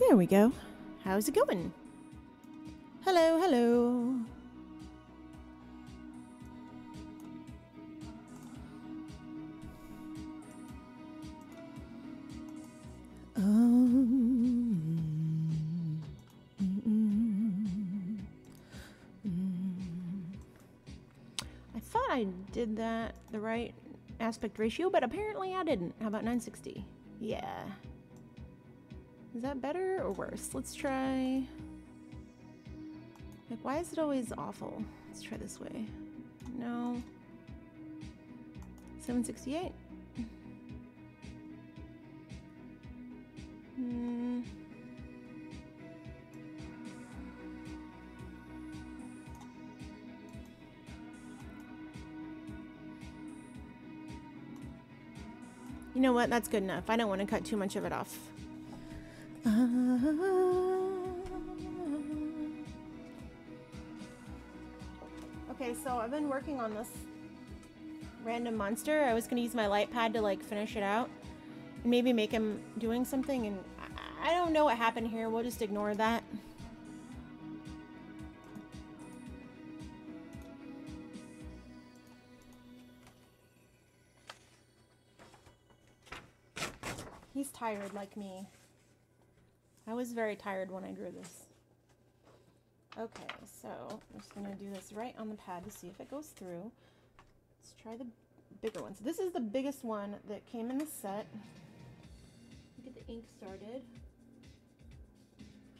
There we go. How's it going? Hello, hello. I thought I did that the right aspect ratio, but apparently I didn't. How about 960? Yeah. Is that better or worse? Let's try... Like, why is it always awful? Let's try this way. No. 768. You know what? That's good enough. I don't want to cut too much of it off. Okay, so I've been working on this random monster. I was going to use my light pad to like finish it out and maybe make him doing something, and I don't know what happened here. We'll just ignore that. He's tired like me. I was very tired when I drew this. Okay, so I'm just gonna do this right on the pad to see if it goes through. Let's try the bigger ones. This is the biggest one that came in the set. Get the ink started.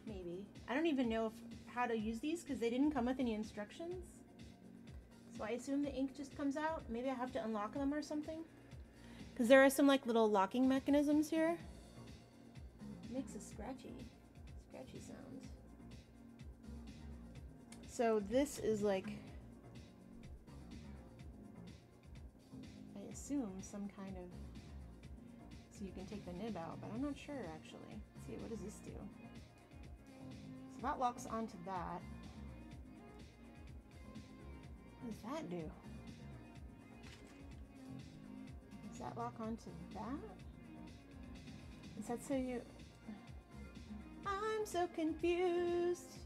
Maybe. I don't even know how to use these because they didn't come with any instructions. So I assume the ink just comes out. Maybe I have to unlock them or something. Because there are some like little locking mechanisms here. It makes a scratchy sound. So this is like, I assume some kind of, so you can take the nib out, but I'm not sure actually. Let's see, what does this do? So that locks onto that. What does that do? Does that lock onto that? Is that so you... I'm so confused.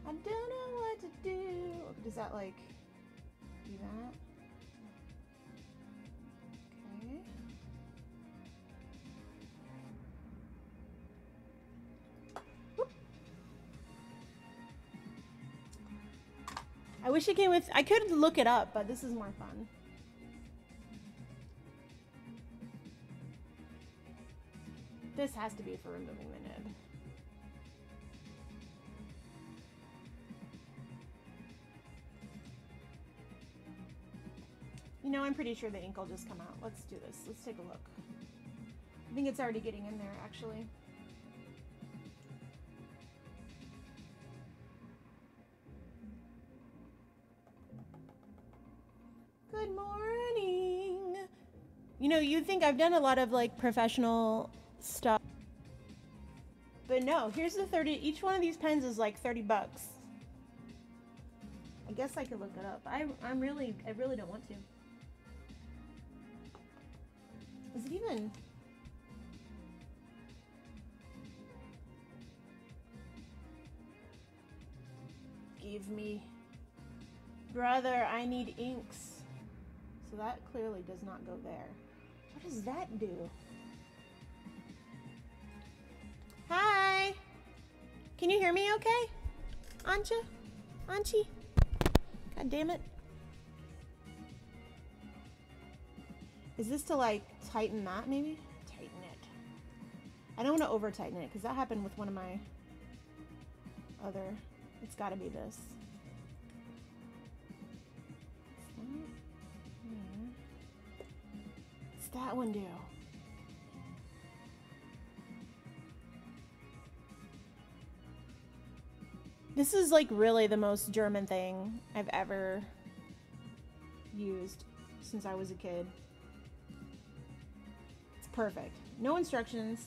I don't know what to do. Does that like do that? Okay. Whoop. I wish it came with, I could look it up, but this is more fun. This has to be for removing the nib. You know, I'm pretty sure the ink will just come out. Let's do this. Let's take a look. I think it's already getting in there, actually. Good morning. You know, you'd think I've done a lot of like professional stuff. But no, here's the 30. Each one of these pens is like 30 bucks. I guess I could look it up. I really don't want to. Is it even? Give me. Brother, I need inks. So that clearly does not go there. What does that do? Hi! Can you hear me okay? Ancha? Anchi? God damn it. Is this to like tighten that maybe? Tighten it. I don't want to over tighten it because that happened with one of my other. It's got to be this. What's that one do? This is like really the most German thing I've ever used since I was a kid. It's perfect. No instructions.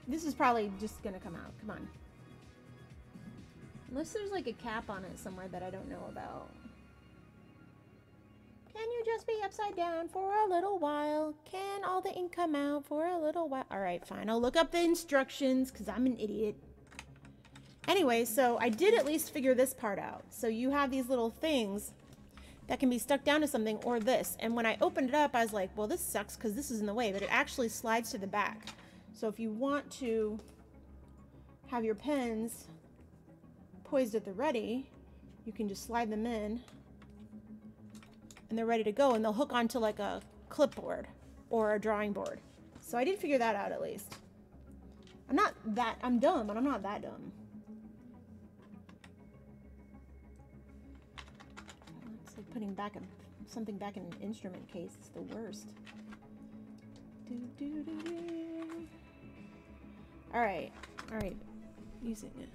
This is probably just gonna come out. Come on. Unless there's like a cap on it somewhere that I don't know about. just be upside down for a little while? Can all the ink come out for a little while? All right, fine. I'll look up the instructions because I'm an idiot. Anyway, so I did at least figure this part out. So you have these little things that can be stuck down to something or this. And when I opened it up, I was like, well, this sucks because this is in the way, but it actually slides to the back. So if you want to have your pens poised at the ready, you can just slide them in and they're ready to go, and they'll hook onto like a clipboard or a drawing board. So I did figure that out at least. I'm dumb, but I'm not that dumb. It's like putting something back in an instrument case. It's the worst. All right, using it.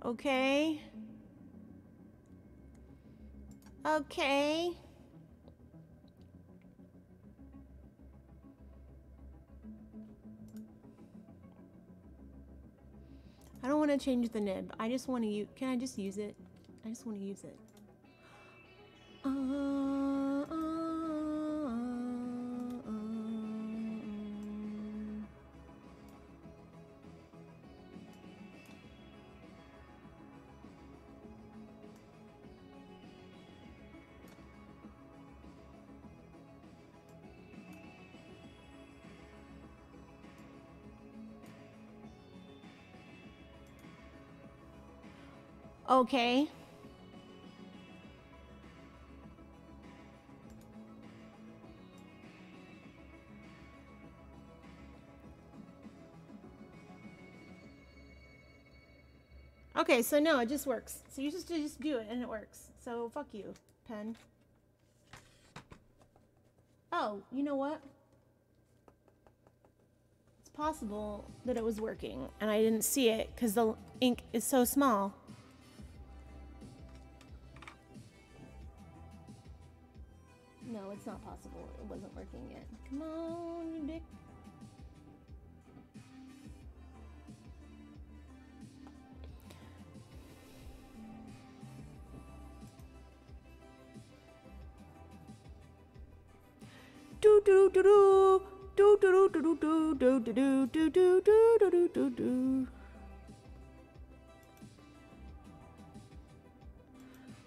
Okay. Okay. I don't want to change the nib. I just want to use. Can I just use it? I just want to use it. Okay. Okay, so no, it just works. So you just do it and it works. So fuck you, pen. Oh, you know what? It's possible that it was working and I didn't see it because the ink is so small. No, it's not possible. It wasn't working yet. Come on, you dick. Do do do do do do do do do do do do do do do do do.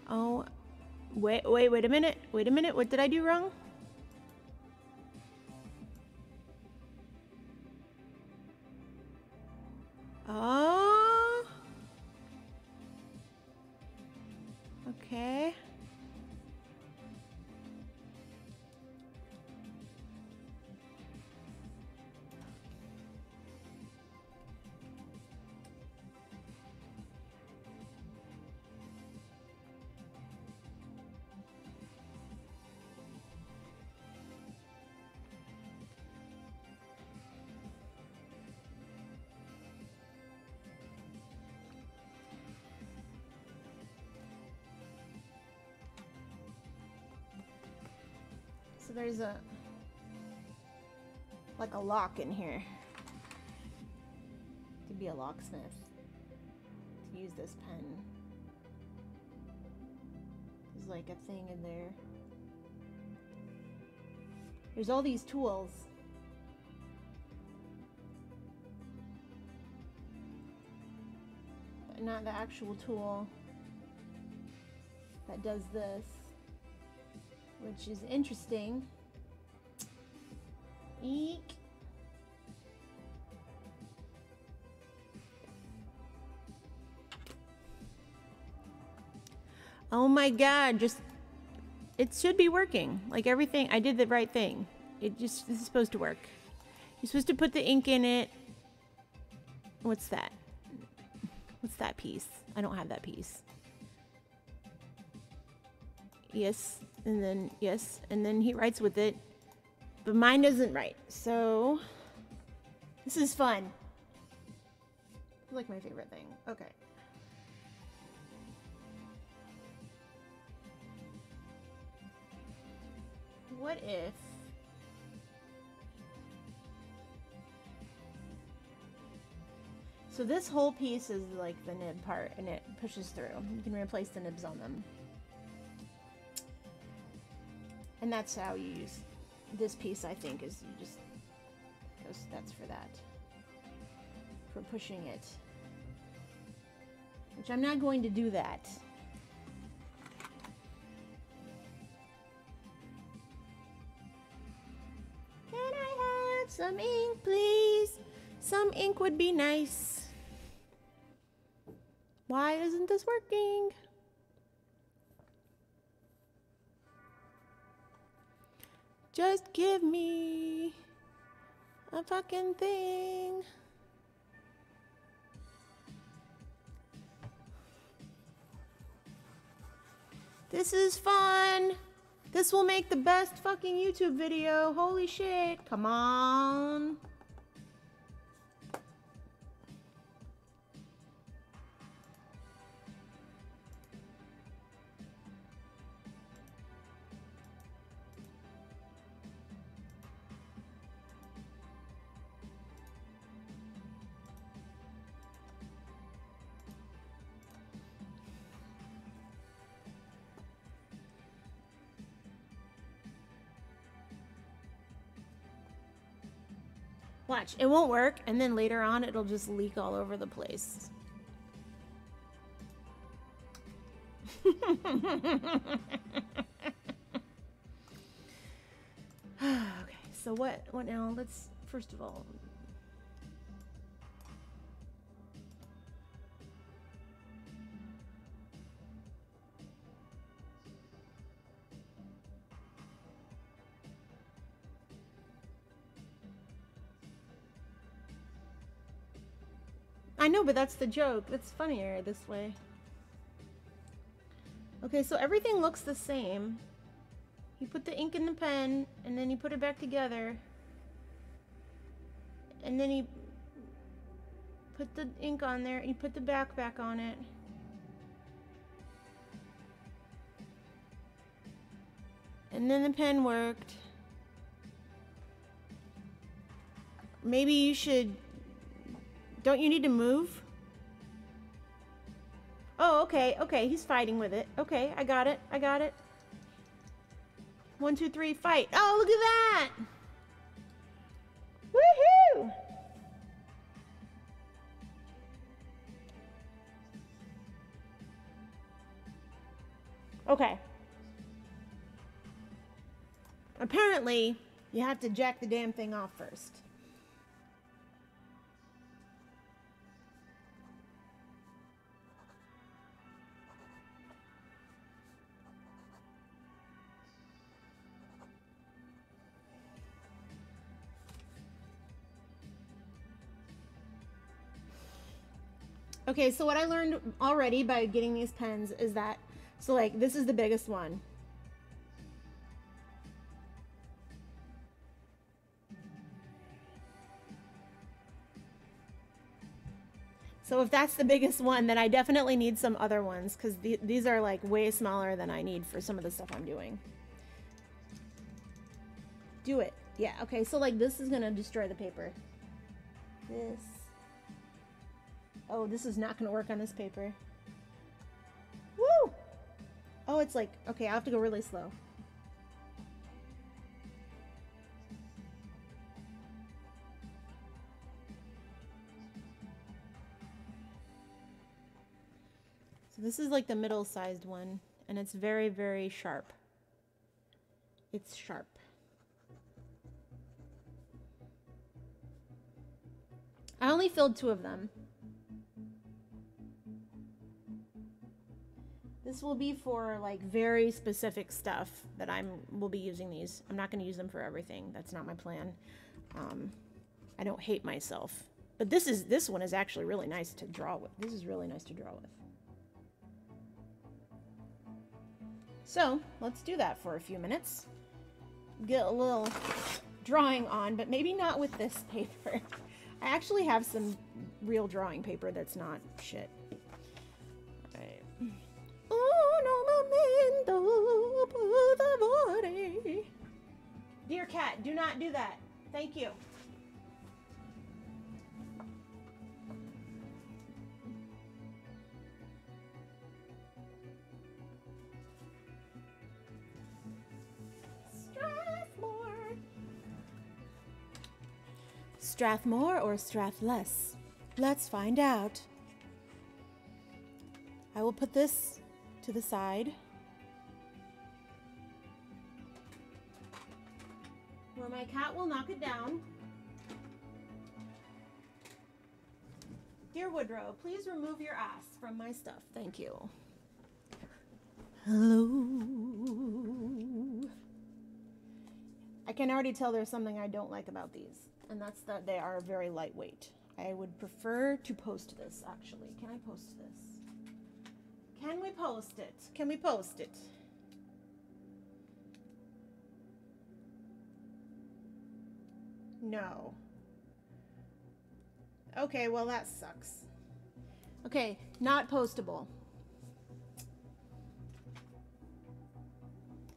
Oh. Wait a minute. Wait a minute. What did I do wrong? Oh. Okay. So there's like a lock in here. To be a locksmith. To use this pen. There's like a thing in there. There's all these tools. But not the actual tool that does this. Which is interesting. Eek. Oh my god, it should be working. Like everything, I did the right thing. This is supposed to work. You're supposed to put the ink in it. What's that? What's that piece? I don't have that piece. Yes. And then, yes, and then he writes with it. But mine isn't right. So this is fun. It's like my favorite thing. Okay. What if so this whole piece is like the nib part and it pushes through. You can replace the nibs on them. And that's how you use this piece, I think, is you just that's for that. For pushing it. Which I'm not going to do that. Can I have some ink, please? Some ink would be nice. Why isn't this working? Just give me a fucking thing. This is fun. This will make the best fucking YouTube video. Holy shit. Come on. Watch, it won't work, and then later on it'll just leak all over the place. Okay, so what now? Let's, first of all, I know, but that's the joke. It's funnier this way. Okay, so everything looks the same. You put the ink in the pen, and then you put it back together. And then you put the ink on there, and you put the back on it. And then the pen worked. Maybe you should... Don't you need to move? Oh, okay, okay, he's fighting with it. Okay, I got it, I got it. 1, 2, 3, fight. Oh, look at that! Woohoo! Okay. Apparently, you have to jack the damn thing off first. Okay, so what I learned already by getting these pens is that, so like, this is the biggest one. So if that's the biggest one, then I definitely need some other ones, because these are like way smaller than I need for some of the stuff I'm doing. Do it. Yeah, okay, so like this is gonna destroy the paper. This. Oh, this is not gonna work on this paper. Woo! Oh, it's like, okay, I have to go really slow. So this is like the middle-sized one, and it's very, very sharp. It's sharp. I only filled 2 of them. This will be for like very specific stuff that will be using these. I'm not going to use them for everything. That's not my plan. I don't hate myself. But this one is actually really nice to draw with. This is really nice to draw with. So let's do that for a few minutes. Get a little drawing on, but maybe not with this paper. I actually have some real drawing paper that's not shit. Right. Un momento, por favore. Dear cat, do not do that. Thank you. Strathmore or Strathless? Let's find out. I will put this to the side, where my cat will knock it down. Dear Woodrow, please remove your ass from my stuff. Thank you. Hello. I can already tell there's something I don't like about these, and that's that they are very lightweight. I would prefer to post this, actually. Can I post this? Can we post it? Can we post it? No. Okay, well that sucks. Okay, not postable.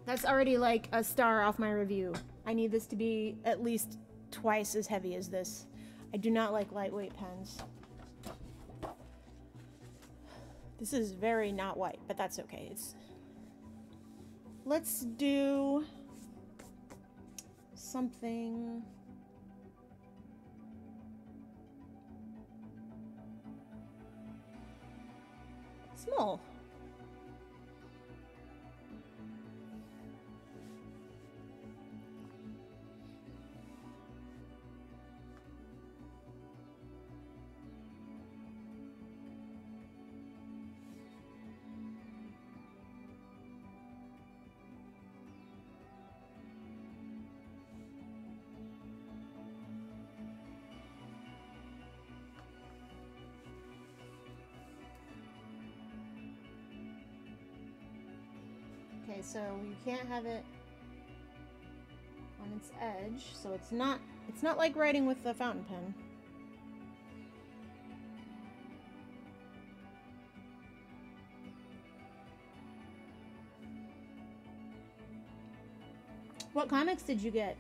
That's already like a star off my review. I need this to be at least twice as heavy as this. I do not like lightweight pens. This is very not white, but that's okay. Let's do something small. Okay, so you can't have it on its edge, so it's not like writing with the fountain pen. What comics did you get?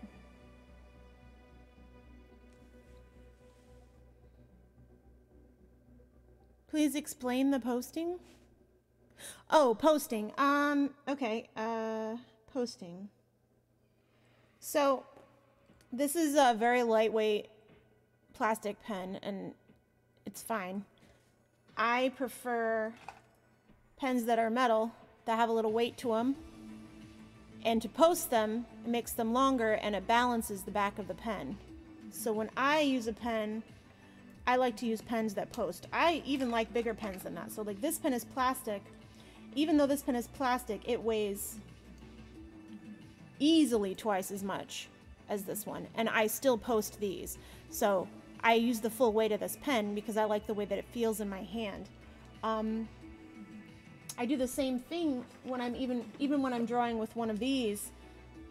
Please explain the posting. Oh, posting. Okay. Posting. So, this is a very lightweight plastic pen, and it's fine. I prefer pens that are metal, that have a little weight to them. And to post them, it makes them longer, and it balances the back of the pen. So when I use a pen, I like to use pens that post. I even like bigger pens than that. So like this pen is plastic. Even though this pen is plastic, it weighs easily twice as much as this one. And I still post these. So I use the full weight of this pen because I like the way that it feels in my hand. I do the same thing when I'm even when I'm drawing with one of these.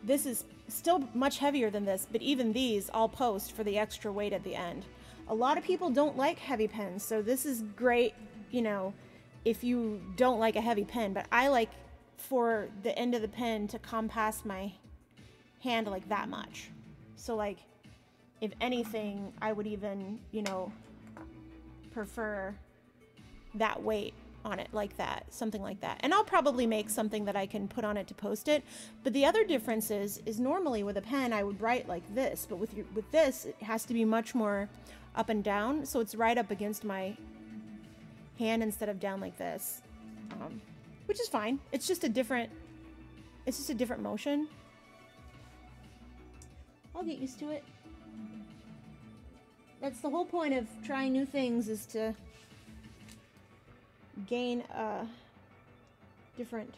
This is still much heavier than this, but even these I'll post for the extra weight at the end. A lot of people don't like heavy pens, so this is great, you know, if you don't like a heavy pen, but I like for the end of the pen to compass my hand like that much. So like, if anything, I would even, you know, prefer that weight on it like that, something like that. And I'll probably make something that I can put on it to post it. But the other difference is normally with a pen, I would write like this, but with this, it has to be much more up and down. So it's right up against my hand instead of down like this, which is fine. It's just a different motion. I'll get used to it. That's the whole point of trying new things, is to gain a different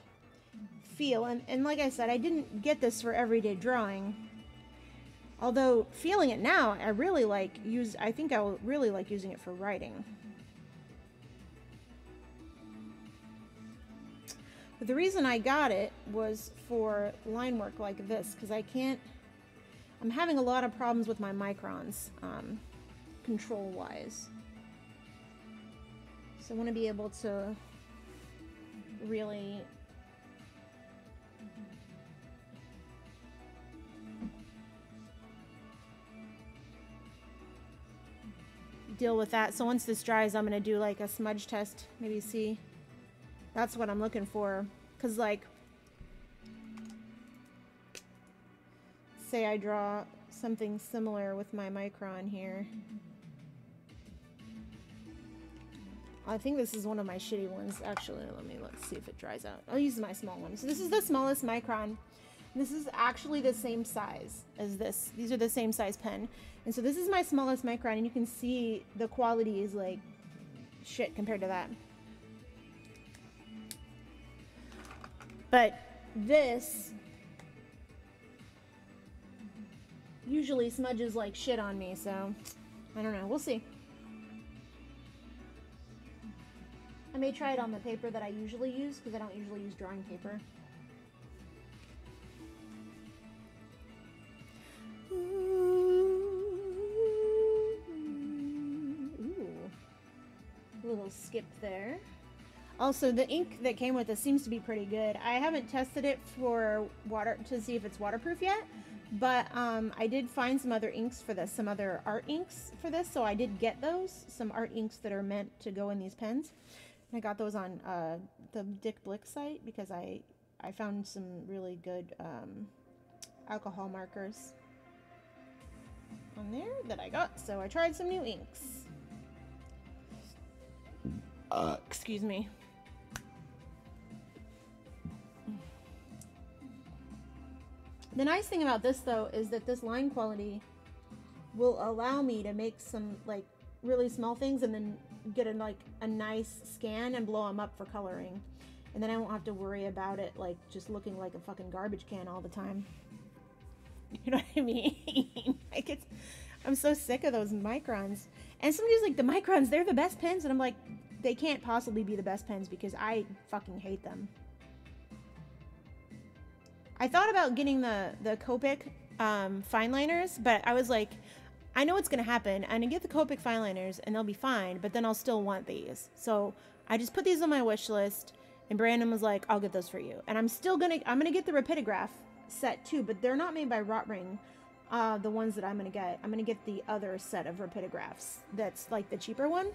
feel. And like I said, I didn't get this for everyday drawing. Although feeling it now, I think I will really like using it for writing. But the reason I got it was for line work like this, because I'm I'm having a lot of problems with my microns, control-wise. So I want to be able to really deal with that. So once this dries, I'm going to do like a smudge test, maybe see. That's what I'm looking for. Because like, say I draw something similar with my micron here. I think this is one of my shitty ones. Actually, let's see if it dries out. I'll use my small one. So this is the smallest micron. This is actually the same size as this. These are the same size pen. And so this is my smallest micron, and you can see the quality is like shit compared to that. But this usually smudges like shit on me, so I don't know. We'll see. I may try it on the paper that I usually use, because I don't usually use drawing paper. Ooh. Little skip there. Also, the ink that came with this seems to be pretty good. I haven't tested it for water to see if it's waterproof yet, but I did find some other inks for this, some other art inks for this, so I did get those, some art inks that are meant to go in these pens. I got those on the Dick Blick site because I found some really good alcohol markers on there that I got. So I tried some new inks. Excuse me. The nice thing about this though is that this line quality will allow me to make some like really small things and then get a nice scan and blow them up for coloring, and then I won't have to worry about it like just looking like a fucking garbage can all the time. You know what I mean? Like I'm so sick of those microns. And somebody's like, the microns, they're the best pens, and I'm like, they can't possibly be the best pens because I fucking hate them. I thought about getting the Copic fine liners, but I was like, I know what's going to happen. I'm going to get the Copic fine liners and they'll be fine, but then I'll still want these. So I just put these on my wish list, and Brandon was like, I'll get those for you. And I'm going to get the Rapidograph set too, but they're not made by Rotring, the ones that I'm going to get. I'm going to get the other set of Rapidographs. That's like the cheaper one.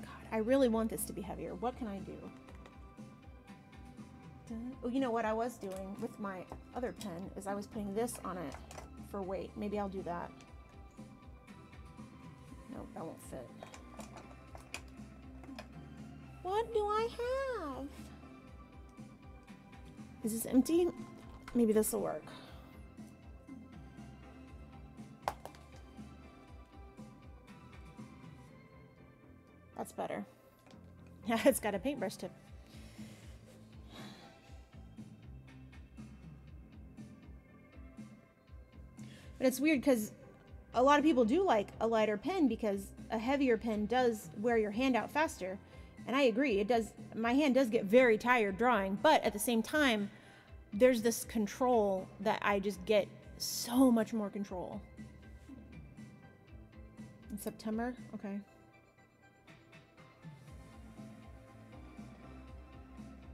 God, I really want this to be heavier. What can I do? Oh, you know what I was doing with my other pen is I was putting this on it for weight. Maybe I'll do that. Nope, that won't fit. What do I have? Is this empty? Maybe this will work. That's better. Yeah, it's got a paintbrush tip. But it's weird because a lot of people do like a lighter pen because a heavier pen does wear your hand out faster. And I agree, it does. My hand does get very tired drawing, but at the same time, there's this control that I just get so much more control. In September? Okay.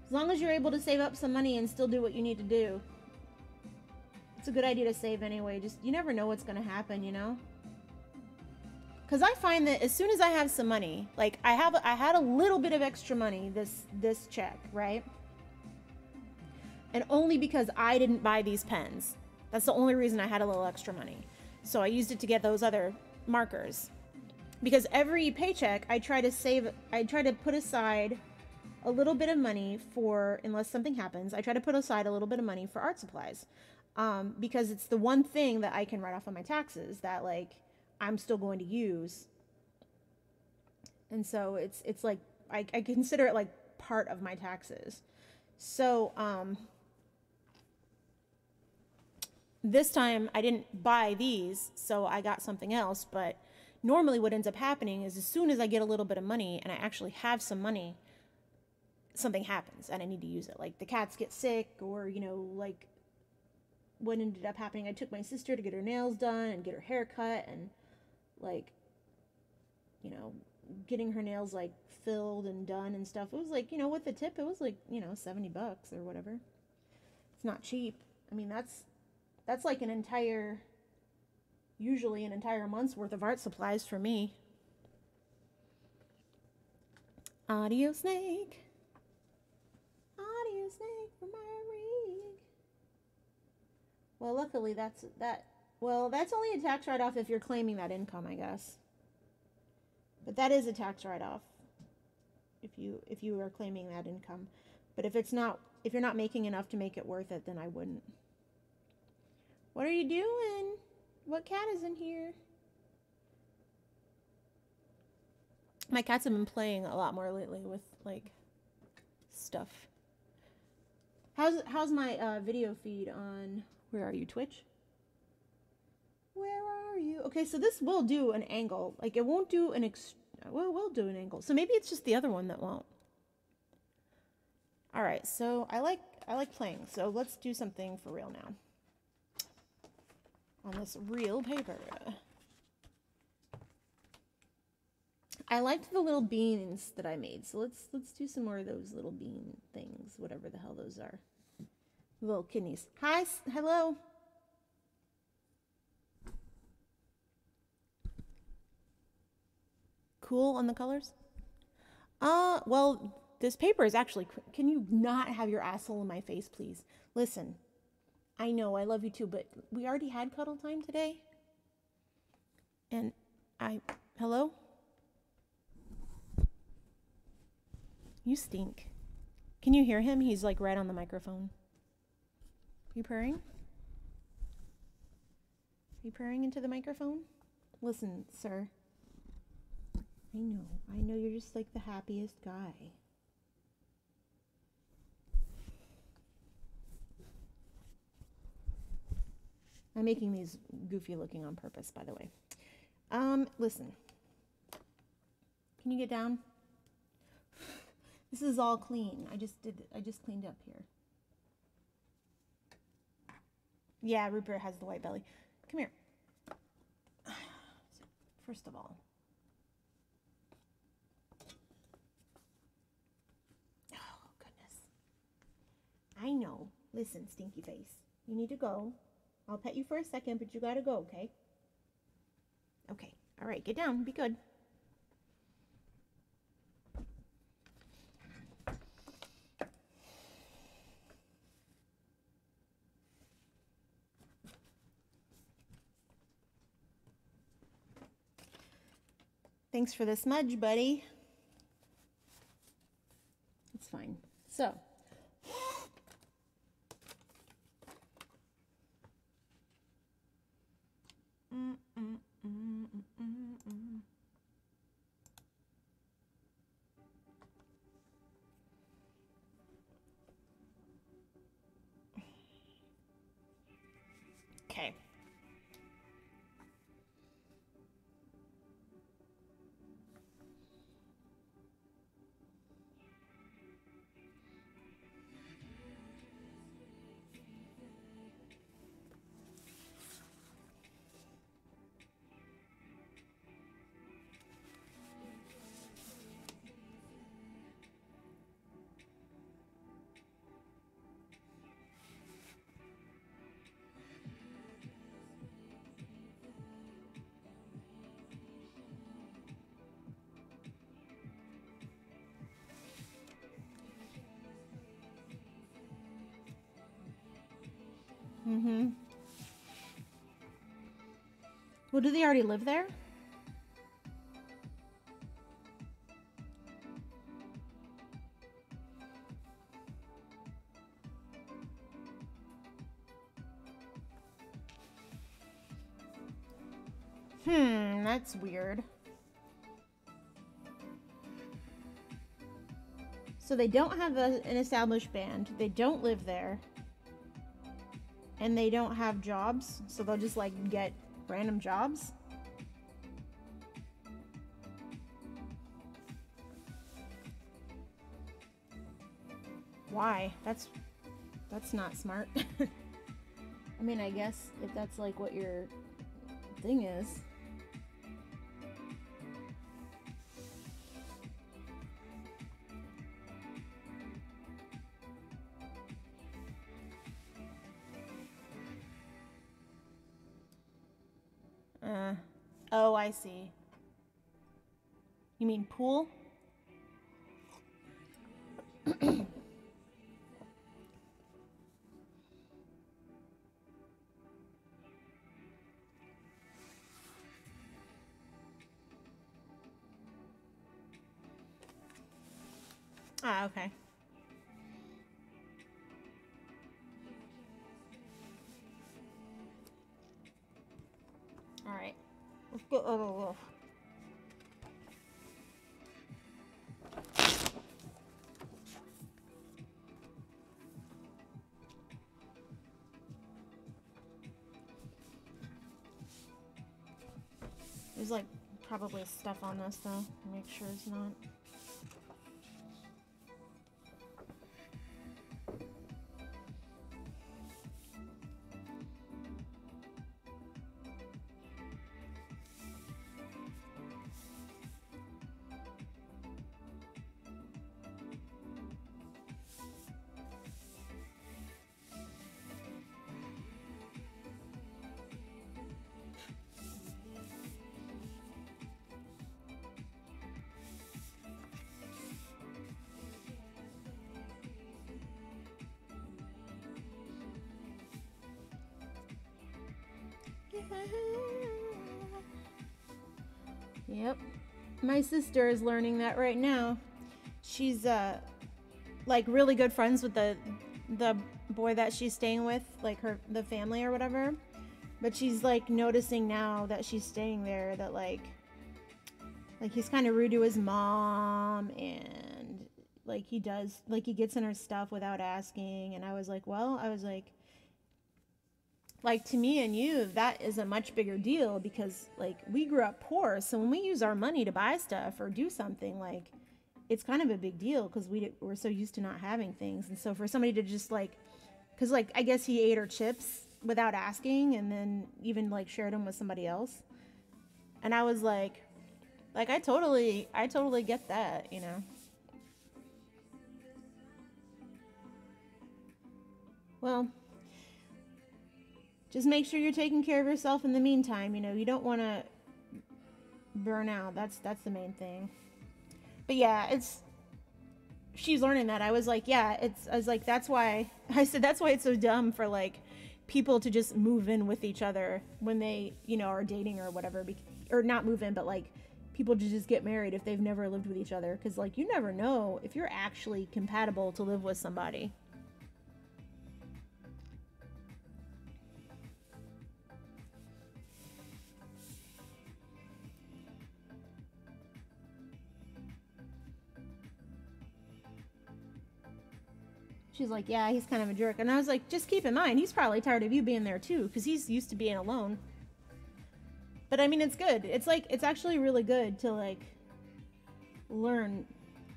As long as you're able to save up some money and still do what you need to do. It's a good idea to save anyway. Just, you never know what's going to happen, you know? Because I find that as soon as I have some money, like I had a little bit of extra money this check, right? And only because I didn't buy these pens. That's the only reason I had a little extra money. So I used it to get those other markers. Because every paycheck, I try to put aside a little bit of money for, unless something happens, I try to put aside a little bit of money for art supplies. Because it's the one thing that I can write off on my taxes that like I'm still going to use. And so it's like I consider it like part of my taxes. So this time I didn't buy these, so I got something else. But normally what ends up happening is as soon as I get a little bit of money and I actually have some money, something happens and I need to use it. Like the cats get sick, or you know, like what ended up happening. I took my sister to get her nails done and get her hair cut and like, you know, getting her nails like filled and done and stuff. It was like, you know, with the tip, it was like, you know, $70 or whatever. It's not cheap. I mean, that's like usually an entire month's worth of art supplies for me. Audio snake. Audio snake for my rig. Well, luckily that's only a tax write-off if you're claiming that income, I guess. But that is a tax write-off if you are claiming that income. But if you're not making enough to make it worth it, then I wouldn't. What are you doing? What cat is in here? My cats have been playing a lot more lately with like stuff. How's my video feed on, where are you, Twitch? Where are you? Okay, so this will do an angle. Like it won't do we'll do an angle. So maybe it's just the other one that won't. All right, so I like playing. So let's do something for real now. On this real paper. I liked the little beans that I made, so let's do some more of those little bean things, whatever the hell those are. Little kidneys. Hi, hello. Cool on the colors? Well, this paper is actually, can you not have your asshole in my face, please? Listen, I know, I love you too, but we already had cuddle time today. And hello? You stink. Can you hear him? He's like right on the microphone. Are you purring? Are you purring into the microphone? Listen, sir. I know you're just like the happiest guy. I'm making these goofy looking on purpose, by the way. Listen. Can you get down? This is all clean. I just cleaned up here. Yeah, Rupert has the white belly. Come here. First of all. Oh, goodness. I know. Listen, stinky face. You need to go. I'll pet you for a second, but you gotta go, okay? Okay. All right, get down. Be good. Thanks for the smudge, buddy. It's fine. So, okay. Well, do they already live there? That's weird. So they don't have an established band. They don't live there. And they don't have jobs, so they'll just like get random jobs. Why? That's not smart. I mean, I guess if that's like what your thing is. Oh, I see. You mean pool? Ah, okay. All right. Let's get rid of this. There's like probably stuff on this though. Make sure it's not. Yep. My sister is learning that right now. She's like really good friends with the boy that she's staying with, like the family or whatever. But she's like noticing now that she's staying there that like he's kind of rude to his mom, and like he gets in her stuff without asking. And I was like, like to me and you, that is a much bigger deal because like we grew up poor. So when we use our money to buy stuff or do something, like it's kind of a big deal because we're so used to not having things. And so for somebody to just like, because like I guess he ate her chips without asking and then even like shared them with somebody else. And I was like I totally get that, you know. Well, just make sure you're taking care of yourself in the meantime. You know, you don't want to burn out. That's the main thing. But yeah, she's learning that. I was like, that's why I said that's why it's so dumb for like people to just move in with each other when they, you know, are dating or whatever, or not move in, but like people to just get married if they've never lived with each other, because like you never know if you're actually compatible to live with somebody. She's like, yeah, he's kind of a jerk. And I was like, just keep in mind, he's probably tired of you being there too, because he's used to being alone. But I mean, it's good. It's like, it's actually really good to like learn,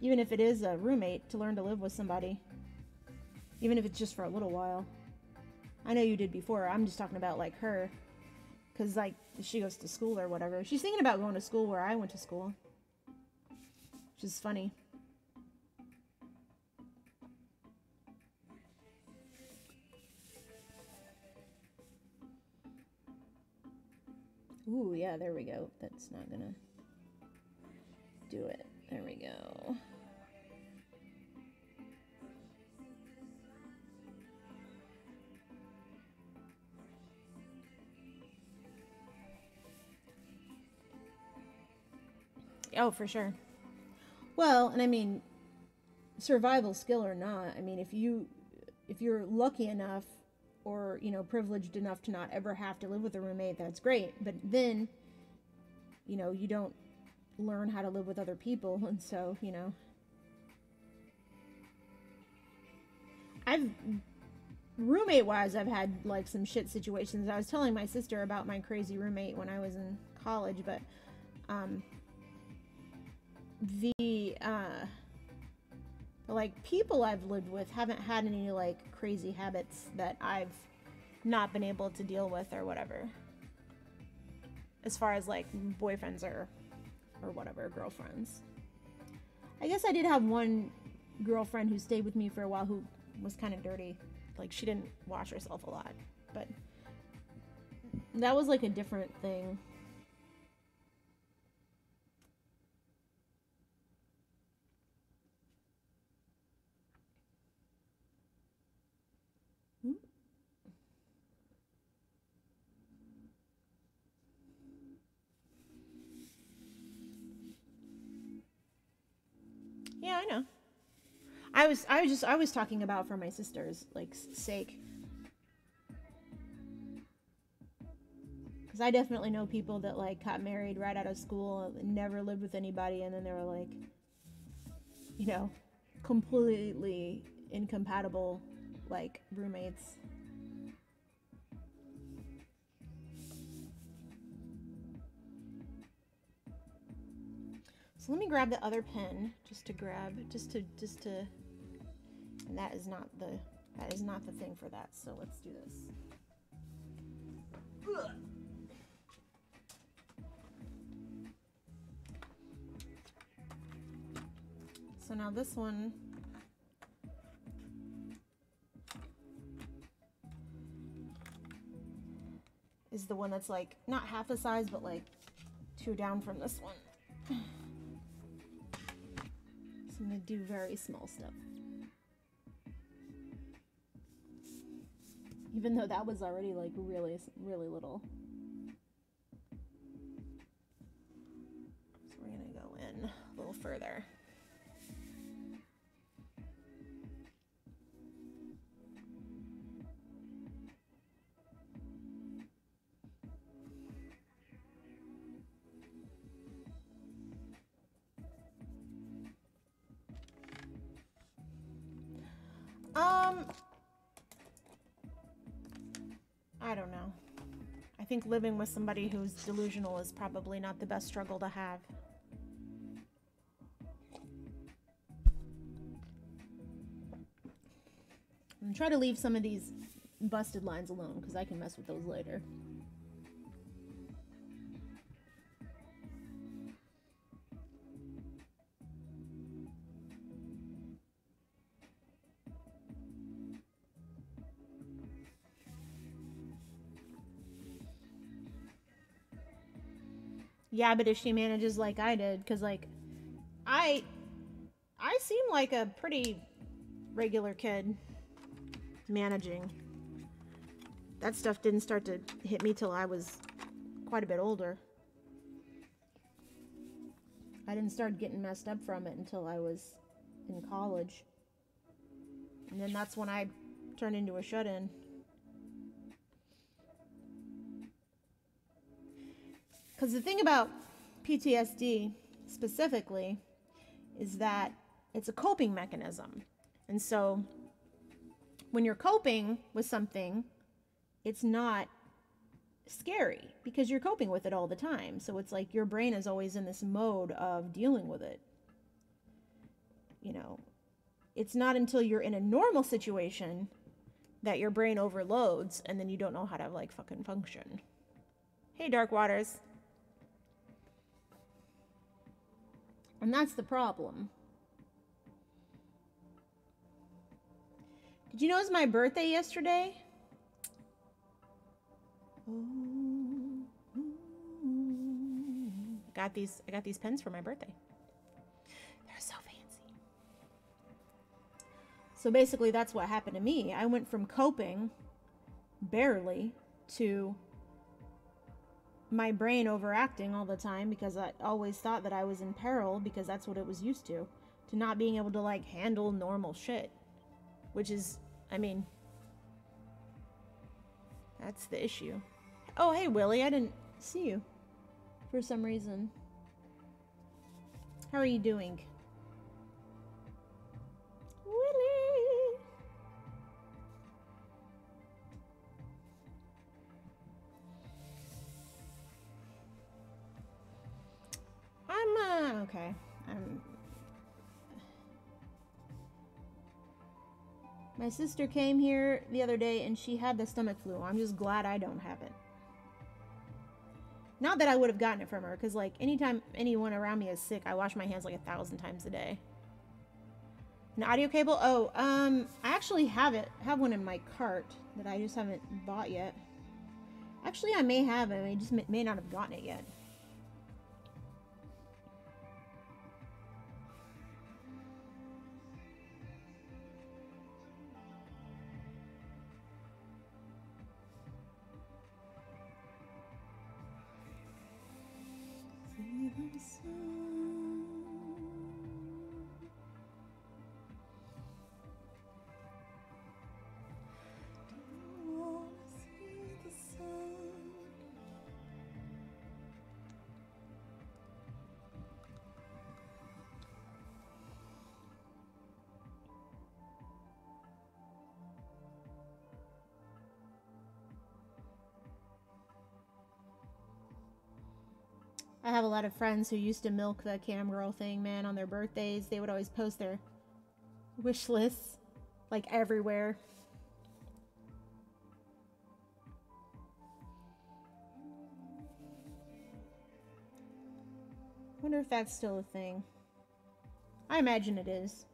even if it is a roommate, to learn to live with somebody. Even if it's just for a little while. I know you did before. I'm just talking about like her. Because like she goes to school or whatever. She's thinking about going to school where I went to school. Which is funny. Ooh, yeah, there we go. That's not gonna do it. There we go. Oh, for sure. Well, and I mean, survival skill or not, I mean, if you're lucky enough or, you know, privileged enough to not ever have to live with a roommate, that's great. But then, you know, you don't learn how to live with other people, and so, you know, I've roommate wise, I've had like some shit situations. I was telling my sister about my crazy roommate when I was in college, but um the like people I've lived with haven't had any like crazy habits that I've not been able to deal with or whatever. As far as like boyfriends or whatever, girlfriends. I guess I did have one girlfriend who stayed with me for a while who was kind of dirty. Like, she didn't wash herself a lot, but that was like a different thing. Yeah, I know. I was talking about for my sister's like sake. Because I definitely know people that like got married right out of school and never lived with anybody, and then they were like, you know, completely incompatible like roommates. So let me grab the other pen just to and that is not the thing for that. So let's do this. Ugh. So now this one is the one that's like not half the size, but like 2 down from this one. So I'm gonna do very small stuff. Even though that was already like really, really little. So we're gonna go in a little further. I don't know. I think living with somebody who's delusional is probably not the best struggle to have. And try to leave some of these busted lines alone, because I can mess with those later. Yeah, but if she manages like I did, because like I seem like a pretty regular kid managing. That stuff didn't start to hit me till I was quite a bit older. I didn't start getting messed up from it until I was in college. And then that's when I turned into a shut-in. Because the thing about PTSD specifically is that it's a coping mechanism. And so when you're coping with something, it's not scary because you're coping with it all the time. So it's like your brain is always in this mode of dealing with it. You know, it's not until you're in a normal situation that your brain overloads and then you don't know how to like fucking function. Hey, Dark Waters. And that's the problem. Did you know it was my birthday yesterday? I got these pens for my birthday. They're so fancy. So basically that's what happened to me. I went from coping barely to my brain overacting all the time because I always thought that I was in peril because that's what it was used to not being able to like handle normal shit, which is, I mean, that's the issue. Oh, hey Willie, I didn't see you for some reason. How are you doing? Willie! I'm, okay. My sister came here the other day and she had the stomach flu. I'm just glad I don't have it. Not that I would have gotten it from her, because like anytime anyone around me is sick, I wash my hands like 1,000 times a day. An audio cable? Oh, I actually have one in my cart that I just haven't bought yet. Actually, I may have it. I just may not have gotten it yet. I have a lot of friends who used to milk the cam girl thing, man, on their birthdays. They would always post their wish lists, like, everywhere. Wonder if that's still a thing. I imagine it is.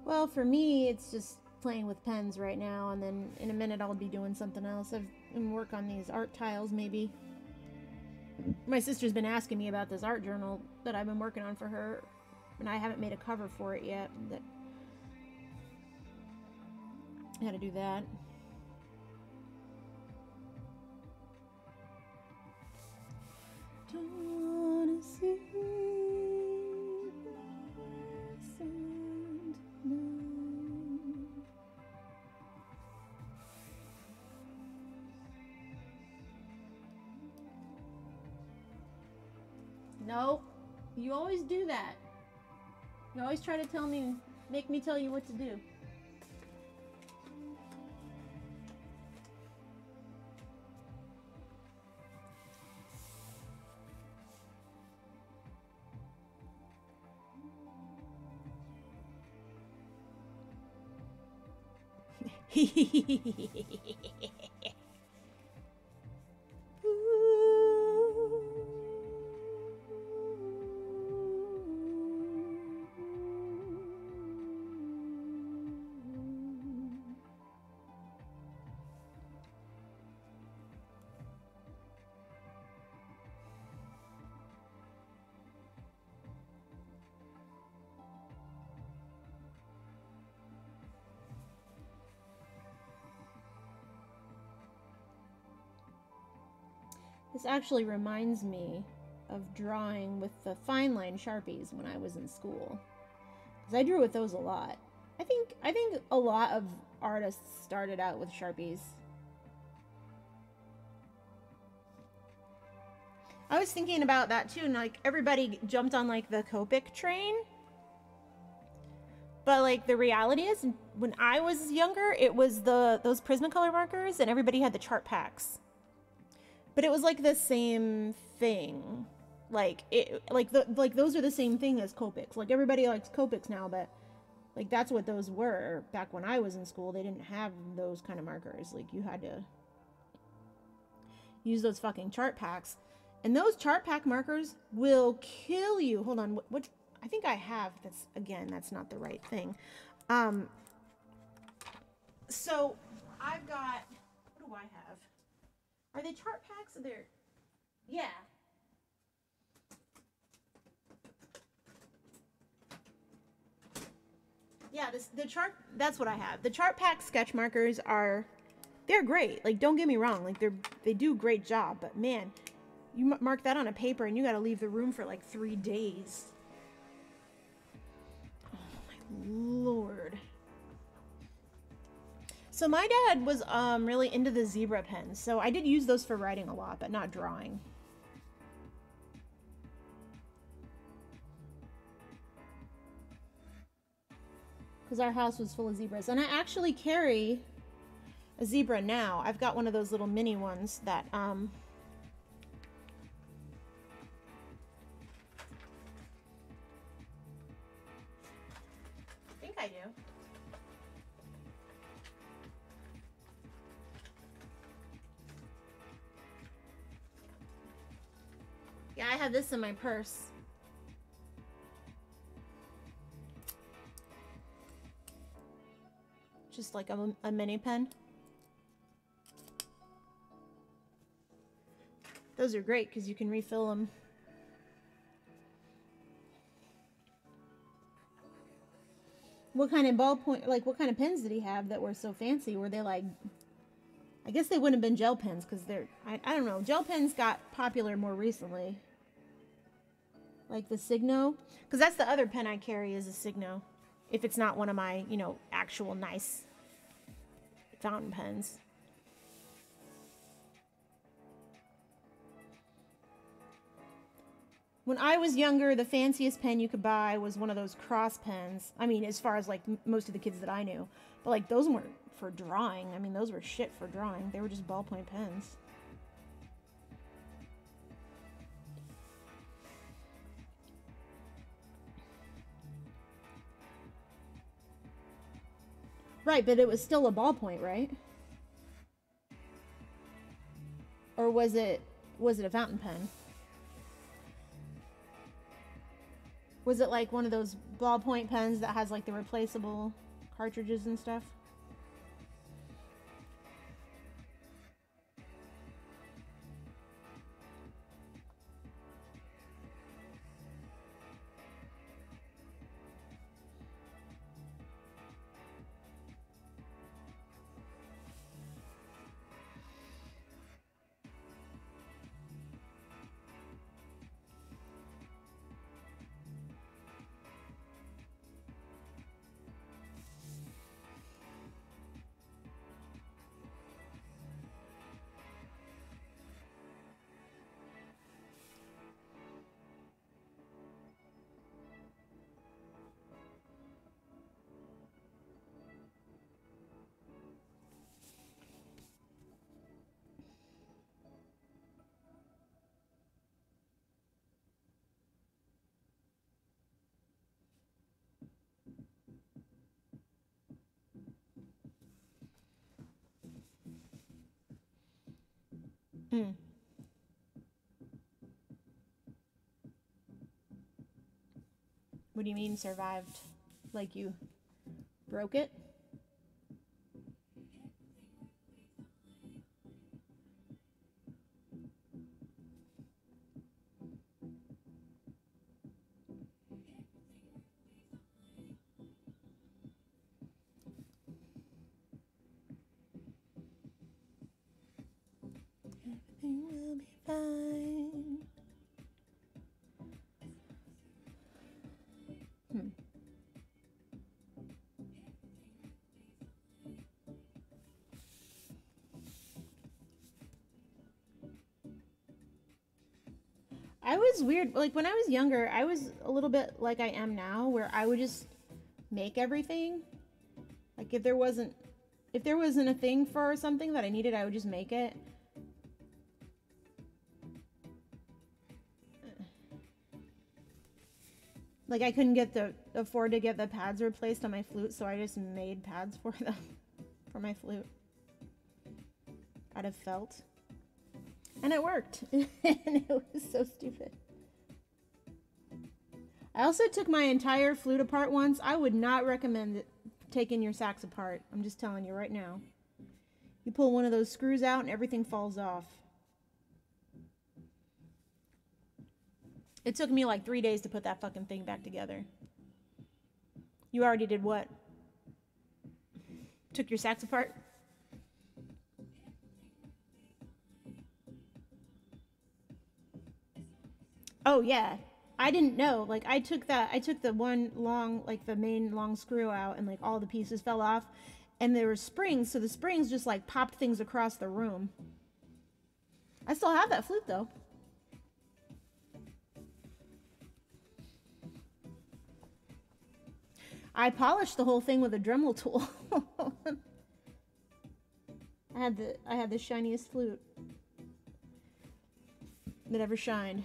Well, for me, it's just playing with pens right now, and then in a minute I'll be doing something else. I've been working on these art tiles, maybe. My sister's been asking me about this art journal that I've been working on for her, and I haven't made a cover for it yet. I gotta do that. Don't wanna see No, you always do that. You always try to make me tell you what to do. This actually reminds me of drawing with the fine line Sharpies when I was in school. Because I drew with those a lot. I think a lot of artists started out with Sharpies. I was thinking about that too, and like everybody jumped on like the Copic train. But like the reality is, when I was younger, it was those Prismacolor markers, and everybody had the chart packs. But it was like the same thing. Like those are the same thing as Copics. Like everybody likes Copics now, but like that's what those were back when I was in school. They didn't have those kind of markers. Like you had to use those fucking chart packs. And those chart pack markers will kill you. Hold on, what I think I have, that's not the right thing. So I've got, what do I have? Are they chart packs? They're, yeah. Yeah, that's what I have. The chart pack sketch markers they're great. Like, don't get me wrong. Like, they do a great job. But man, You mark that on a paper and you got to leave the room for like 3 days. Oh my Lord. So my dad was really into the zebra pens. So I did use those for writing a lot, but not drawing. Because our house was full of zebras. And I actually carry a zebra now. I've got one of those little mini ones that I think I do. Yeah, I have this in my purse. Just like a mini pen. Those are great because you can refill them. What kind of ballpoint, like what kind of pens did he have that were so fancy? Were they like, I guess they wouldn't have been gel pens because they're, I don't know. Gel pens got popular more recently. Like the Signo. Because that's the other pen I carry is a Signo. If it's not one of my, you know, actual nice fountain pens. When I was younger, the fanciest pen you could buy was one of those cross pens. I mean, as far as like most of the kids that I knew. But like those weren't for drawing. I mean, those were shit for drawing. They were just ballpoint pens. Right, but it was still a ballpoint, right? Or was it a fountain pen? Was it like one of those ballpoint pens that has like the replaceable cartridges and stuff? Hmm. What do you mean survived? Like you broke it? Everything will be fine. Hmm. I was weird. Like when I was younger, I was a little bit like I am now, where I would just make everything. Like if there wasn't a thing for something that I needed, I would just make it. Like I couldn't afford to get the pads replaced on my flute, so I just made pads for them for my flute out of felt. And it worked. And it was so stupid. I also took my entire flute apart once. I would not recommend taking your sax apart. I'm just telling you right now. You pull one of those screws out and everything falls off. It took me like 3 days to put that fucking thing back together. You already did what? Took your sax apart? Oh yeah. I didn't know. Like I took the one long, like the main long screw out, and like all the pieces fell off, and there were springs, so the springs just like popped things across the room. I still have that flute though. I polished the whole thing with a Dremel tool. I had the shiniest flute that ever shined.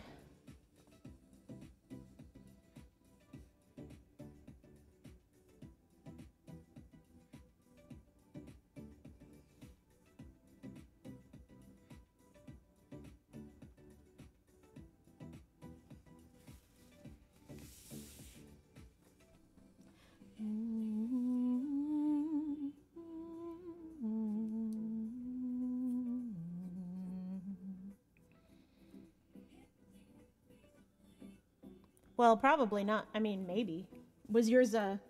Well, probably not. I mean, maybe. Was yours a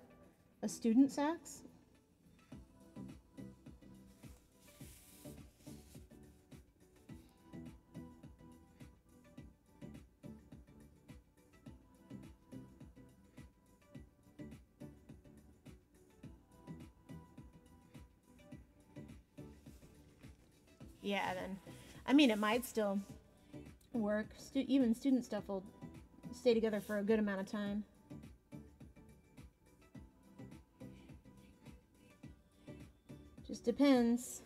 student sax? Yeah, then. I mean, it might still work. Even student stuff will stay together for a good amount of time. Just depends.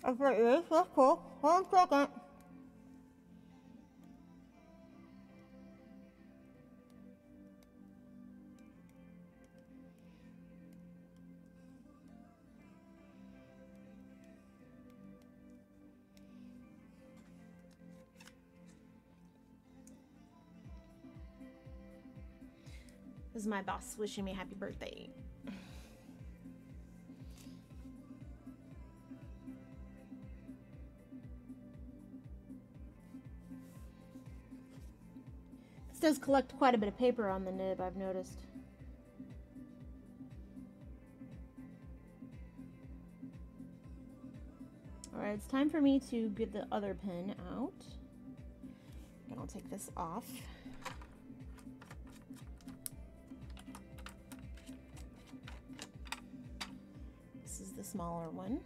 Okay, that's cool. Hold on a second. This is my boss wishing me happy birthday. This does collect quite a bit of paper on the nib, I've noticed. Alright, it's time for me to get the other pin out. And I'll take this off. This is the smaller one.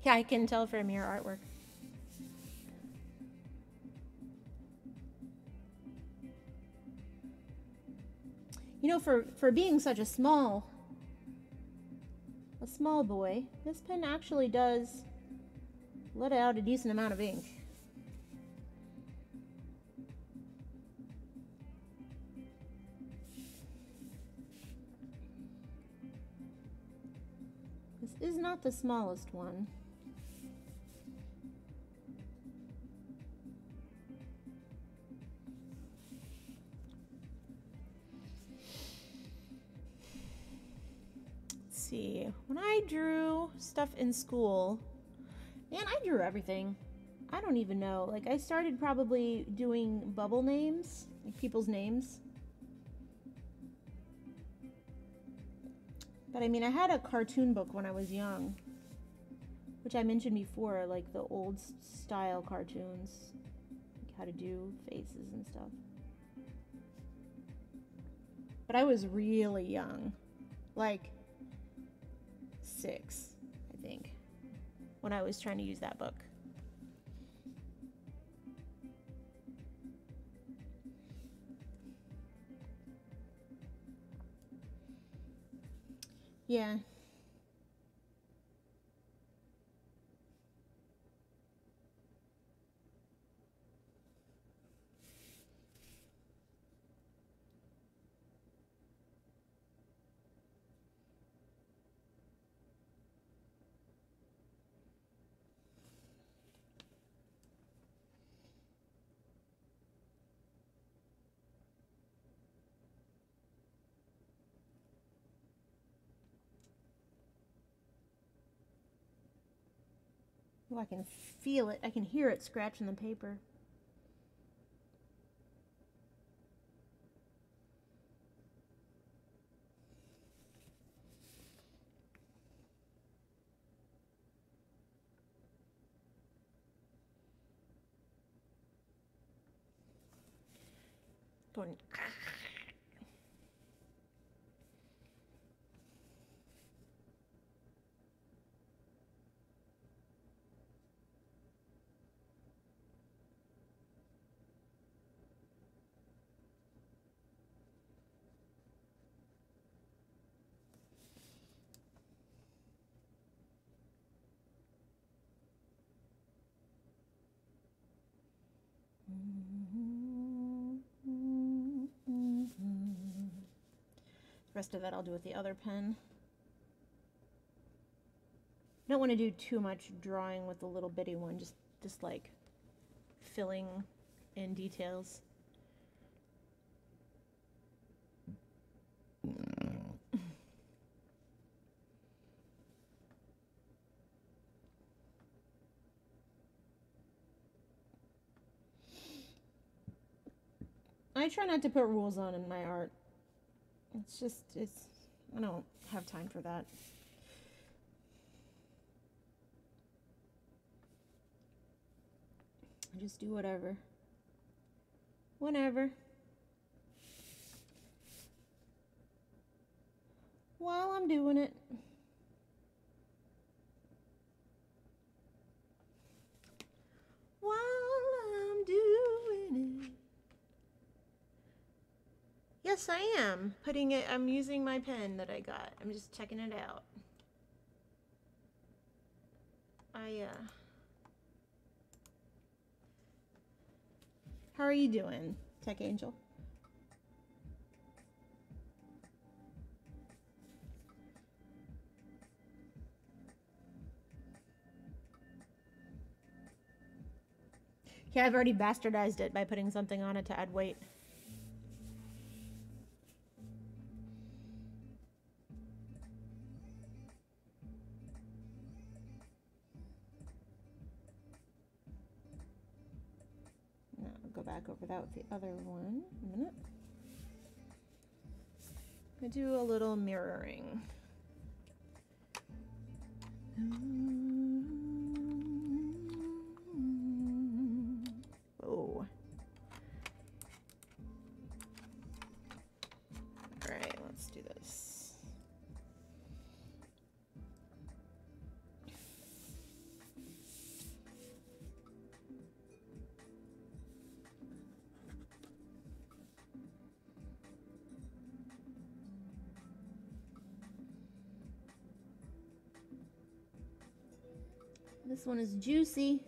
Yeah, I can tell from your artwork. You know, for being such a small boy, this pen actually does let out a decent amount of ink. This is not the smallest one. Let's see. When I drew stuff in school, man, I drew everything. I don't even know. Like, I started probably doing bubble names, like people's names. But I mean, I had a cartoon book when I was young, which I mentioned before, like the old style cartoons, like how to do faces and stuff. But I was really young, like 6, I think, when I was trying to use that book. Yeah. Oh, I can feel it. I can hear it scratching the paper. Going. The rest of that I'll do with the other pen. I don't want to do too much drawing with the little bitty one, just like filling in details. I try not to put rules on in my art. I don't have time for that. I just do whatever. Whenever. While I'm doing it. While I'm doing it. Yes, I am. I'm using my pen that I got. I'm just checking it out. How are you doing, Tech Angel? Yeah, I've already bastardized it by putting something on it to add weight. Now I'll go back over that with the other one. A minute. I do a little mirroring. Oh. All right, let's do this. This one is juicy.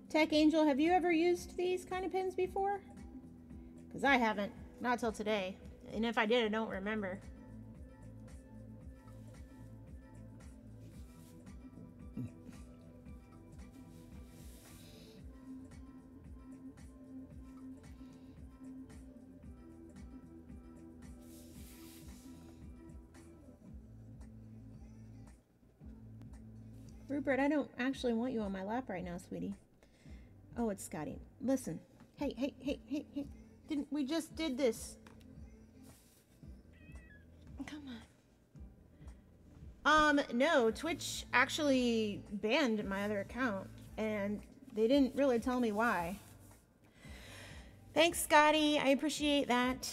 Tech Angel, have you ever used these kind of pins before? Because I haven't. Not till today. And if I did, I don't remember. Rupert, I don't actually want you on my lap right now, sweetie. Oh, it's Scotty. Listen. Hey, hey, hey, hey, hey. We just did this. Come on. No, Twitch actually banned my other account, and they didn't really tell me why. Thanks, Scotty. I appreciate that.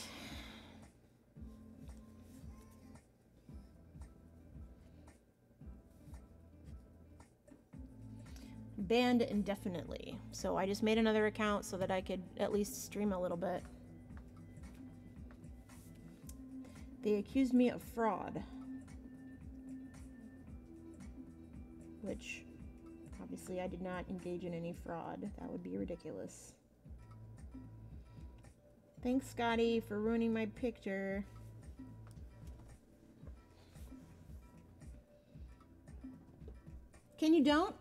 Banned indefinitely. So I just made another account so that I could at least stream a little bit. They accused me of fraud. Which, obviously I did not engage in any fraud. That would be ridiculous. Thanks, Scotty, for ruining my picture. Can you don't?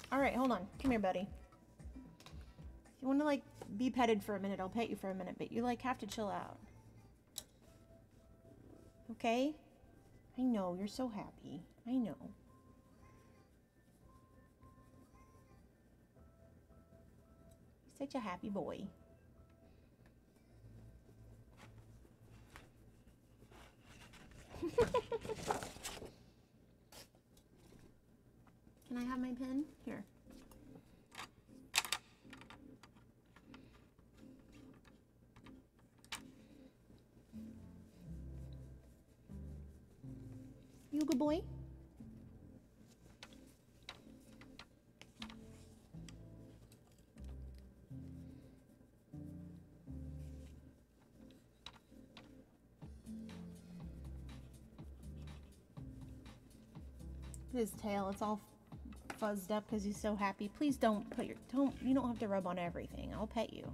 Alright, hold on. Come here, buddy. If you want to, like, be petted for a minute, I'll pet you for a minute, but you, like, have to chill out. Okay? I know, you're so happy. I know. You're such a happy boy. Can I have my pen? Here. You a good boy? His tail, it's all fuzzed up because he's so happy. Please don't put your, you don't have to rub on everything. I'll pet you.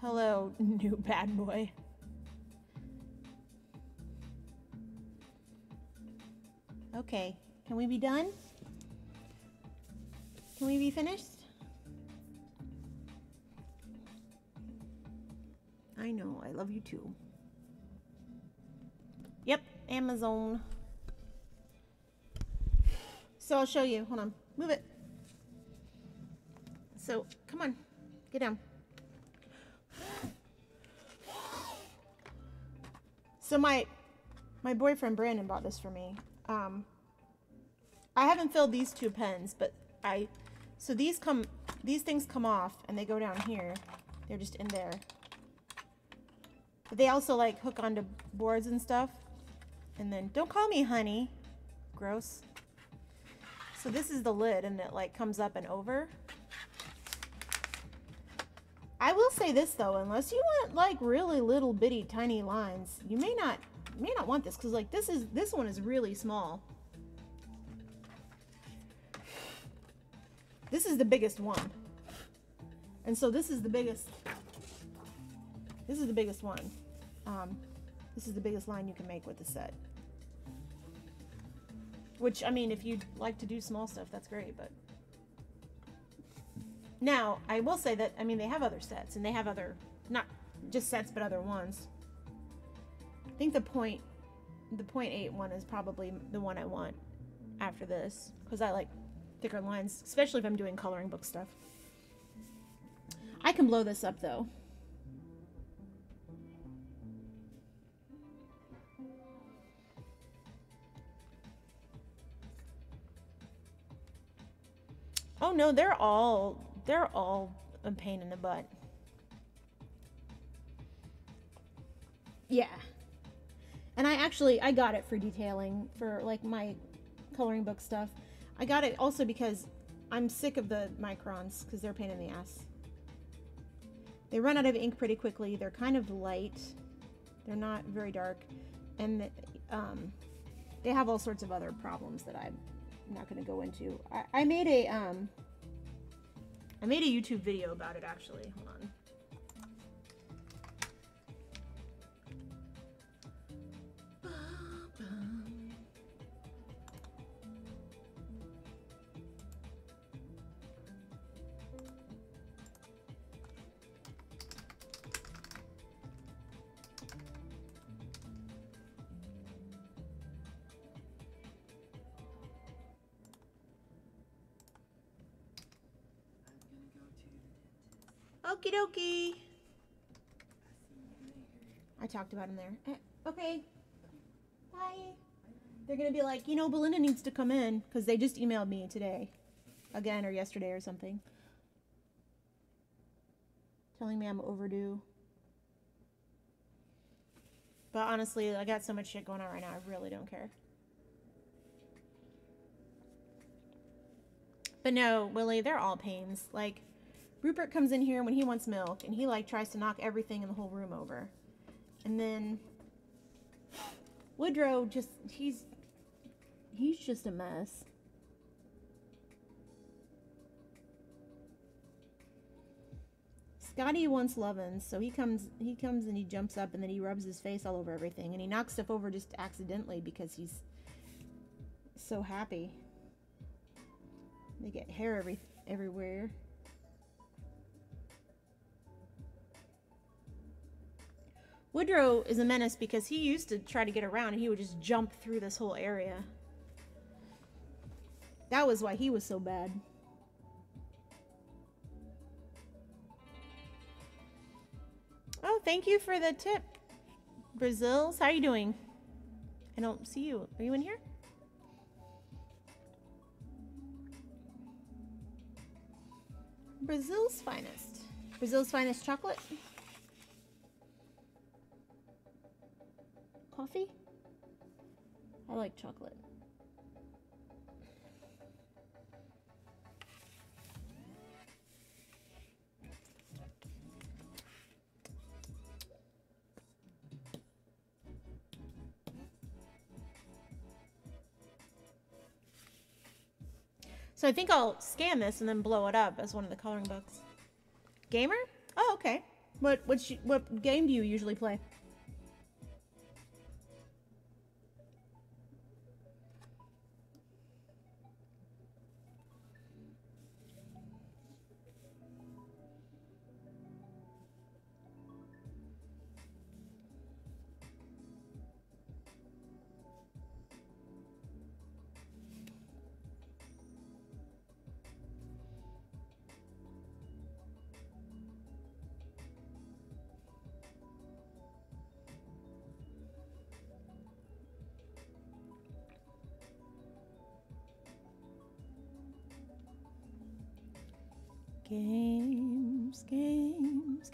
Hello, new bad boy. Okay, can we be done? Can we be finished? I know, I love you too. Yep, Amazon. So I'll show you. Hold on. Move it. So, come on. Get down. So my boyfriend Brandon bought this for me. I haven't filled these two pens, but so these things come off and they go down here. They're just in there. But they also like hook onto boards and stuff. And then, don't call me honey. Gross. So this is the lid and it like comes up and over. I will say this though, unless you want like really little bitty tiny lines, you may not want this because like this one is really small. This is the biggest one. And so this is the biggest one. This is the biggest line you can make with the set. Which, I mean, if you'd like to do small stuff, that's great, but... Now, I will say that, I mean, they have other sets, and they have other, not just sets, but other ones. I think the 0.8 one is probably the one I want after this, because I like thicker lines, especially if I'm doing coloring book stuff. I can blow this up, though. Oh no, they're all a pain in the butt. Yeah. And I got it for detailing, for like my coloring book stuff. I got it also because I'm sick of the microns because they're a pain in the ass. They run out of ink pretty quickly. They're kind of light. They're not very dark. And they have all sorts of other problems that I'm not going to go into. I made a YouTube video about it actually. Hold on. Okie dokie. I talked about him there. Okay. Bye. They're going to be like, you know, Belinda needs to come in because they just emailed me today. Again, or yesterday or something. Telling me I'm overdue. But honestly, I got so much shit going on right now, I really don't care. But no, Willie, they're all pains. Like, Rupert comes in here when he wants milk, and he, like, tries to knock everything in the whole room over. And then Woodrow just, he's just a mess. Scotty wants lovin's, so he comes and he jumps up and then he rubs his face all over everything and he knocks stuff over just accidentally because he's so happy. They get hair everywhere. Woodrow is a menace because he used to try to get around and he would just jump through this whole area. That was why he was so bad. Oh, thank you for the tip, Brazils. How are you doing? I don't see you. Are you in here? Brazil's finest. Brazil's finest chocolate. Coffee? I like chocolate. So I think I'll scan this and then blow it up as one of the coloring books. Gamer? Oh, okay. What game do you usually play?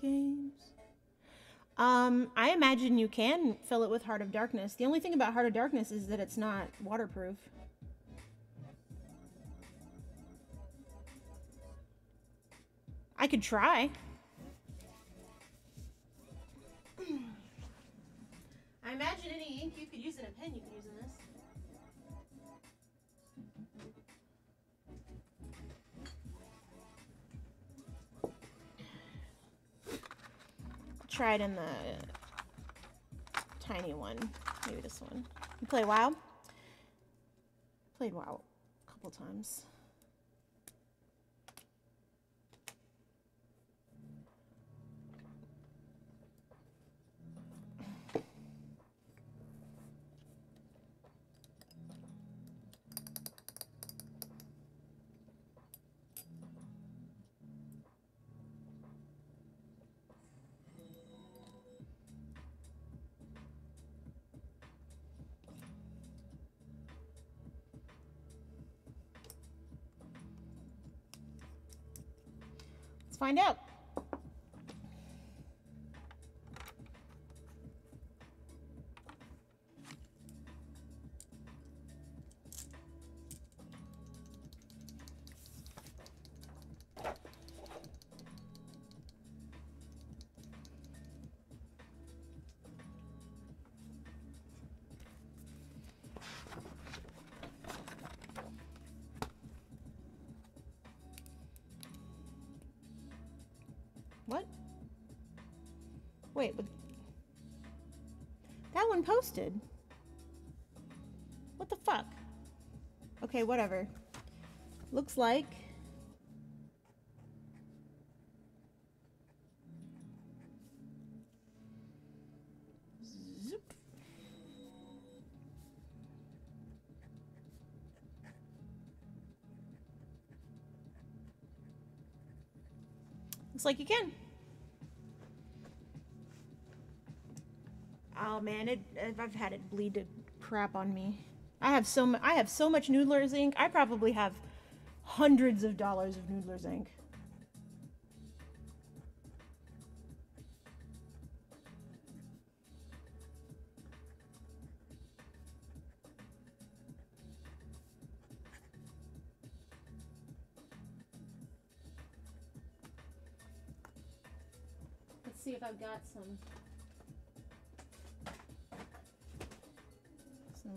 Games. I imagine you can fill it with Heart of Darkness. The only thing about Heart of Darkness is that it's not waterproof. I could try. I imagine any ink you could use in a pen, you could use in this. Try it in the tiny one. Maybe this one. You play WoW? Played WoW a couple times. find out. What? Wait, but that one posted. What the fuck? Okay, whatever. Looks like zoop. Looks like you can. Oh man, I've had it bleed to crap on me. I have so much Noodler's ink. I probably have hundreds of dollars of Noodler's ink. Let's see if I've got some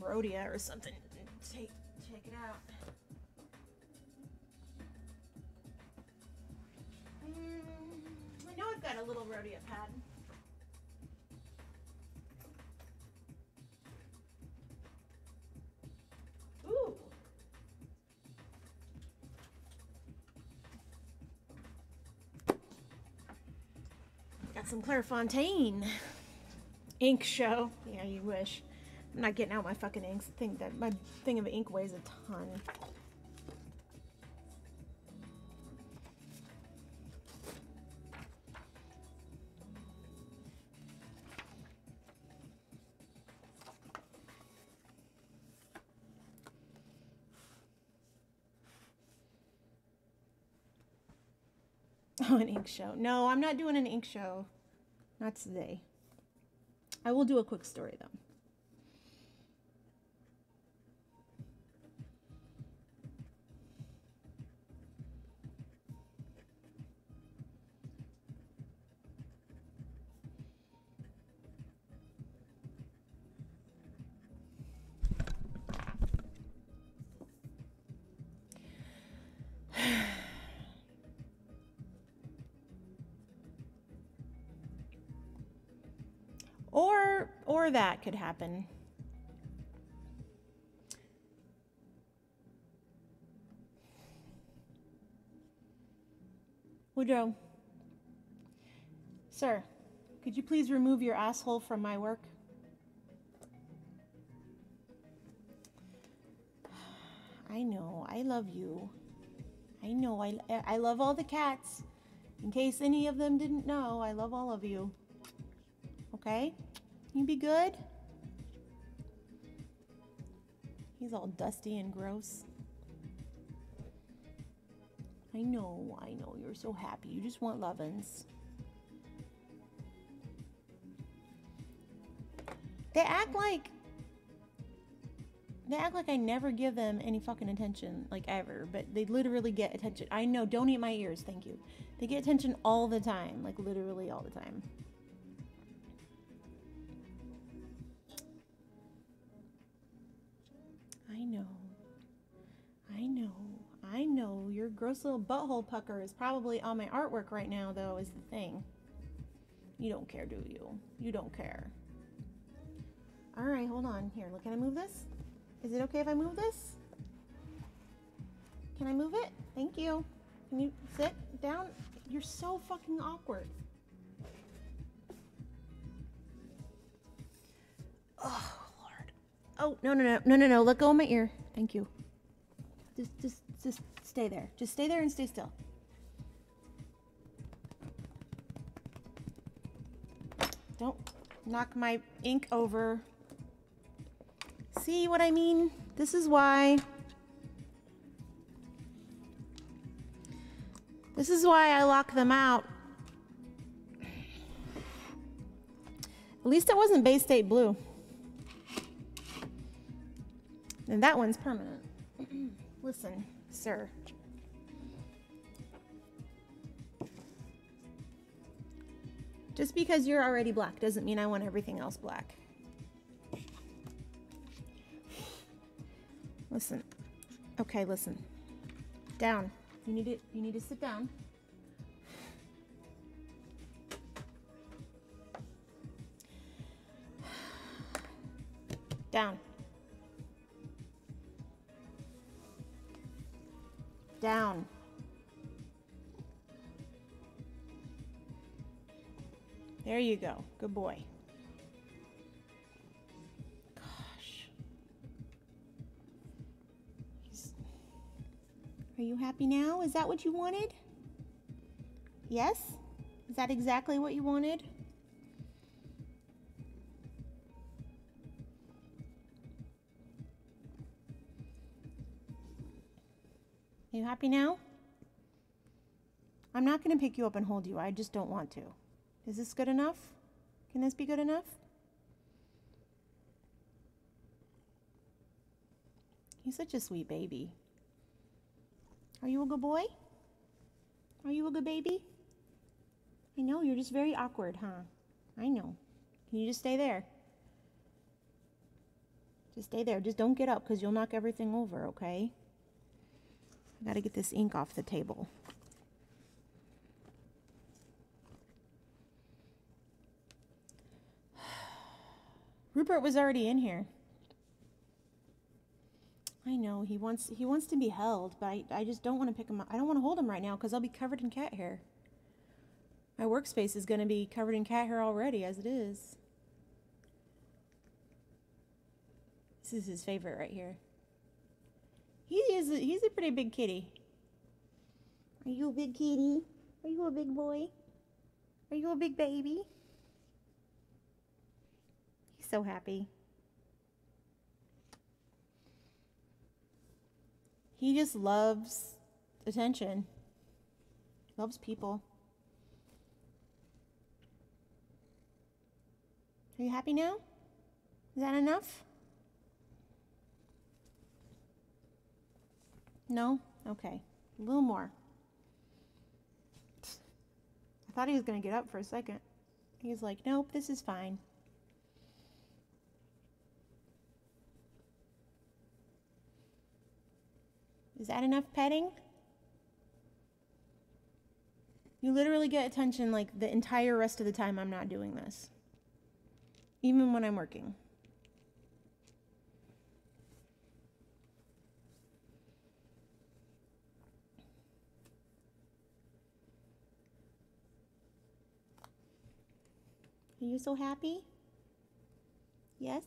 Rhodia or something. Check it out. I know I've got a little Rhodia pad. Ooh. Got some Clairefontaine ink show. Yeah, you wish. I'm not getting out my fucking inks. My thing of ink weighs a ton. Oh, an ink show. No, I'm not doing an ink show. Not today. I will do a quick story though. Or that could happen. Woodrow, sir, could you please remove your asshole from my work? I know, I love you. I know, I love all the cats. In case any of them didn't know, I love all of you. Okay? You be good? He's all dusty and gross. I know, you're so happy. You just want lovin's. They act like I never give them any fucking attention, like ever, but they literally get attention. I know, don't eat my ears, thank you. They get attention all the time, like literally all the time. I know. Your gross little butthole pucker is probably on my artwork right now, though, is the thing. You don't care, do you? You don't care. All right, hold on. Here, look, can I move this? Is it okay if I move this? Can I move it? Thank you. Can you sit down? You're so fucking awkward. Oh, Lord. Oh, no. Let go of my ear. Thank you. Just stay there. Just stay there and stay still. Don't knock my ink over. See what I mean? This is why This is why I lock them out. At least it wasn't Bay State blue. And that one's permanent. Listen, sir. Just because you're already black doesn't mean I want everything else black. Listen. Okay, listen. Down. You need to sit down. Down. Down. There you go. Good boy. Gosh. Are you happy now? Is that what you wanted? Yes? Is that exactly what you wanted? Are you happy now? I'm not going to pick you up and hold you. I just don't want to. Is this good enough? Can this be good enough? He's such a sweet baby. Are you a good boy? Are you a good baby? I know, you're just very awkward, huh? I know. Can you just stay there? Just stay there. Just don't get up because you'll knock everything over, okay? I gotta get this ink off the table. Rupert was already in here. I know, he wants to be held, but I just don't want to pick him up. I don't want to hold him right now because I'll be covered in cat hair. My workspace is going to be covered in cat hair already as it is. This is his favorite right here. He's a pretty big kitty. Are you a big kitty? Are you a big boy? Are you a big baby? He's so happy. He just loves attention. Loves people. Are you happy now? Is that enough? No? Okay. A little more. I thought he was going to get up for a second. He's like, nope, this is fine. Is that enough petting? You literally get attention like the entire rest of the time I'm not doing this. Even when I'm working. Are you so happy? Yes?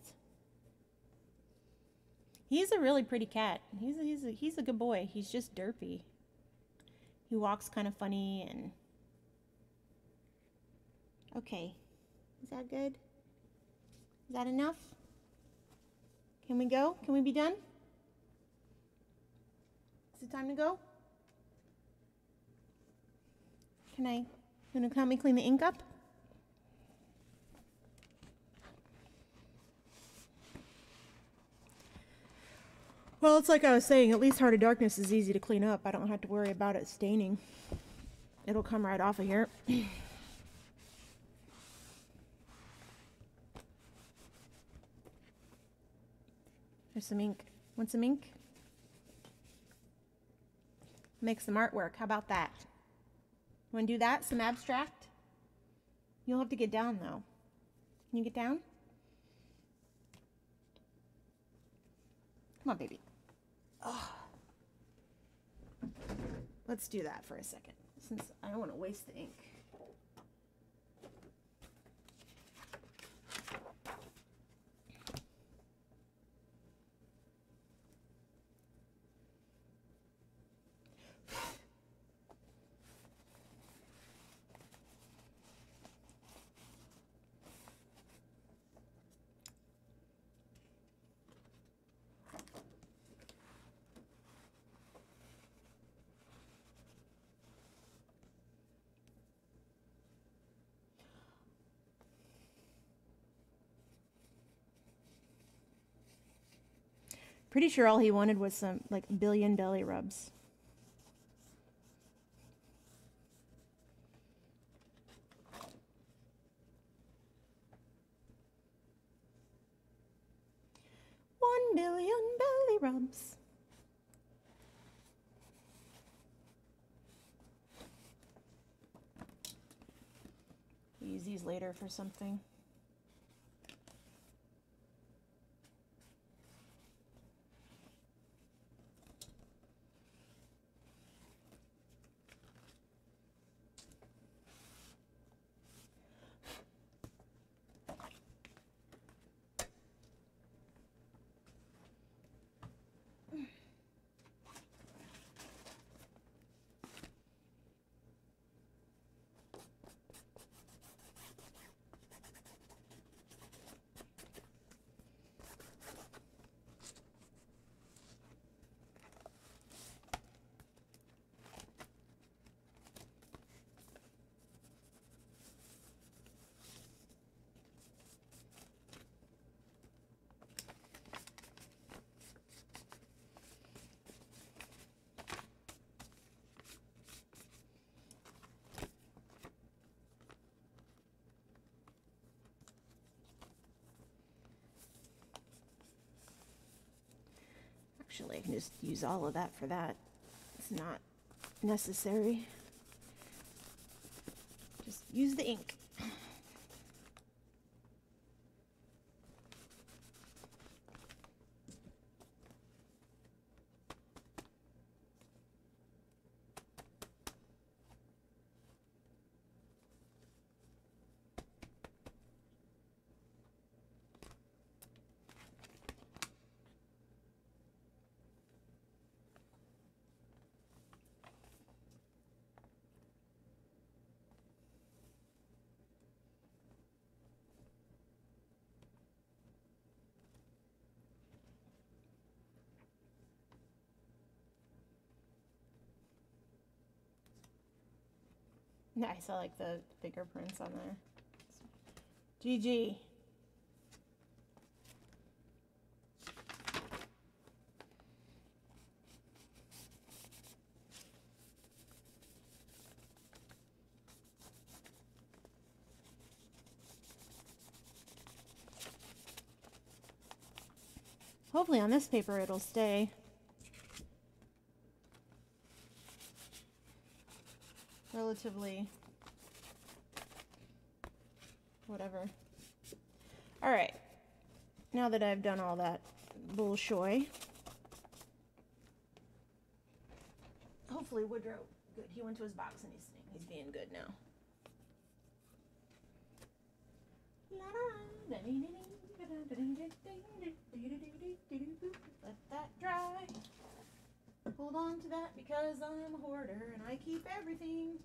He's a really pretty cat. He's a good boy. He's just derpy. He walks kind of funny and... Okay. Is that good? Is that enough? Can we go? Can we be done? Is it time to go? You wanna help me clean the ink up? Well, it's like I was saying, at least Heart of Darkness is easy to clean up. I don't have to worry about it staining. It'll come right off of here. There's some ink. Want some ink? Make some artwork. How about that? Want to do that? Some abstract? You'll have to get down, though. Can you get down? Come on, baby. Oh. Let's do that for a second, since I don't want to waste the ink. Pretty sure all he wanted was some, like, billion belly rubs. $1 billion belly rubs. Use these later for something. Actually, I can just use all of that for that. It's not necessary. Just use the ink. Nice, I like the bigger prints on there. GG. Hopefully on this paper it'll stay. Relatively whatever. All right, now that I've done all that bullshoy, hopefully Woodrow, good, he went to his box and he's being good now. Let that dry. Hold on to that because I'm a hoarder and I keep everything.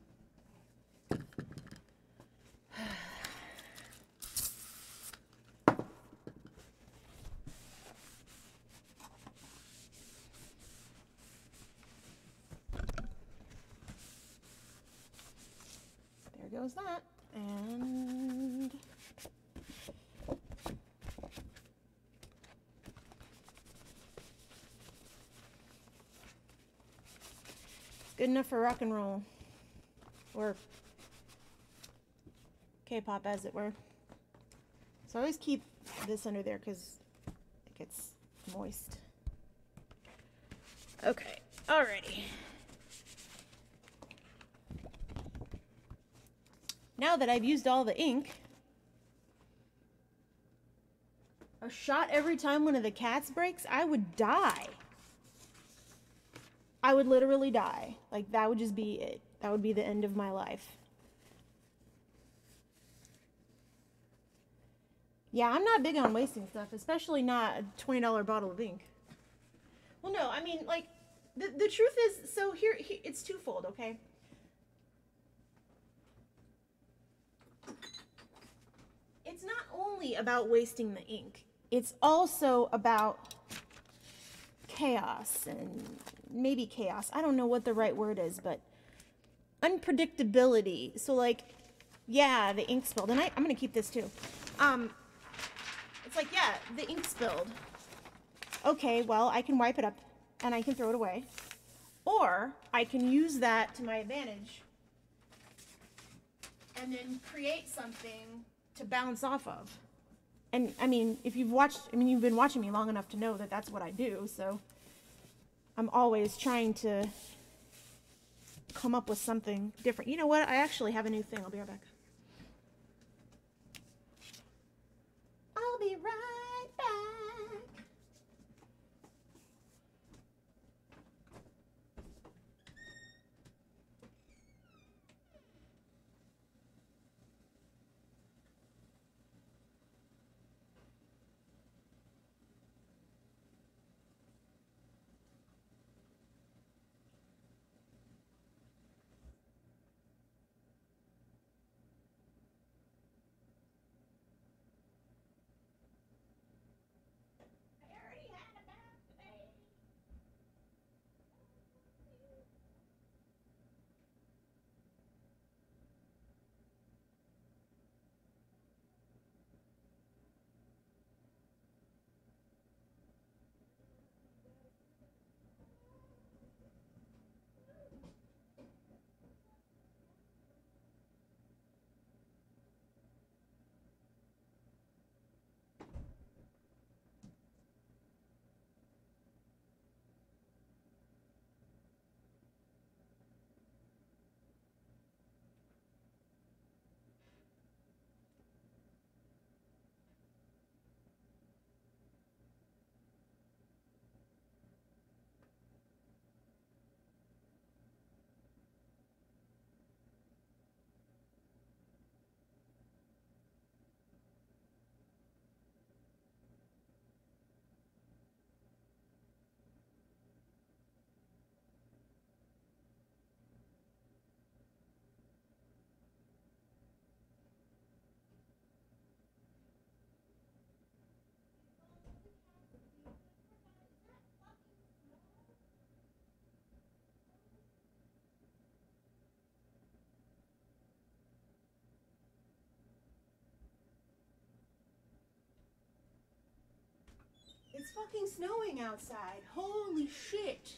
There goes that. And good enough for rock and roll, or K-pop as it were. So I always keep this under there because it gets moist. Okay, alrighty. Now that I've used all the ink, a shot every time one of the cats breaks, I would die. I would literally die. Like, that would just be it. That would be the end of my life. Yeah, I'm not big on wasting stuff, especially not a $20 bottle of ink. Well, no, I mean, like, the truth is, so here it's twofold, okay? It's not only about wasting the ink. It's also about chaos and maybe chaos. I don't know what the right word is, but unpredictability. So like, yeah, the ink spilled. And I'm going to keep this too. It's like, yeah, the ink spilled. Okay, well, I can wipe it up and I can throw it away. Or I can use that to my advantage and then create something to bounce off of. And I mean, if you've watched, I mean, you've been watching me long enough to know that that's what I do. So I'm always trying to come up with something different. You know what? I actually have a new thing. I'll be right back. I'll be right back. It's fucking snowing outside. Holy shit.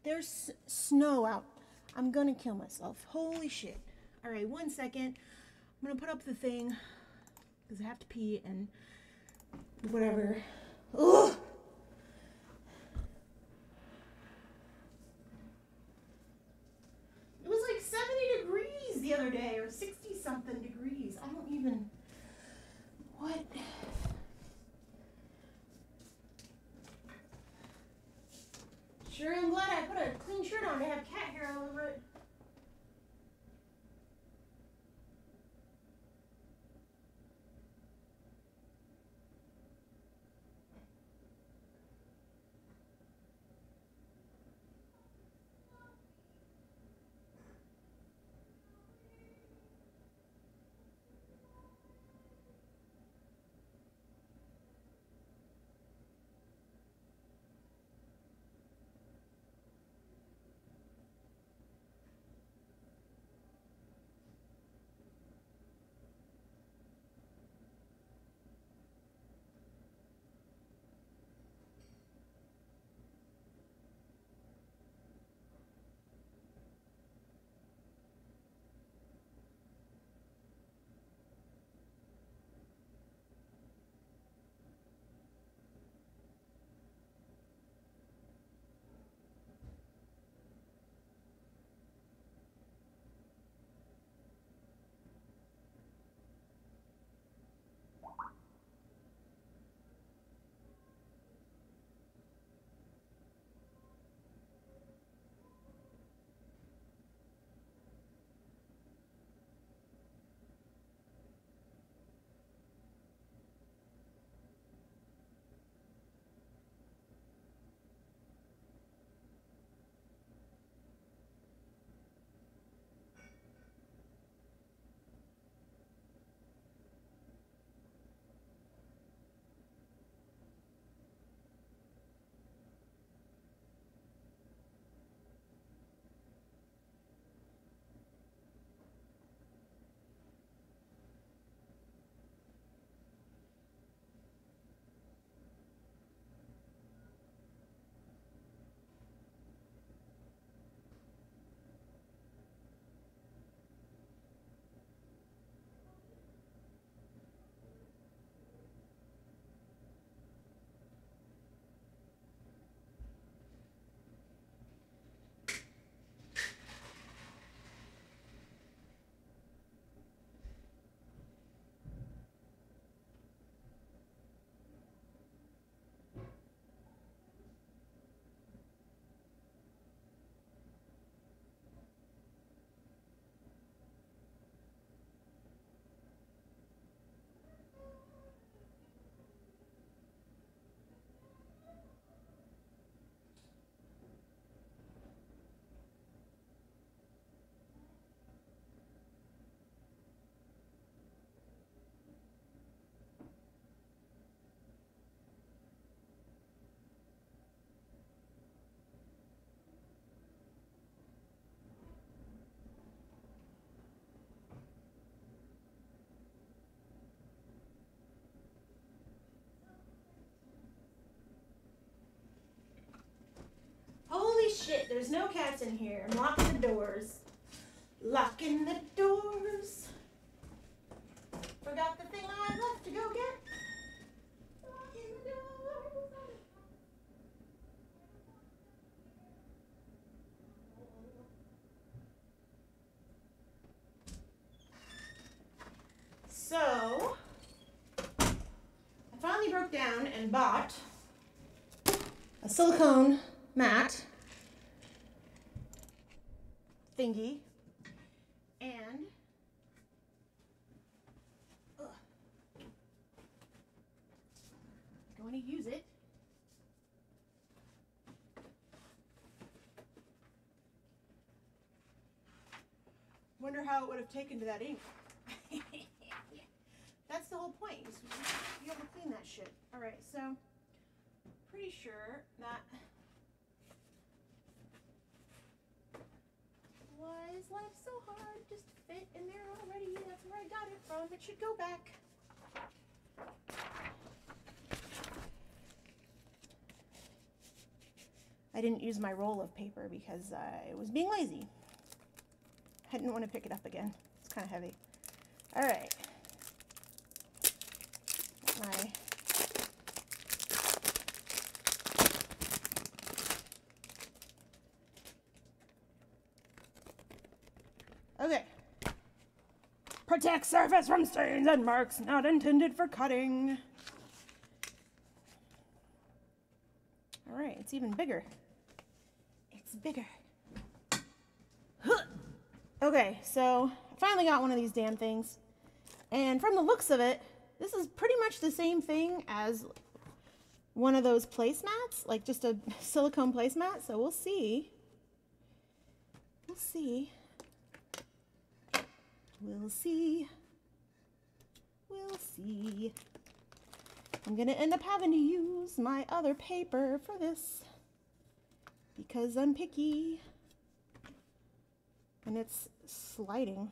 There's snow out. I'm gonna kill myself. Holy shit. Alright, 1 second. I'm gonna put up the thing because I have to pee and whatever. Ugh. It was like 70 degrees the other day, or 60 something degrees. I don't even. What? Sure am glad I put a clean shirt on to have cat hair all over it. shit, there's no cats in here. I'm locking the doors. Locking the doors. Forgot the thing I left to go get. Locking the doors. So, I finally broke down and bought a silicone mat thingy, and going to use it. Wonder how it would have taken to that ink. That's the whole point. You have to clean that shit. All right, so pretty sure that why is life so hard? Just fit in there already. That's where I got it from. It should go back. I didn't use my roll of paper because I was being lazy. I didn't want to pick it up again. It's kind of heavy. All right. My okay. Protect surface from stains and marks not intended for cutting. All right, it's even bigger. It's bigger. Okay, so I finally got one of these damn things. And from the looks of it, this is pretty much the same thing as one of those placemats, like just a silicone placemat. So we'll see. We'll see. We'll see. We'll see. I'm gonna end up having to use my other paper for this because I'm picky. And it's sliding.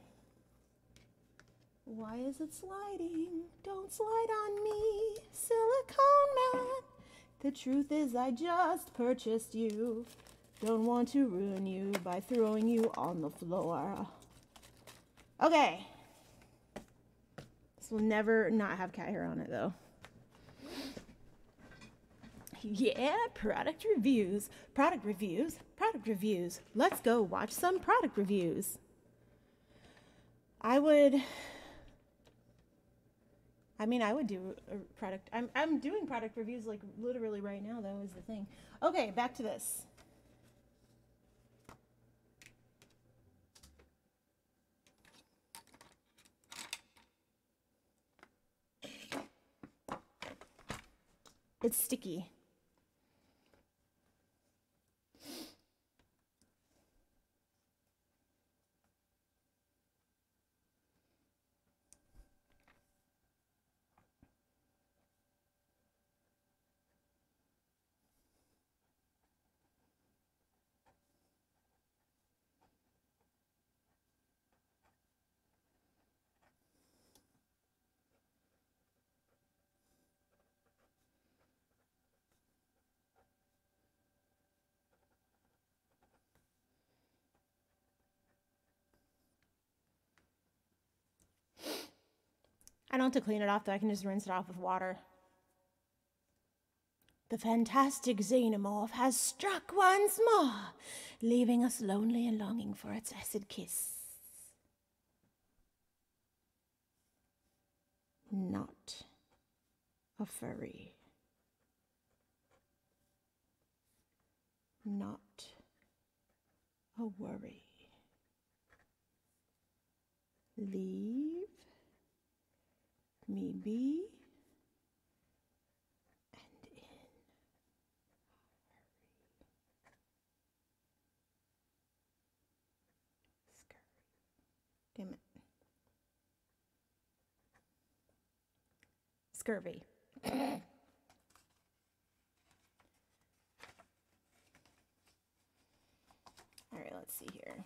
Why is it sliding? Don't slide on me, silicone man. The truth is I just purchased you. Don't want to ruin you by throwing you on the floor. Okay. This will never not have cat hair on it though. Yeah, product reviews. Product reviews. Product reviews. Let's go watch some product reviews. I would do a product. I'm doing product reviews like literally right now though is the thing. Okay, back to this. It's sticky. I don't have to clean it off though. I can just rinse it off with water. The fantastic xenomorph has struck once more, leaving us lonely and longing for its acid kiss. Not a furry. Not a worry. Leave me be and in a hurry. Scurry. Damn it. Scurvy. All right, let's see here.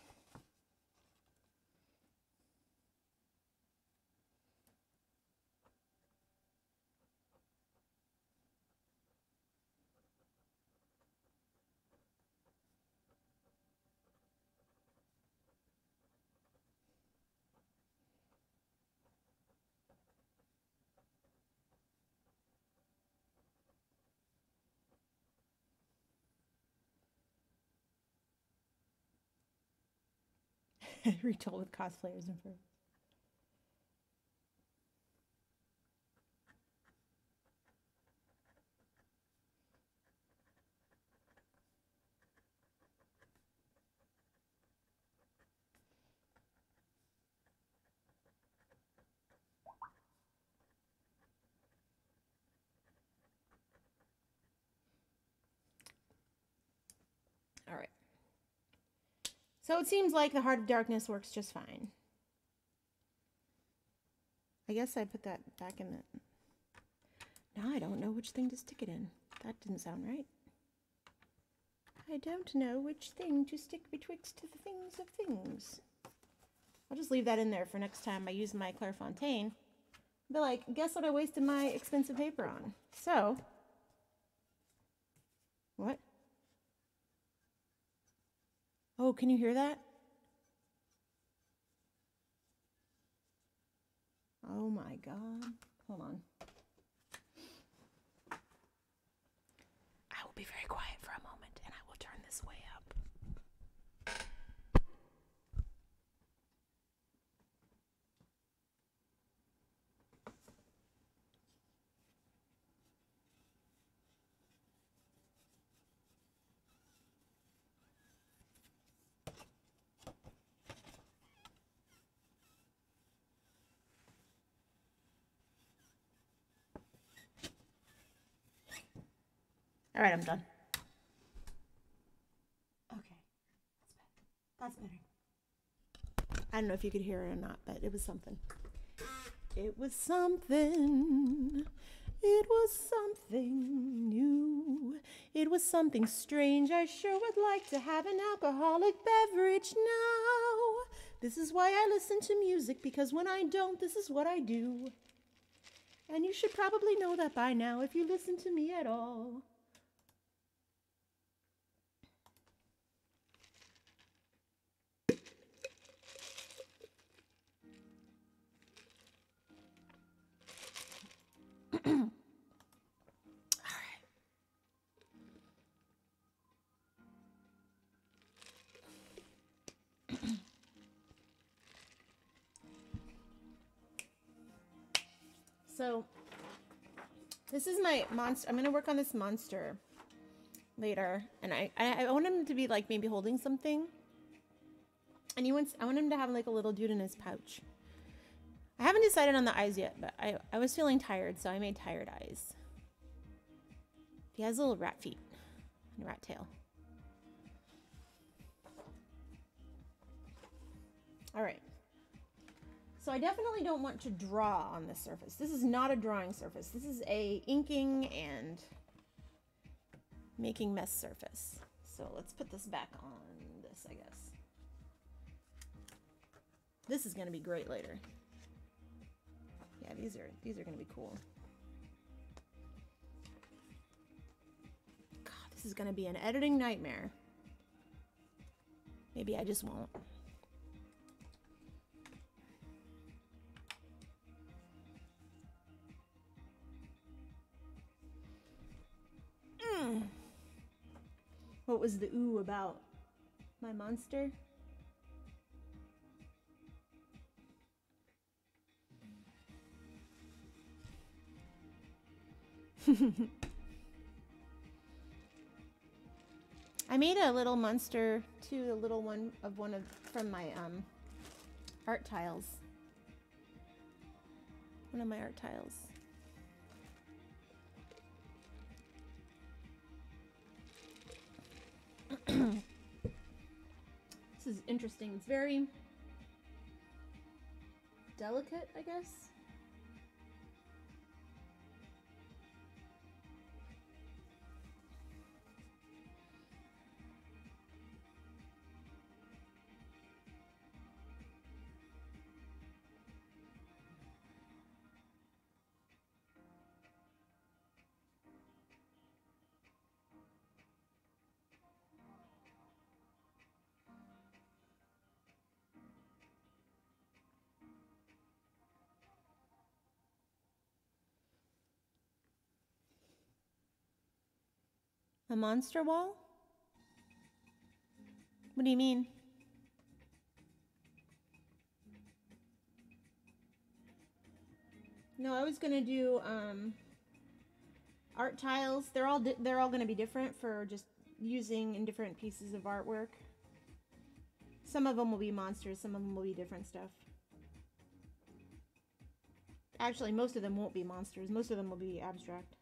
Retold with cosplayers and fur. All right. So it seems like the Heart of Darkness works just fine. I guess I put that back in the... Now I don't know which thing to stick it in. That didn't sound right. I don't know which thing to stick betwixt the things of things. I'll just leave that in there for next time I use my Clairefontaine. Be like, guess what I wasted my expensive paper on? So... What? Oh, can you hear that? Oh my God. Hold on. I will be very quiet for a moment and I will turn this way up. All right, I'm done. Okay, that's better. I don't know if you could hear it or not, but it was something. It was something. It was something new. It was something strange. I sure would like to have an alcoholic beverage now. This is why I listen to music, because when I don't, this is what I do. And you should probably know that by now if you listen to me at all. So, this is my monster. I'm going to work on this monster later. And I want him to be like maybe holding something. And I want him to have like a little dude in his pouch. I haven't decided on the eyes yet, but I was feeling tired, so I made tired eyes. He has little rat feet and a rat tail. All right. So I definitely don't want to draw on this surface. This is not a drawing surface. This is a inking and making mess surface. So let's put this back on this, I guess. This is going to be great later. Yeah, these are going to be cool. God, this is going to be an editing nightmare. Maybe I just won't. What was the ooh about? My monster? I made a little monster too, a little one from my art tiles. One of my art tiles. This is interesting. It's very delicate, I guess. A monster wall? What do you mean? No, I was gonna do art tiles. They're all gonna be different for just using in different pieces of artwork. Some of them will be monsters, some of them will be different stuff. Actually, most of them won't be monsters. Most of them will be abstract.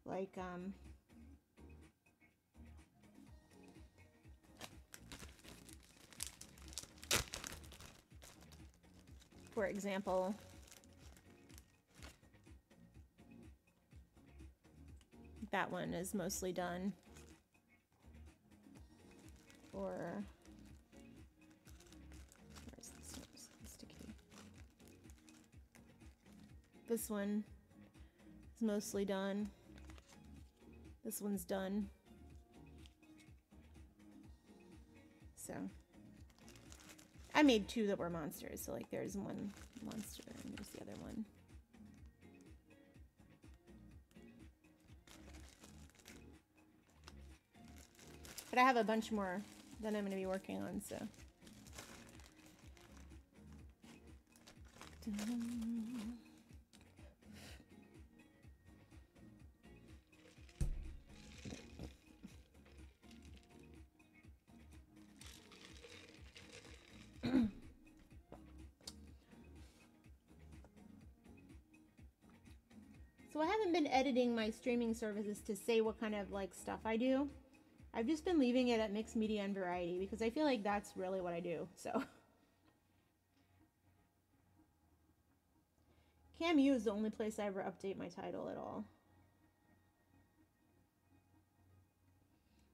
Like, for example, that one is mostly done. Or where's this one? Sticky. This one is mostly done. This one's done. So I made two that were monsters. So like there's one monster and there's the other one. But I have a bunch more that I'm going to be working on, so. So I haven't been editing my streaming services to say what kind of like stuff I do. I've just been leaving it at mixed media and variety because I feel like that's really what I do. So Cameo is the only place I ever update my title at all.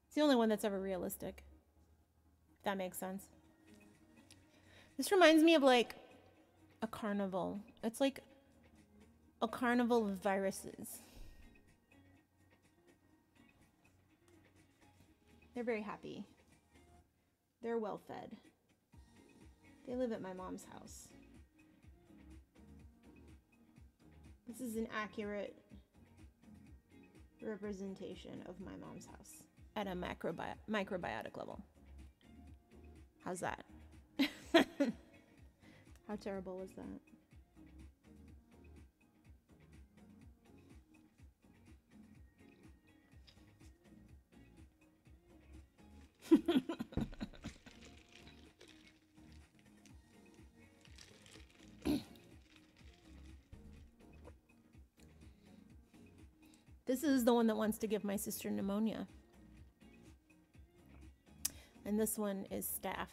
It's the only one that's ever realistic. If that makes sense. This reminds me of like a carnival. It's like a carnival of viruses. They're very happy. They're well fed. They live at my mom's house. This is an accurate representation of my mom's house at a microbiotic level. How's that? How terrible was that? This is the one that wants to give my sister pneumonia. And this one is Staff.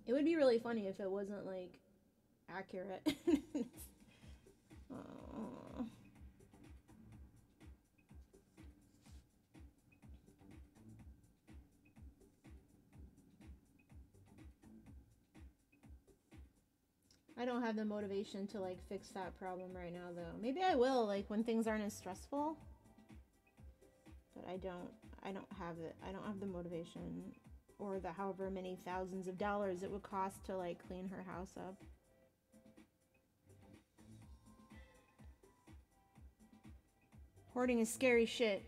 It would be really funny if it wasn't like accurate. Oh. I don't have the motivation to like fix that problem right now though. Maybe I will like when things aren't as stressful. But I don't have it. I don't have the motivation or the however many thousands of dollars it would cost to like clean her house up. Hoarding is scary shit.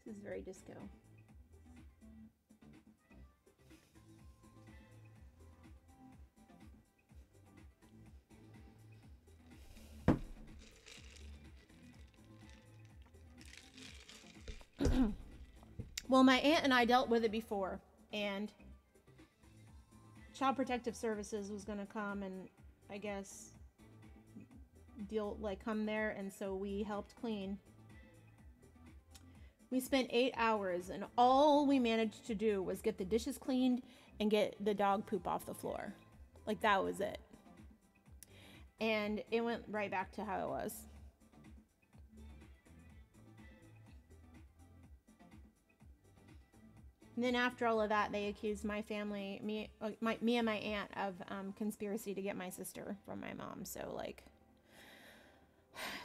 This is very disco. Well, my aunt and I dealt with it before, and Child Protective Services was gonna come and I guess come there, and so we helped clean. We spent 8 hours, and all we managed to do was get the dishes cleaned and get the dog poop off the floor. Like, that was it. And it went right back to how it was. And then after all of that, they accused my family, me and my aunt, of conspiracy to get my sister from my mom. So, like,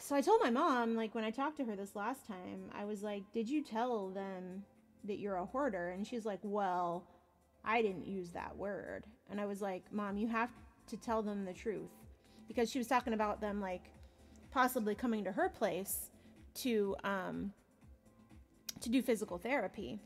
so I told my mom, like, when I talked to her this last time, I was like, did you tell them that you're a hoarder? And she's like, well, I didn't use that word. And I was like, Mom, you have to tell them the truth. Because she was talking about them, like, possibly coming to her place to do physical therapy.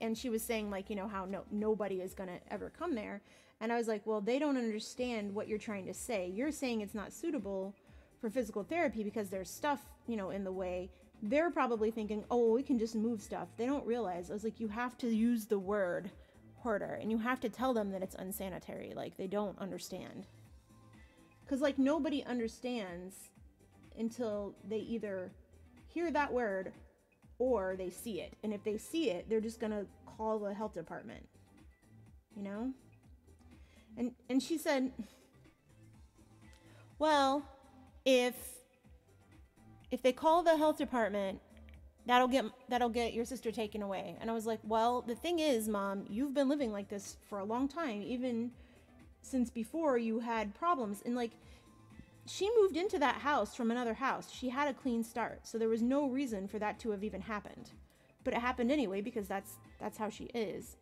And she was saying, like, you know, how nobody is going to ever come there. And I was like, well, they don't understand what you're trying to say. You're saying it's not suitable for physical therapy because there's stuff, you know, in the way. They're probably thinking, oh, we can just move stuff. They don't realize. I was like, you have to use the word hoarder, and you have to tell them that it's unsanitary. Like, they don't understand. Because, like, nobody understands until they either hear that word or they see it. And if they see it, they're just going to call the health department, you know? And she said, well, if they call the health department, that'll get your sister taken away. And I was like, well, the thing is, Mom, you've been living like this for a long time, even since before you had problems. And, like, she moved into that house from another house. She had a clean start, so there was no reason for that to have even happened. But it happened anyway because that's how she is.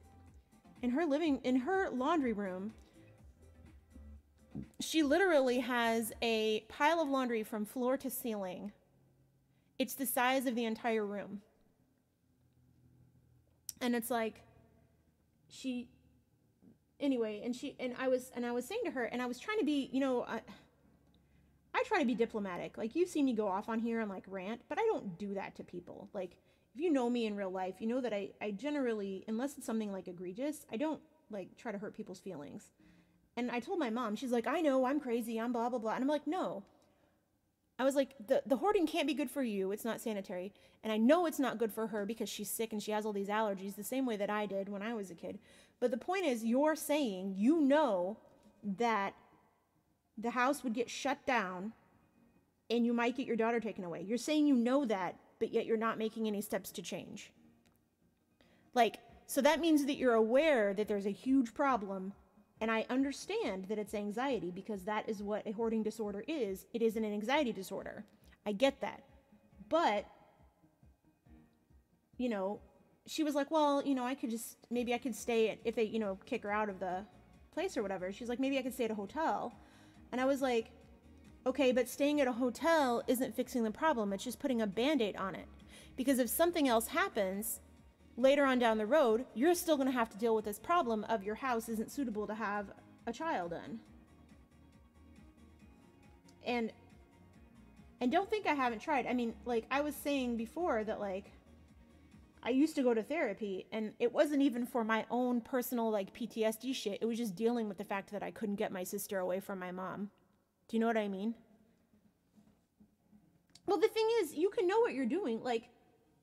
In her laundry room, she literally has a pile of laundry from floor to ceiling. It's the size of the entire room. And it's like, I was saying to her, and I was trying to be, you know, I try to be diplomatic. Like, you've seen me go off on here and, like, rant, but I don't do that to people. Like, if you know me in real life, you know that I generally, unless it's something, like, egregious, I don't, like, try to hurt people's feelings. And I told my mom, she's like, I know, I'm crazy, I'm blah, blah, blah. And I'm like, no. I was like, the hoarding can't be good for you. It's not sanitary. And I know it's not good for her because she's sick and she has all these allergies the same way that I did when I was a kid. But the point is, you're saying you know that the house would get shut down and you might get your daughter taken away. You're saying you know that, but yet you're not making any steps to change. Like, so that means that you're aware that there's a huge problem. And I understand that it's anxiety because that is what a hoarding disorder is. It is an anxiety disorder. I get that. But, you know, she was like, well, you know, maybe I could stay if they, you know, kick her out of the place or whatever. She's like, maybe I could stay at a hotel. And I was like, okay, but staying at a hotel isn't fixing the problem. It's just putting a Band-Aid on it. Because if something else happens later on down the road, you're still going to have to deal with this problem of your house isn't suitable to have a child in. And don't think I haven't tried. I mean, like, I was saying before that, like, I used to go to therapy, and it wasn't even for my own personal, like, PTSD shit. It was just dealing with the fact that I couldn't get my sister away from my mom. Do you know what I mean? Well, the thing is, you can know what you're doing. Like,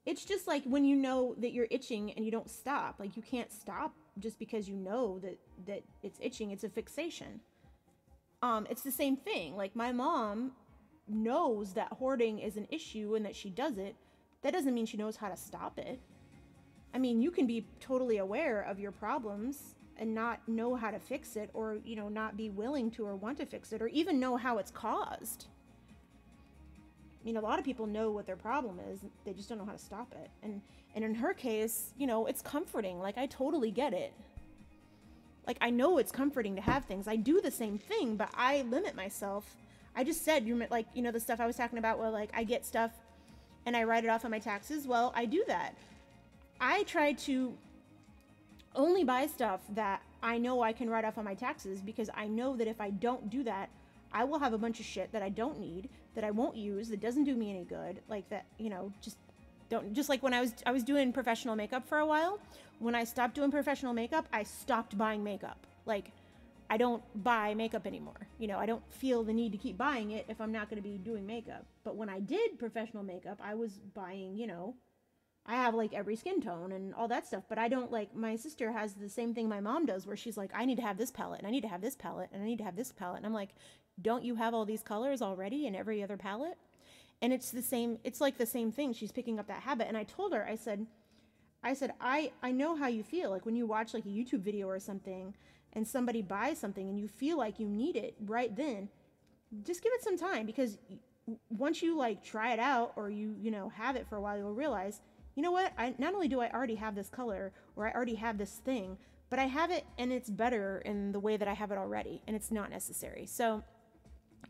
it's just like when you know that you're itching and you don't stop. Like, you can't stop just because you know that it's itching. It's a fixation. It's the same thing. Like, my mom knows that hoarding is an issue and that she does it. That doesn't mean she knows how to stop it. I mean, you can be totally aware of your problems and not know how to fix it, or, you know, not be willing to or want to fix it, or even know how it's caused. I mean, a lot of people know what their problem is. They just don't know how to stop it. And in her case, you know, it's comforting. Like, I totally get it. Like, I know it's comforting to have things. I do the same thing, but I limit myself. I just said, like, you know, the stuff I was talking about where, like, I get stuff and I write it off on my taxes. Well, I do that. I try to only buy stuff that I know I can write off on my taxes, because I know that if I don't do that, I will have a bunch of shit that I don't need, that I won't use, that doesn't do me any good. Like, that, you know, just like when I was doing professional makeup for a while. When I stopped doing professional makeup, I stopped buying makeup. Like, I don't buy makeup anymore. You know, I don't feel the need to keep buying it if I'm not going to be doing makeup. But when I did professional makeup, I was buying, you know, I have like every skin tone and all that stuff, but I don't like, my sister has the same thing my mom does where she's like, I need to have this palette and I need to have this palette and I need to have this palette. And I'm like, don't you have all these colors already in every other palette? And it's the same, it's like the same thing. She's picking up that habit. And I told her, I know how you feel. Like when you watch like a YouTube video or something and somebody buys something and you feel like you need it right then, just give it some time, because once you like try it out or you know, have it for a while, you'll realize, you know what? Not only do I already have this color or I already have this thing, but I have it and it's better in the way that I have it already, and it's not necessary. So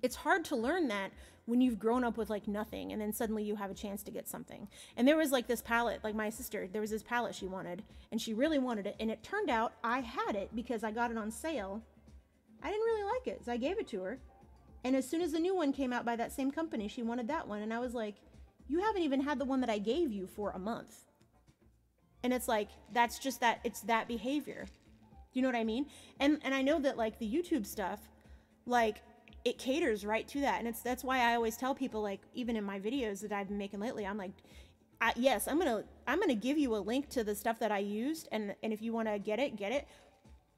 it's hard to learn that when you've grown up with like nothing and then suddenly you have a chance to get something. And there was like this palette, like my sister, there was this palette she wanted and she really wanted it. And it turned out I had it because I got it on sale. I didn't really like it, so I gave it to her. And as soon as the new one came out by that same company, she wanted that one. And I was like, you haven't even had the one that I gave you for a month. And it's like, that's just that, it's that behavior. You know what I mean? And I know that like the YouTube stuff, like it caters right to that. And that's why I always tell people, like, even in my videos that I've been making lately, I'm like, yes, I'm gonna give you a link to the stuff that I used. And if you want to get it,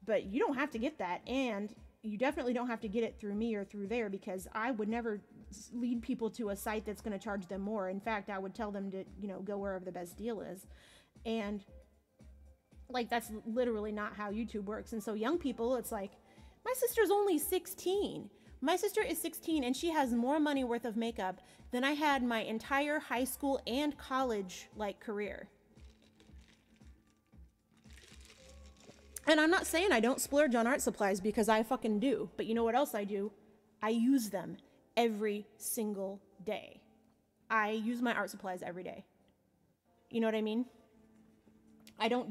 but you don't have to get that. And you definitely don't have to get it through me or through there, because I would never lead people to a site that's going to charge them more. In fact, I would tell them to, you know, go wherever the best deal is. And like, that's literally not how YouTube works. And so young people, it's like, my sister's only 16. My sister is 16 and she has more money worth of makeup than I had my entire high school and college like career. And I'm not saying I don't splurge on art supplies, because I fucking do. But you know what else I do? I use them every single day. I use my art supplies every day. You know what I mean? I don't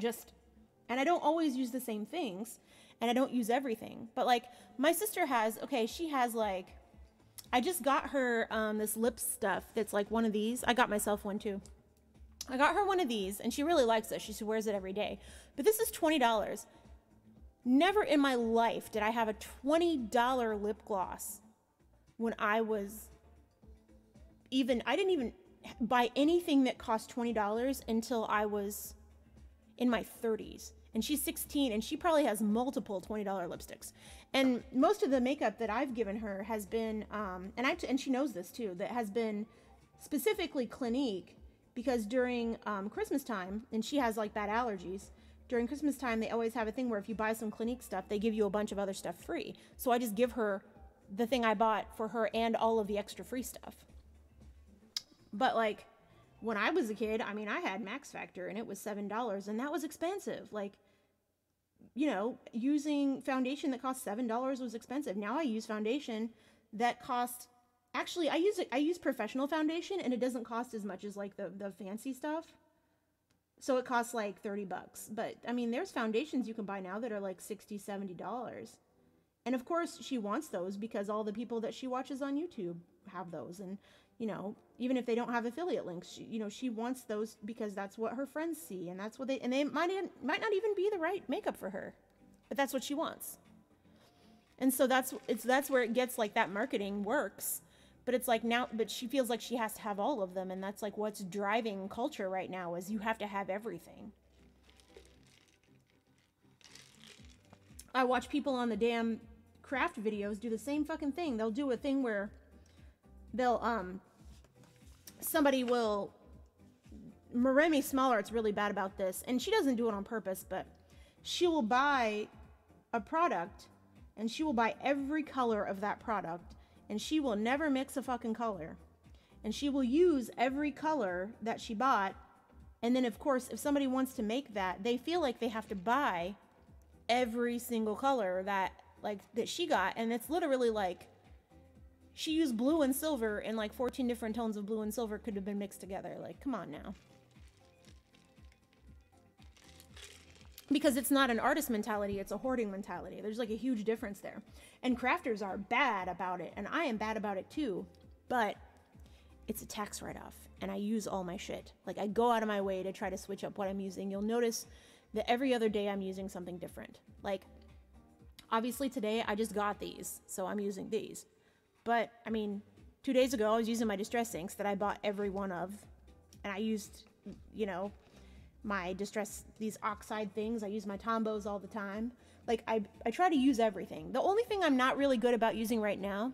always use the same things, and I don't use everything. But like my sister has, she has like, I just got her this lip stuff that's like one of these. I got myself one too. I got her one of these and she really likes it. She wears it every day. But this is $20. Never in my life did I have a $20 lip gloss when I didn't even buy anything that cost $20 until I was in my 30s. And she's 16 and she probably has multiple $20 lipsticks. And most of the makeup that I've given her has been, and she knows this too, that has been specifically Clinique, because during Christmas time, and she has like bad allergies, during Christmas time, they always have a thing where if you buy some Clinique stuff, they give you a bunch of other stuff free. So I just give her the thing I bought for her and all of the extra free stuff. But like when I was a kid, I mean, I had Max Factor and it was $7 and that was expensive. Like, you know, using foundation that cost $7 was expensive. Now I use foundation that costs, actually I use professional foundation and it doesn't cost as much as like the fancy stuff. So it costs like $30. But I mean, there's foundations you can buy now that are like $60, $70. And of course she wants those because all the people that she watches on YouTube have those. And, you know, even if they don't have affiliate links, she wants those because that's what her friends see. And that's what they might not even be the right makeup for her, but that's what she wants. And so that's where it gets like that marketing works. But it's like now, but she feels like she has to have all of them. And that's like what's driving culture right now, is you have to have everything. I watch people on the damn craft videos do the same fucking thing. They'll do a thing where they'll, somebody will, Maremi Smallart's really bad about this. And she doesn't do it on purpose, but she will buy a product and she will buy every color of that product. And she will never mix a fucking color. And she will use every color that she bought. And then, of course, if somebody wants to make that, they feel like they have to buy every single color that she got. And it's literally like, she used blue and silver, and like 14 different tones of blue and silver could have been mixed together. Like, come on now. Because it's not an artist mentality, it's a hoarding mentality. There's like a huge difference there. And crafters are bad about it, and I am bad about it too. But it's a tax write-off, and I use all my shit. Like, I go out of my way to try to switch up what I'm using. You'll notice that every other day I'm using something different. Like, obviously today I just got these, so I'm using these. But, I mean, 2 days ago I was using my Distress inks that I bought every one of, and I used you know, my these oxide things. I use my Tombos all the time. Like, I try to use everything. The only thing I'm not really good about using right now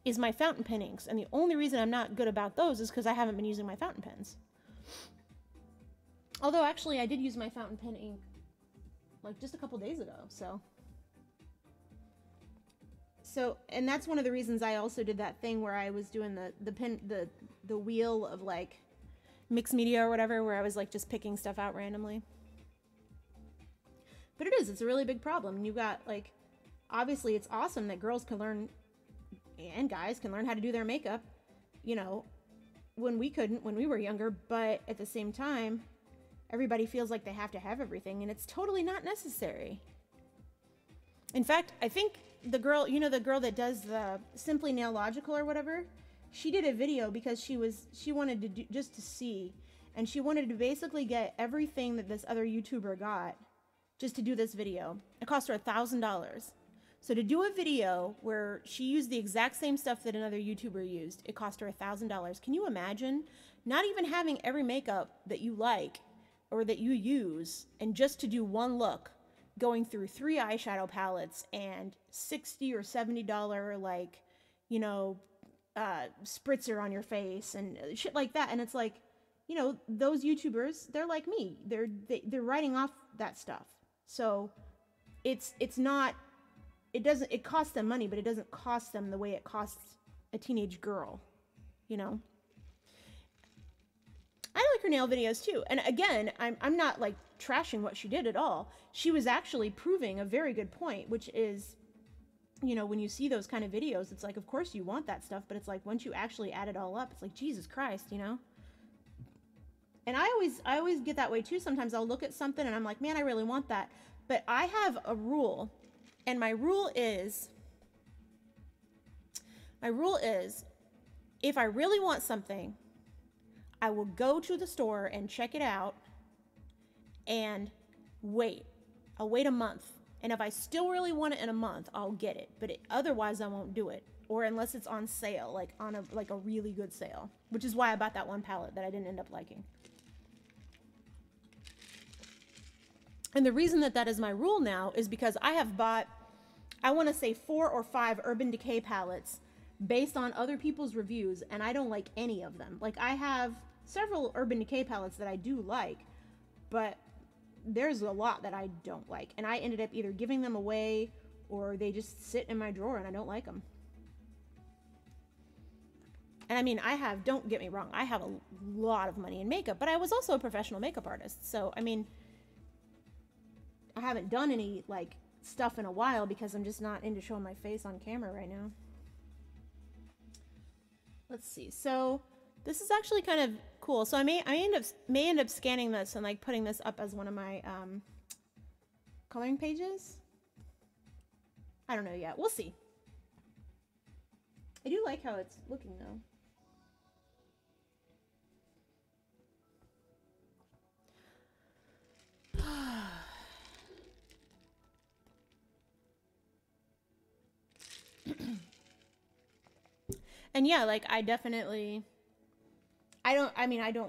is my fountain pen inks. And the only reason I'm not good about those is because I haven't been using my fountain pens. Although, actually, I did use my fountain pen ink, like, just a couple days ago, so... and that's one of the reasons I also did that thing where I was doing the wheel of, like, mixed media or whatever, where I was, like, just picking stuff out randomly. But it's a really big problem. You've got, like, obviously it's awesome that girls can learn, and guys can learn how to do their makeup, you know, when we couldn't, when we were younger, but at the same time, everybody feels like they have to have everything, and it's totally not necessary. In fact, I think the girl, you know, the girl that does the Simply Nailogical or whatever, she did a video because she wanted to do, just to see, and she wanted to basically get everything that this other YouTuber got just to do this video. It cost her $1,000. So to do a video where she used the exact same stuff that another YouTuber used, it cost her $1,000. Can you imagine not even having every makeup that you like or that you use, and just to do one look, going through 3 eyeshadow palettes and $60 or $70, like, you know, spritzer on your face and shit like that. And it's like, you know, those YouTubers, they're like me. They're writing off that stuff. So it's not, it costs them money, but it doesn't cost them the way it costs a teenage girl, you know? I like her nail videos too. And again, I'm not like trashing what she did at all. She was actually proving a very good point, which is, you know, when you see those kind of videos, it's like, of course you want that stuff, but it's like, once you actually add it all up, it's like, Jesus Christ, you know? And I always get that way too. Sometimes I'll look at something and I'm like, man, I really want that. But I have a rule, and my rule is, if I really want something, I will go to the store and check it out and wait. I'll wait a month. And if I still really want it in a month, I'll get it. But otherwise, I won't do it. Or unless it's on sale, like on a really good sale. Which is why I bought that one palette that I didn't end up liking. And the reason that is my rule now is because I have bought, I want to say 4 or 5 Urban Decay palettes based on other people's reviews, and I don't like any of them. Like, I have several Urban Decay palettes that I do like, but there's a lot that I don't like. And I ended up either giving them away or they just sit in my drawer and I don't like them. And I mean, don't get me wrong, I have a lot of money in makeup, but I was also a professional makeup artist. So, I mean, I haven't done any, like, stuff in a while because I'm just not into showing my face on camera right now. Let's see. So, this is actually kind of cool. So I may end up scanning this and like putting this up as one of my coloring pages. I don't know yet. We'll see. I do like how it's looking though. And yeah, like I don't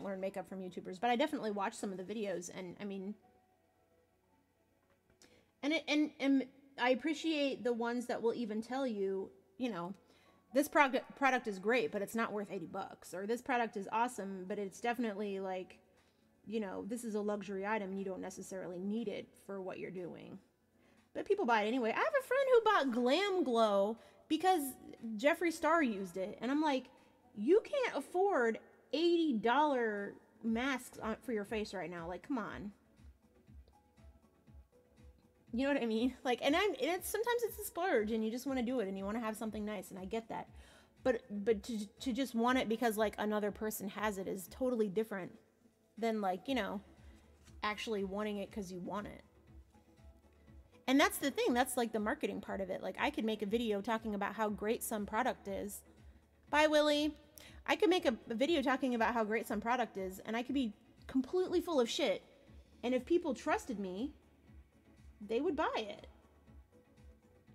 learn makeup from YouTubers, but I definitely watch some of the videos, and I mean, and I appreciate the ones that will even tell you, you know, this product is great, but it's not worth $80, or this product is awesome, but it's definitely like, you know, this is a luxury item and you don't necessarily need it for what you're doing. But people buy it anyway. I have a friend who bought Glam Glow because Jeffree Star used it, and I'm like, you can't afford $80 masks for your face right now. Like, come on. You know what I mean? Like, and sometimes it's a splurge and you just want to do it and you want to have something nice, and I get that. But to just want it because like another person has it is totally different than, like, you know, actually wanting it because you want it. And that's the thing. That's like the marketing part of it. Like, I could make a video talking about how great some product is. Bye, Willie. I could make a video talking about how great some product is, and I could be completely full of shit. And if people trusted me, they would buy it.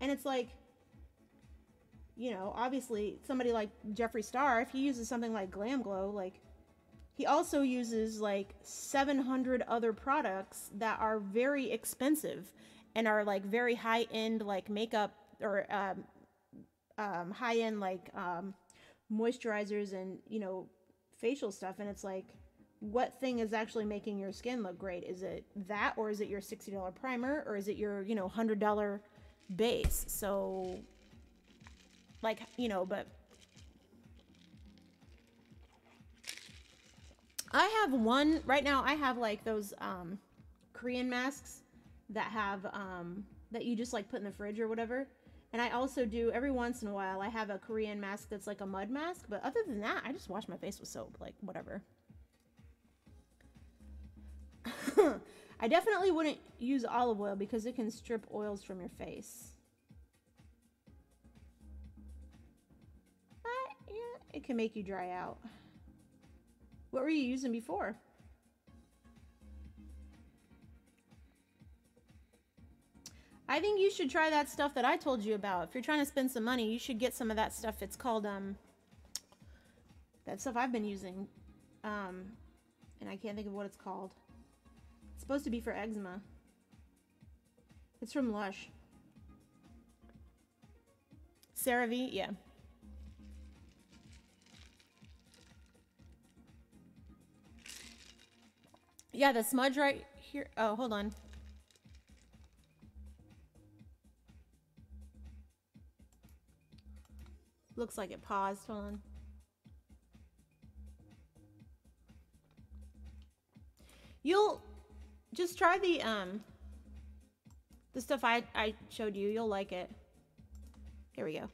And it's like, you know, obviously somebody like Jeffree Star, if he uses something like Glam Glow, like, he also uses like 700 other products that are very expensive and are like very high end, like makeup or high end, like moisturizers and, you know, facial stuff. And it's like, what thing is actually making your skin look great? Is it that, or is it your $60 primer, or is it your, you know, $100 base? So, like, you know, but I have one right now. I have like those Korean masks that have that you just like put in the fridge or whatever. And I also do every once in a while I have a Korean mask that's like a mud mask, but other than that, I just wash my face with soap, like whatever. I definitely wouldn't use olive oil because it can strip oils from your face. But yeah, it can make you dry out. What were you using before? I think you should try that stuff that I told you about. If you're trying to spend some money, you should get some of that stuff. It's called that stuff I've been using. And I can't think of what it's called. It's supposed to be for eczema. It's from Lush. CeraVe, yeah. Yeah, the smudge right here. Oh, hold on. Looks like it paused. Hold on. You'll just try the stuff I showed you. You'll like it. Here we go.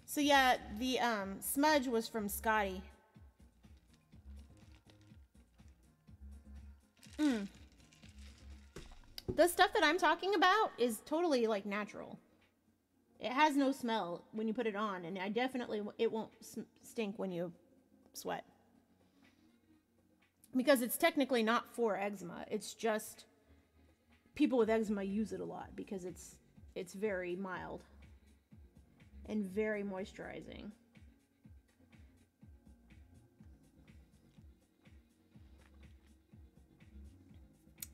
So yeah, the smudge was from Scotty. The stuff that I'm talking about is totally like natural. It has no smell when you put it on, and it won't stink when you sweat. Because it's technically not for eczema. It's just people with eczema use it a lot because it's very mild and very moisturizing.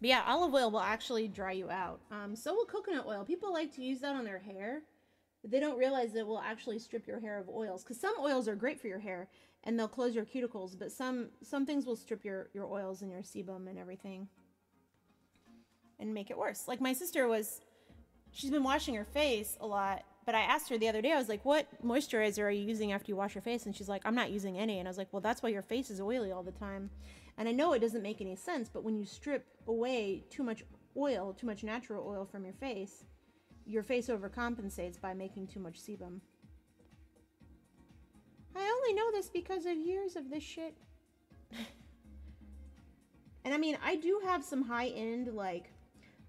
But yeah, olive oil will actually dry you out. So will coconut oil. People like to use that on their hair, but they don't realize it will actually strip your hair of oils. Because some oils are great for your hair and they'll close your cuticles, but some things will strip your oils and your sebum and everything and make it worse. Like my sister she's been washing her face a lot, but I asked her the other day, I was like, what moisturizer are you using after you wash your face? And she's like, I'm not using any. And I was like, well, that's why your face is oily all the time. And I know it doesn't make any sense, but when you strip away too much oil, too much natural oil from your face overcompensates by making too much sebum. I only know this because of years of this shit. And I mean, I do have some high-end, like,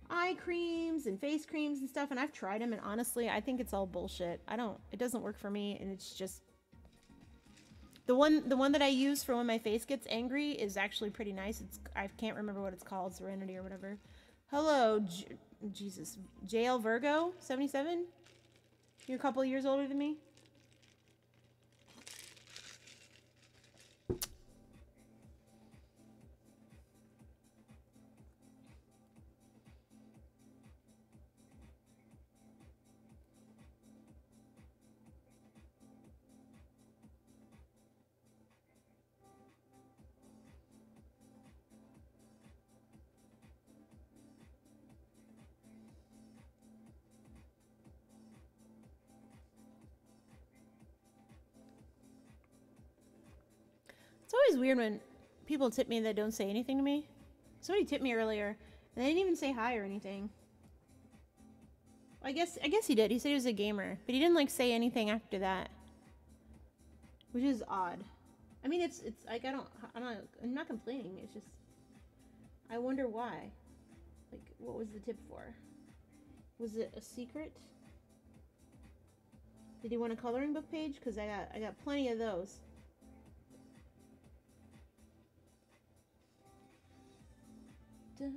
eye creams and face creams and stuff, and I've tried them, and honestly, I think it's all bullshit. It doesn't work for me, and it's just... The one that I use for when my face gets angry is actually pretty nice. I can't remember what it's called, Serenity or whatever. Hello, Jesus. JL Virgo, 77? You're a couple of years older than me? It's always weird when people tip me that don't say anything to me. Somebody tipped me earlier, and they didn't even say hi or anything. I guess he did. He said he was a gamer, but he didn't like say anything after that, which is odd. I mean, it's like I'm not complaining. It's just I wonder why. Like, what was the tip for? Was it a secret? Did he want a coloring book page? Because I got plenty of those. This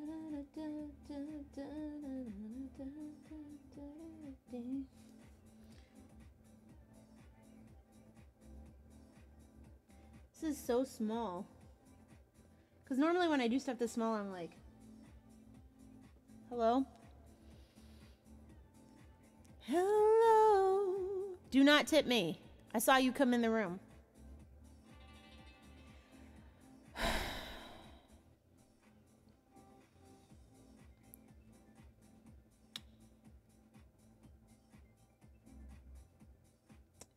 is so small. Because normally when I do stuff this small, I'm like, hello? Hello? Do not tip me. I saw you come in the room.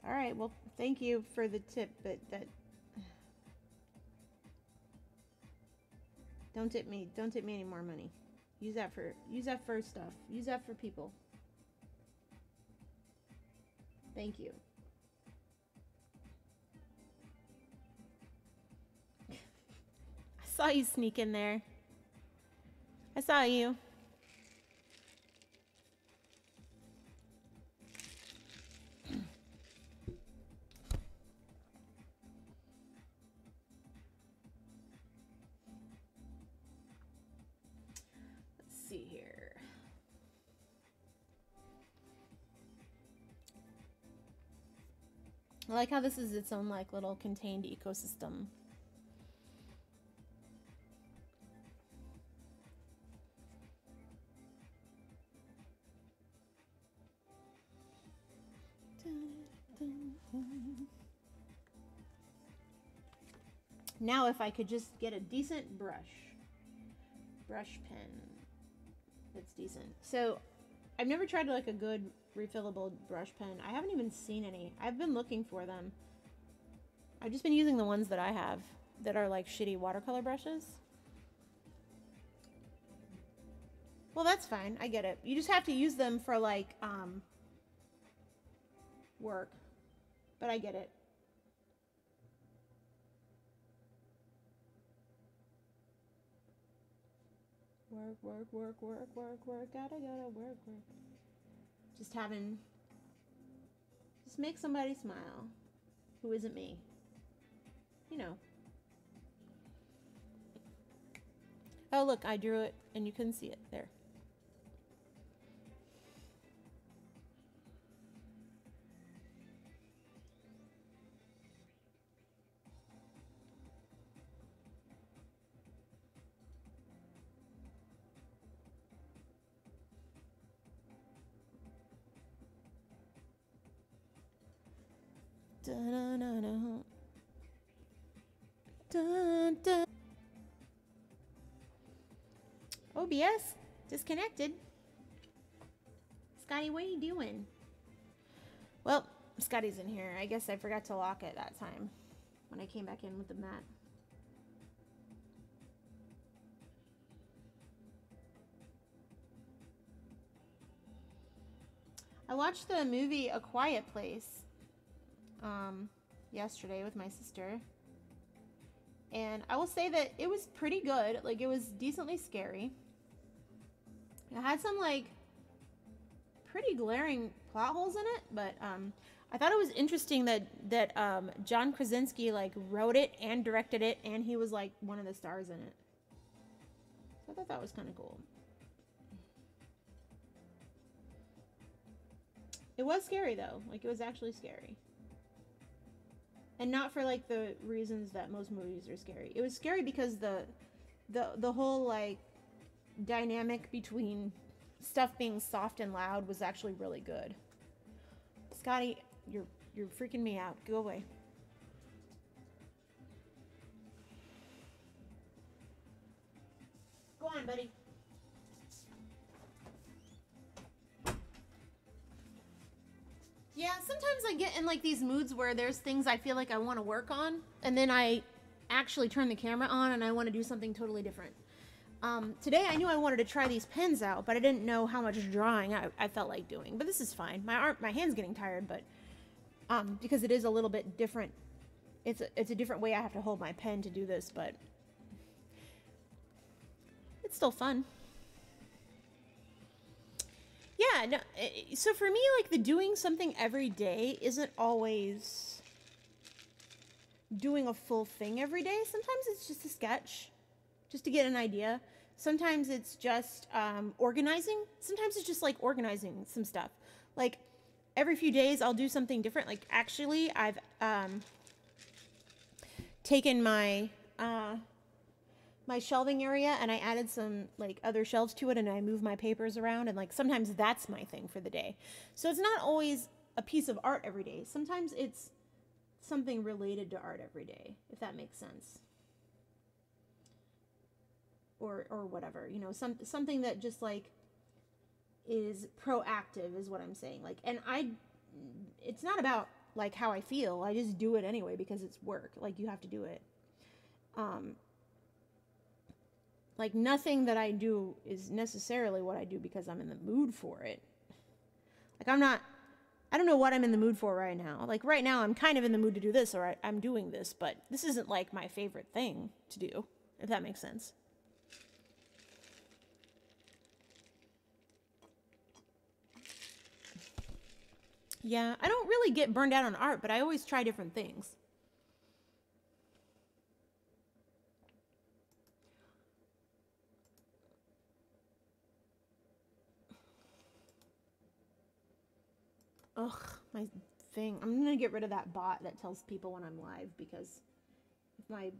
All right, well, thank you for the tip, but that... Don't tip me any more money. Use that for stuff. Use that for people. Thank you. I saw you sneak in there. I saw you. Let's see here. I like how this is its own like little contained ecosystem. Now if I could just get a decent brush pen that's decent. So I've never tried like a good refillable brush pen. I haven't even seen any. I've been looking for them. I've just been using the ones that I have that are like shitty watercolor brushes. Well, that's fine. I get it. You just have to use them for like work. But I get it. Work. Gotta work. Just make somebody smile who isn't me. You know. Oh, look, I drew it and you couldn't see it. There. Dun, dun, dun. OBS disconnected. Scotty, what are you doing? Well, Scotty's in here. I guess I forgot to lock it that time when I came back in with the mat. I watched the movie A Quiet Place yesterday with my sister. And I will say that it was pretty good. Like, it was decently scary. It had some, like, pretty glaring plot holes in it. But I thought it was interesting that John Krasinski, like, wrote it and directed it. And he was, like, one of the stars in it. So I thought that was kind of cool. It was scary, though. Like, it was actually scary. And not for, like, the reasons that most movies are scary. It was scary because the whole, like, dynamic between stuff being soft and loud was actually really good. Scotty, you're freaking me out. Go away. Go on, buddy. Yeah, sometimes I get in like these moods where there's things I feel like I want to work on, and then I actually turn the camera on and I want to do something totally different. Today I knew I wanted to try these pens out, but I didn't know how much drawing I felt like doing. But this is fine. My hand's getting tired, but because it is a little bit different. It's a different way I have to hold my pen to do this, but it's still fun. Yeah, no, so for me, like, the doing something every day isn't always doing a full thing every day. Sometimes it's just a sketch, just to get an idea. Sometimes it's just organizing. Sometimes it's just, like, organizing some stuff. Like, every few days I'll do something different. Like, actually, I've taken my my shelving area and I added some like other shelves to it and I move my papers around, and like sometimes that's my thing for the day. So it's not always a piece of art every day. Sometimes it's something related to art every day, if that makes sense. Or whatever, you know, something that just like is proactive is what I'm saying. Like, and it's not about like how I feel. I just do it anyway because it's work. Like, you have to do it. Like, nothing that I do is necessarily what I do because I'm in the mood for it. Like, I don't know what I'm in the mood for right now. Like, right now I'm kind of in the mood to do this, or I'm doing this, but this isn't like my favorite thing to do, if that makes sense. Yeah, I don't really get burned out on art, but I always try different things. Ugh, my thing. I'm gonna get rid of that bot that tells people when I'm live, because if my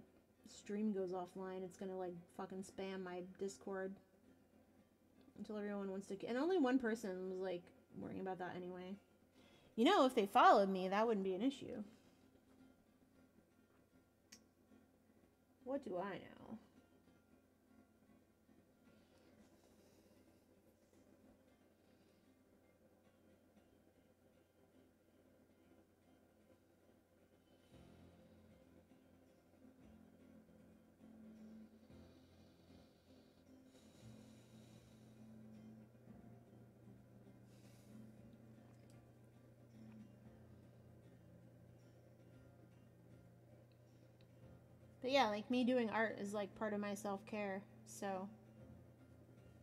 stream goes offline, it's gonna like fucking spam my Discord until everyone wants to. And only one person was like worrying about that anyway. You know, if they followed me, that wouldn't be an issue. What do I know? But yeah, like, me doing art is like part of my self-care. So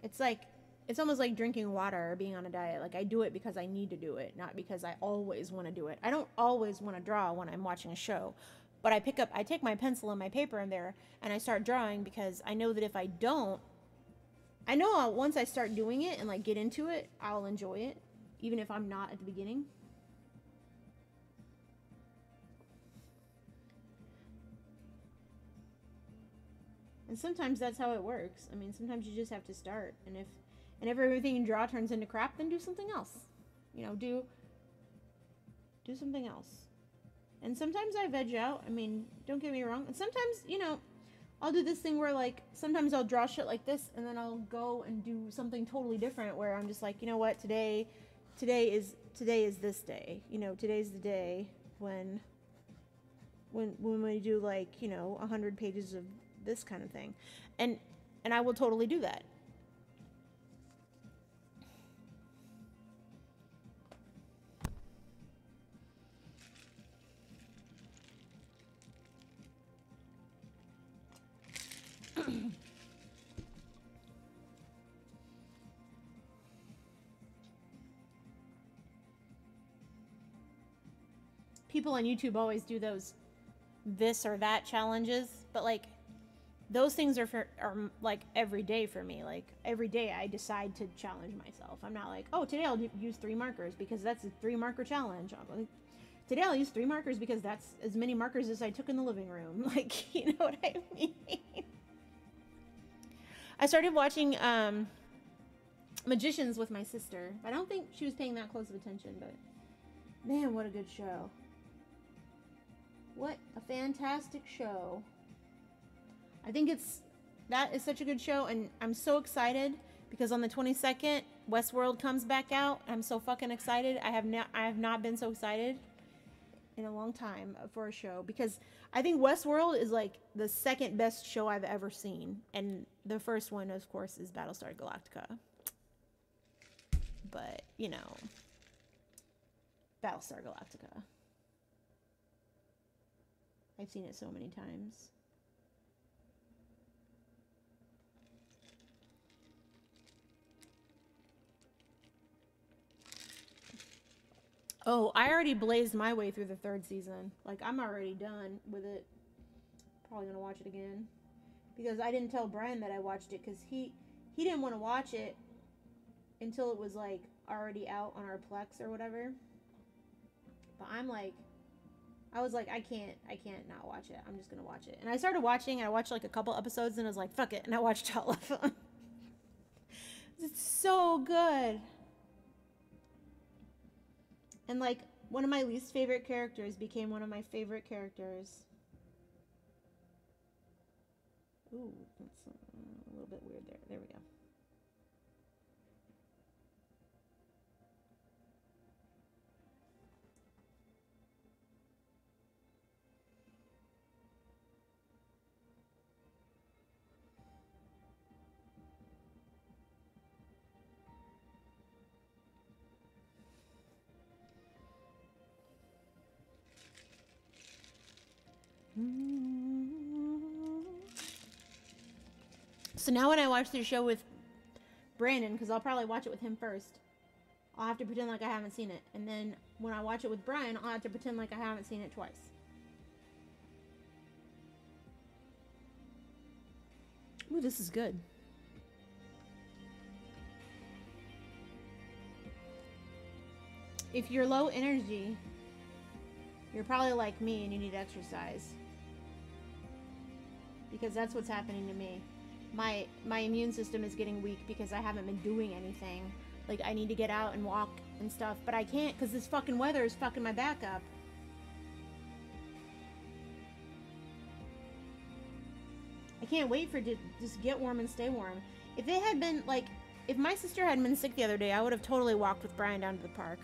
it's like, it's almost like drinking water or being on a diet. Like, I do it because I need to do it, not because I always want to do it. I don't always want to draw when I'm watching a show, but I take my pencil and my paper in there and I start drawing, because I know that if I don't, I know once I start doing it and like get into it, I'll enjoy it, even if I'm not at the beginning. And sometimes that's how it works. I mean, sometimes you just have to start, and if everything you draw turns into crap, then do something else. You know, do something else. And sometimes I veg out. I mean, don't get me wrong. And sometimes, you know, I'll do this thing where like sometimes I'll draw shit like this and then I'll go and do something totally different, where I'm just like, you know what, today is this day. You know, today's the day when we do like, you know, 100 pages of this kind of thing. And I will totally do that. People on YouTube always do those this or that challenges, but like, those things are like every day for me. Like, every day I decide to challenge myself. I'm not like, oh, today I'll use 3 markers because that's a 3 marker challenge. Like, today I'll use 3 markers because that's as many markers as I took in the living room. Like, you know what I mean? I started watching Magicians with my sister. I don't think she was paying that close of attention, but man, what a good show. What a fantastic show. I think that is such a good show, and I'm so excited because on the 22nd, Westworld comes back out. I'm so fucking excited. I have not been so excited in a long time for a show, because I think Westworld is like the second best show I've ever seen, and the first one, of course, is Battlestar Galactica. But, you know, Battlestar Galactica. I've seen it so many times. Oh, I already blazed my way through the 3rd season. Like, I'm already done with it. Probably gonna watch it again. Because I didn't tell Brian that I watched it, because he didn't want to watch it until it was, like, already out on our Plex or whatever. But I'm like, I was like, I can't not watch it. I'm just gonna watch it. And I started watching, and I watched like a couple episodes, and I was like, fuck it, and I watched all of them. It's so good. And like, one of my least favorite characters became one of my favorite characters. Ooh, that's a little bit weird there. There we go. So now when I watch the show with Brandon, because I'll probably watch it with him first, I'll have to pretend like I haven't seen it. And then when I watch it with Brian, I'll have to pretend like I haven't seen it twice. Ooh, this is good. If you're low energy, you're probably like me and you need exercise. Because that's what's happening to me. My immune system is getting weak because I haven't been doing anything. Like, I need to get out and walk and stuff, but I can't because this fucking weather is fucking my back up. I can't wait for it to just get warm and stay warm. If it had been, like, if my sister hadn't been sick the other day, I would have totally walked with Brian down to the park.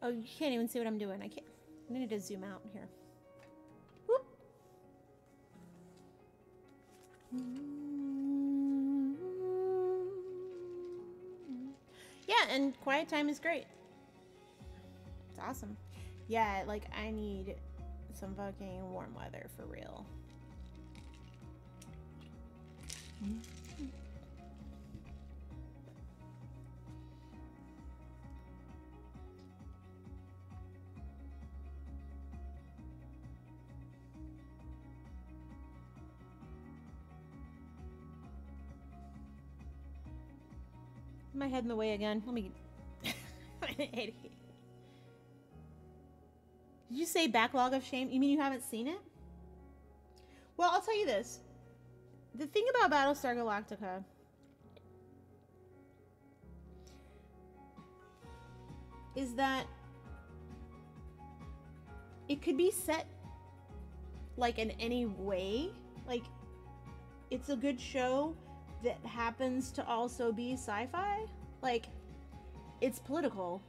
Oh, you can't even see what I'm doing. I can't. I need to zoom out here. Whoop. Yeah, and quiet time is great. It's awesome. Yeah, like, I need some fucking warm weather for real. My head in the way again. Let me. Did you say backlog of shame? You mean you haven't seen it? Well, I'll tell you this. The thing about Battlestar Galactica is that it could be set like in any way. Like, it's a good show that happens to also be sci-fi. Like, it's political,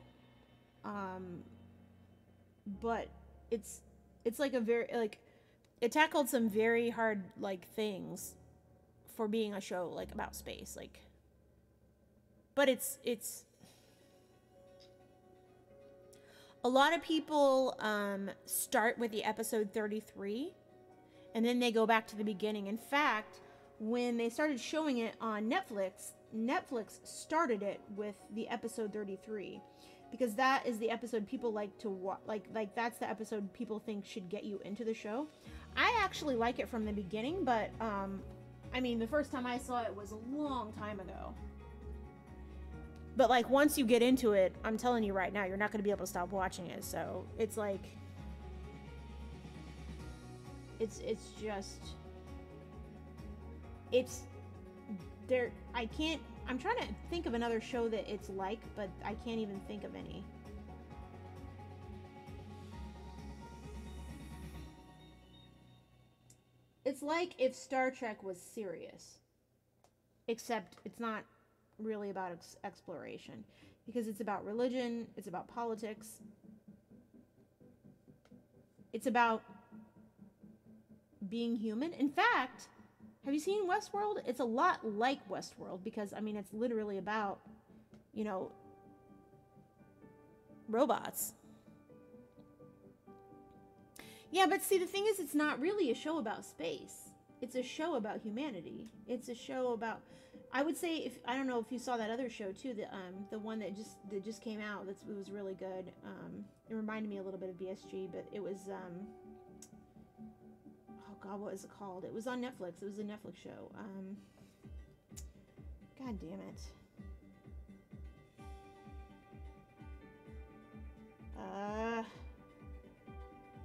but it's like a very, like, it tackled some very hard, like, things for being a show like about space, like, but it's a lot of people start with the episode 33 and then they go back to the beginning. In fact, when they started showing it on Netflix started it with the episode 33 because that is the episode people like to watch. Like that's the episode people think should get you into the show. I actually like it from the beginning, but I mean, the first time I saw it was a long time ago. But like, once you get into it, I'm telling you right now, you're not going to be able to stop watching it. So it's like, it's there. I'm trying to think of another show that it's like, but I can't even think of any. It's like if Star Trek was serious. Except it's not really about exploration. Because it's about religion, it's about politics. It's about being human. In fact, have you seen Westworld? It's a lot like Westworld because, I mean, it's literally about, you know, robots. Yeah, but see, the thing is, it's not really a show about space. It's a show about humanity. It's a show about, I would say, if I don't know if you saw that other show too, the one that just came out. It was really good. It reminded me a little bit of BSG, but it was oh God, what is it called? It was on Netflix. It was a Netflix show. God damn it.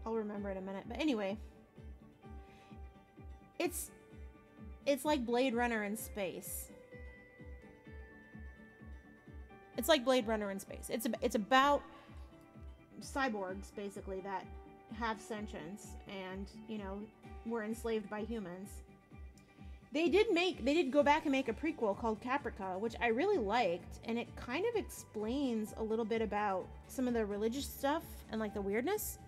I'll remember in a minute. But anyway, it's like Blade Runner in space. It's like Blade Runner in space. It's about cyborgs basically that have sentience and, you know, were enslaved by humans. They did go back and make a prequel called Caprica, which I really liked, and it kind of explains a little bit about some of the religious stuff and like the weirdness.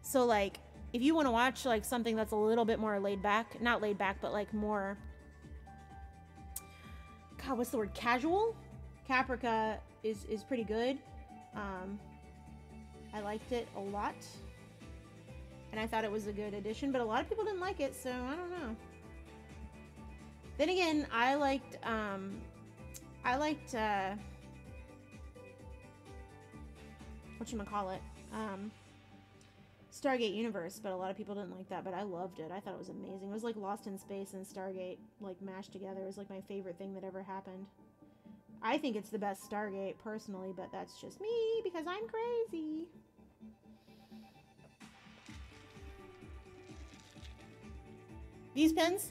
So like if you want to watch like something that's a little bit more laid back, not laid back, but like more, God, what's the word? Casual? Caprica is pretty good. I liked it a lot. And I thought it was a good addition, but a lot of people didn't like it, so I don't know. Then again, I liked whatchamacallit? Stargate Universe, but a lot of people didn't like that, but I loved it. I thought it was amazing. It was like Lost in Space and Stargate, like, mashed together. It was like my favorite thing that ever happened. I think it's the best Stargate, personally, but that's just me, because I'm crazy. These pens?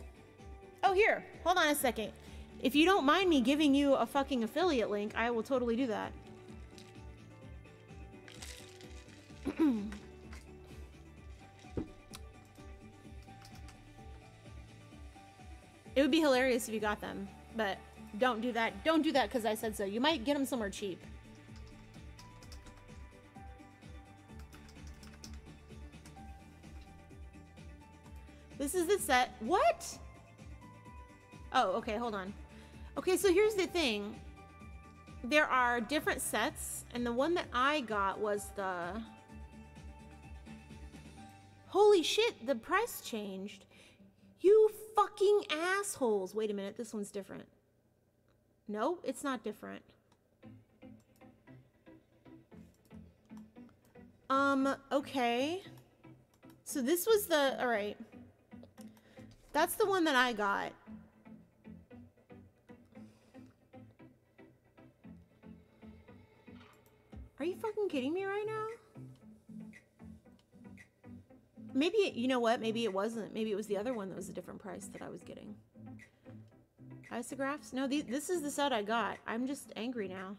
Oh, here. Hold on a second. If you don't mind me giving you a fucking affiliate link, I will totally do that. It would be hilarious if you got them, but don't do that. Don't do that because I said so. You might get them somewhere cheap. This is the set. What? Oh, okay, hold on. Okay, so here's the thing. There are different sets, and the one that I got was the... Holy shit, the price changed. You fucking assholes. Wait a minute, this one's different. No, it's not different. Okay. So this was the... Alright. That's the one that I got. Are you fucking kidding me right now? Maybe, you know what? Maybe it wasn't. Maybe it was the other one that was a different price that I was getting. Isographs? No, this is the set I got. I'm just angry now.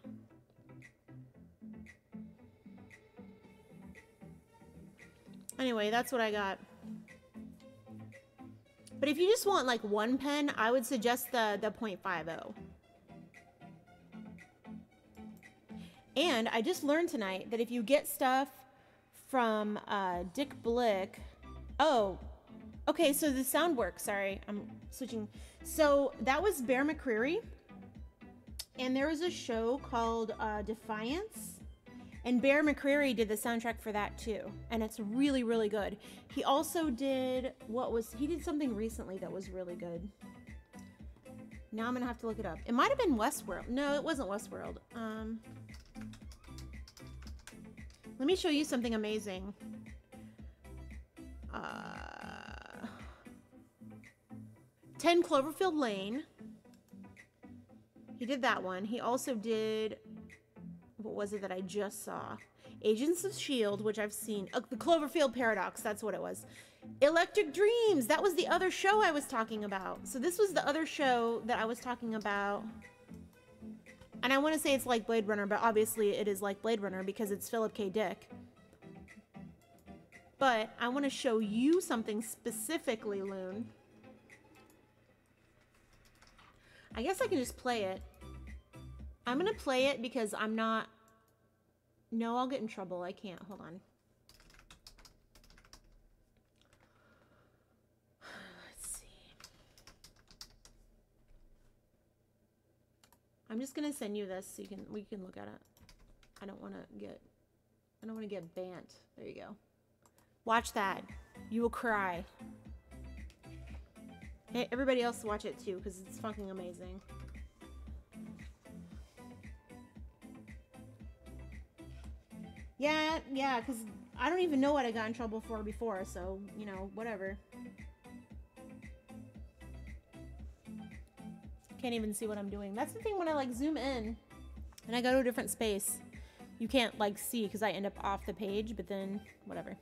Anyway, that's what I got. But if you just want like one pen, I would suggest the .50. And I just learned tonight that if you get stuff from Dick Blick... Oh, okay, so the sound works. Sorry, I'm switching. So that was Bear McCreary. And there was a show called Defiance. And Bear McCreary did the soundtrack for that too. And it's really, really good. He also did... He did something recently that was really good. Now I'm going to have to look it up. It might have been Westworld. No, it wasn't Westworld. Let me show you something amazing. 10 Cloverfield Lane. He did that one. He also did... What was it that I just saw? Agents of S.H.I.E.L.D., which I've seen. The Cloverfield Paradox, that's what it was. Electric Dreams, that was the other show I was talking about. So this was the other show that I was talking about. And I want to say it's like Blade Runner, but obviously it is like Blade Runner because it's Philip K. Dick. But I want to show you something specifically, Loon. I guess I can just play it. I'm going to play it because I'm not... No, I'll get in trouble. I can't. Hold on. Let's see. I'm just going to send you this so we can look at it. I don't want to get banned. There you go. Watch that. You will cry. Hey, everybody else watch it too, because it's fucking amazing. Yeah, because I don't even know what I got in trouble for before, so, you know, whatever. Can't even see what I'm doing. That's the thing when I, like, zoom in and I go to a different space. You can't, like, see because I end up off the page, but then, whatever.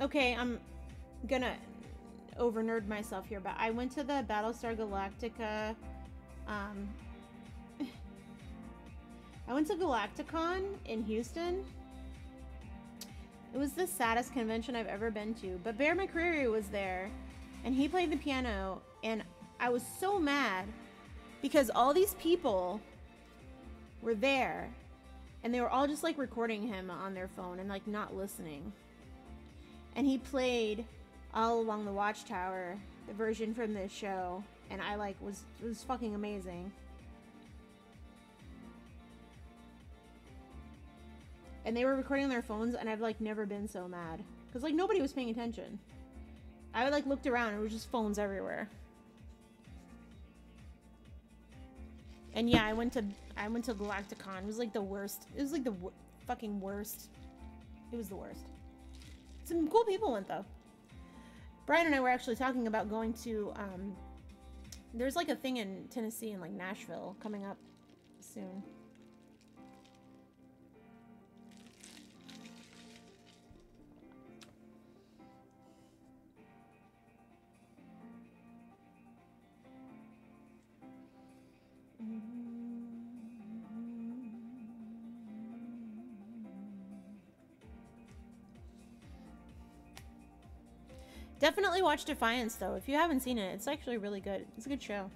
Okay, I'm gonna over nerd myself here, but I went to the Battlestar Galactica, I went to Galacticon in Houston. It was the saddest convention I've ever been to, but Bear McCreary was there, and he played the piano, and I was so mad because all these people were there, and they were all just like recording him on their phone and like not listening. And he played All Along the Watchtower, the version from this show, and I like it was fucking amazing. And they were recording on their phones, and I've like never been so mad because like nobody was paying attention. I like looked around, and it was just phones everywhere. And yeah, I went to Galacticon. It was like the worst. It was like the fucking worst. It was the worst. Some cool people went though. Brian and I were actually talking about going to there's like a thing in Tennessee and like Nashville coming up soon. Definitely watch Defiance, though. If you haven't seen it, it's actually really good. It's a good show.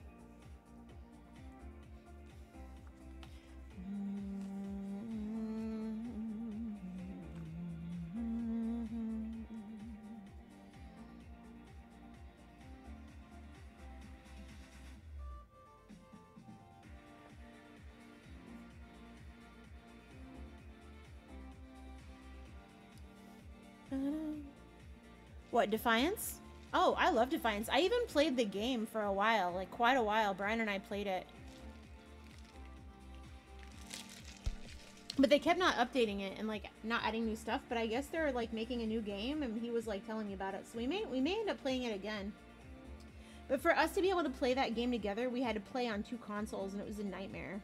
What, Defiance? Oh, I love Defiance. I even played the game for a while, like quite a while. Brian and I played it. But they kept not updating it and like not adding new stuff, but I guess they're like making a new game and he was like telling me about it. So we may end up playing it again. But for us to be able to play that game together, we had to play on 2 consoles and it was a nightmare.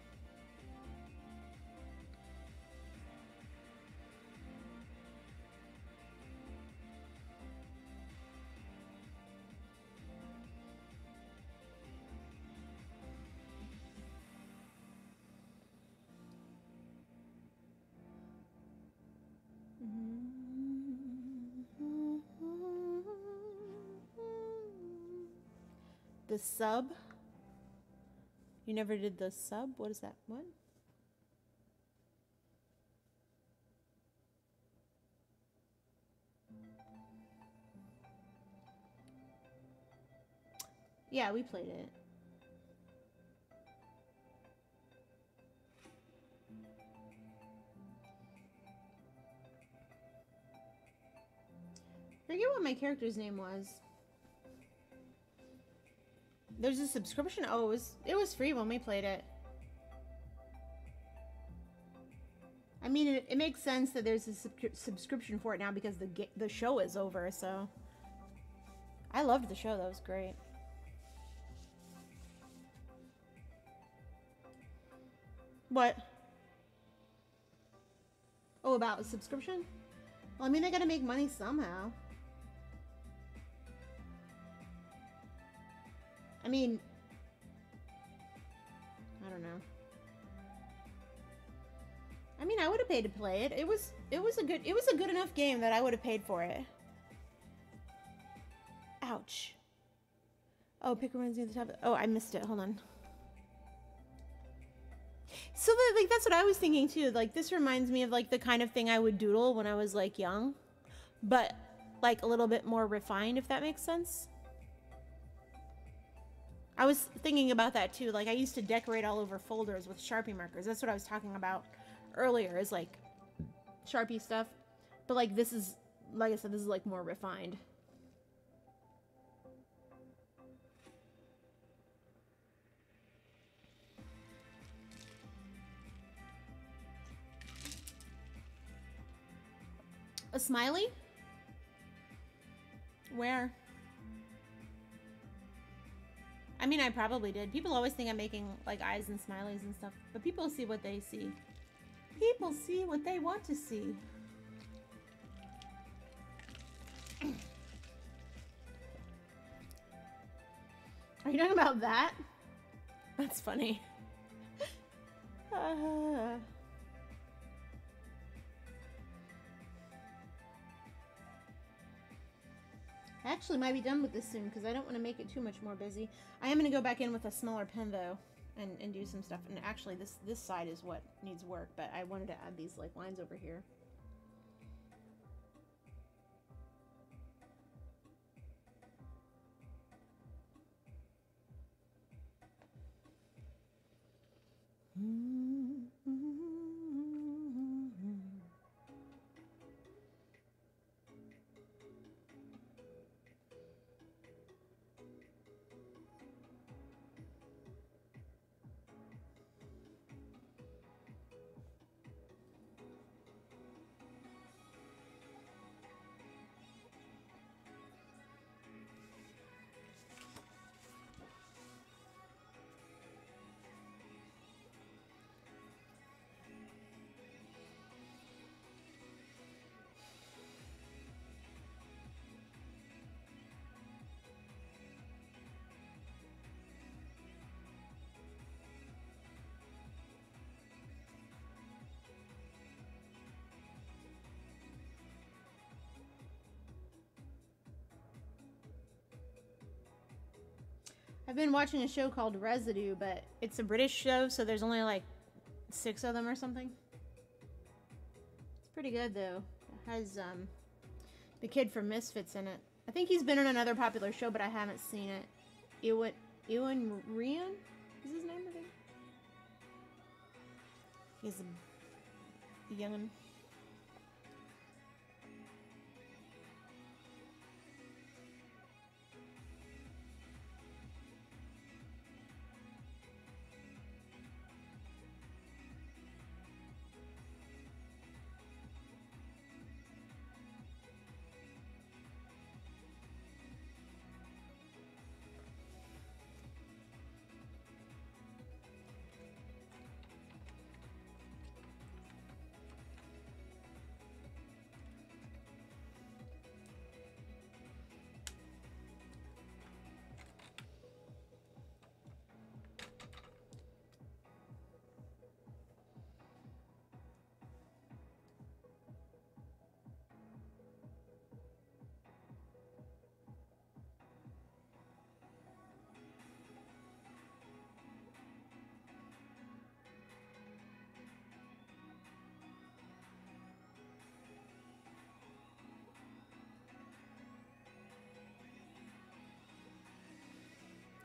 The sub? You never did the sub? What is that? What? Yeah, we played it. I forget what my character's name was. There's a subscription. Oh, it was free when we played it. I mean, it makes sense that there's a subscription for it now because the show is over, so. I loved the show, that was great. What? Oh, about a subscription? Well, I mean, they gotta make money somehow. I mean, I don't know. I mean, I would have paid to play it. It was a good enough game that I would have paid for it. Ouch. Oh, pick reminds me of the top. Oh, I missed it. Hold on. So like that's what I was thinking too. Like this reminds me of like the kind of thing I would doodle when I was like young, but like a little bit more refined, if that makes sense. I was thinking about that too. Like I used to decorate all over folders with Sharpie markers. That's what I was talking about earlier, is like Sharpie stuff. But like this is, like I said, this is like more refined. A smiley? Where? I mean, I probably did. People always think I'm making like eyes and smileys and stuff, but people see what they see. People see what they want to see. Are you talking about that? That's funny. I actually might be done with this soon because I don't want to make it too much more busy. I am going to go back in with a smaller pen though and do some stuff. And actually this side is what needs work, but I wanted to add these like lines over here. I've been watching a show called Residue, but it's a British show, so there's only like 6 of them or something. It's pretty good though. It has the kid from Misfits in it. I think he's been in another popular show, but I haven't seen it. Ewan Ryan is his name, I think. He's a youngin'.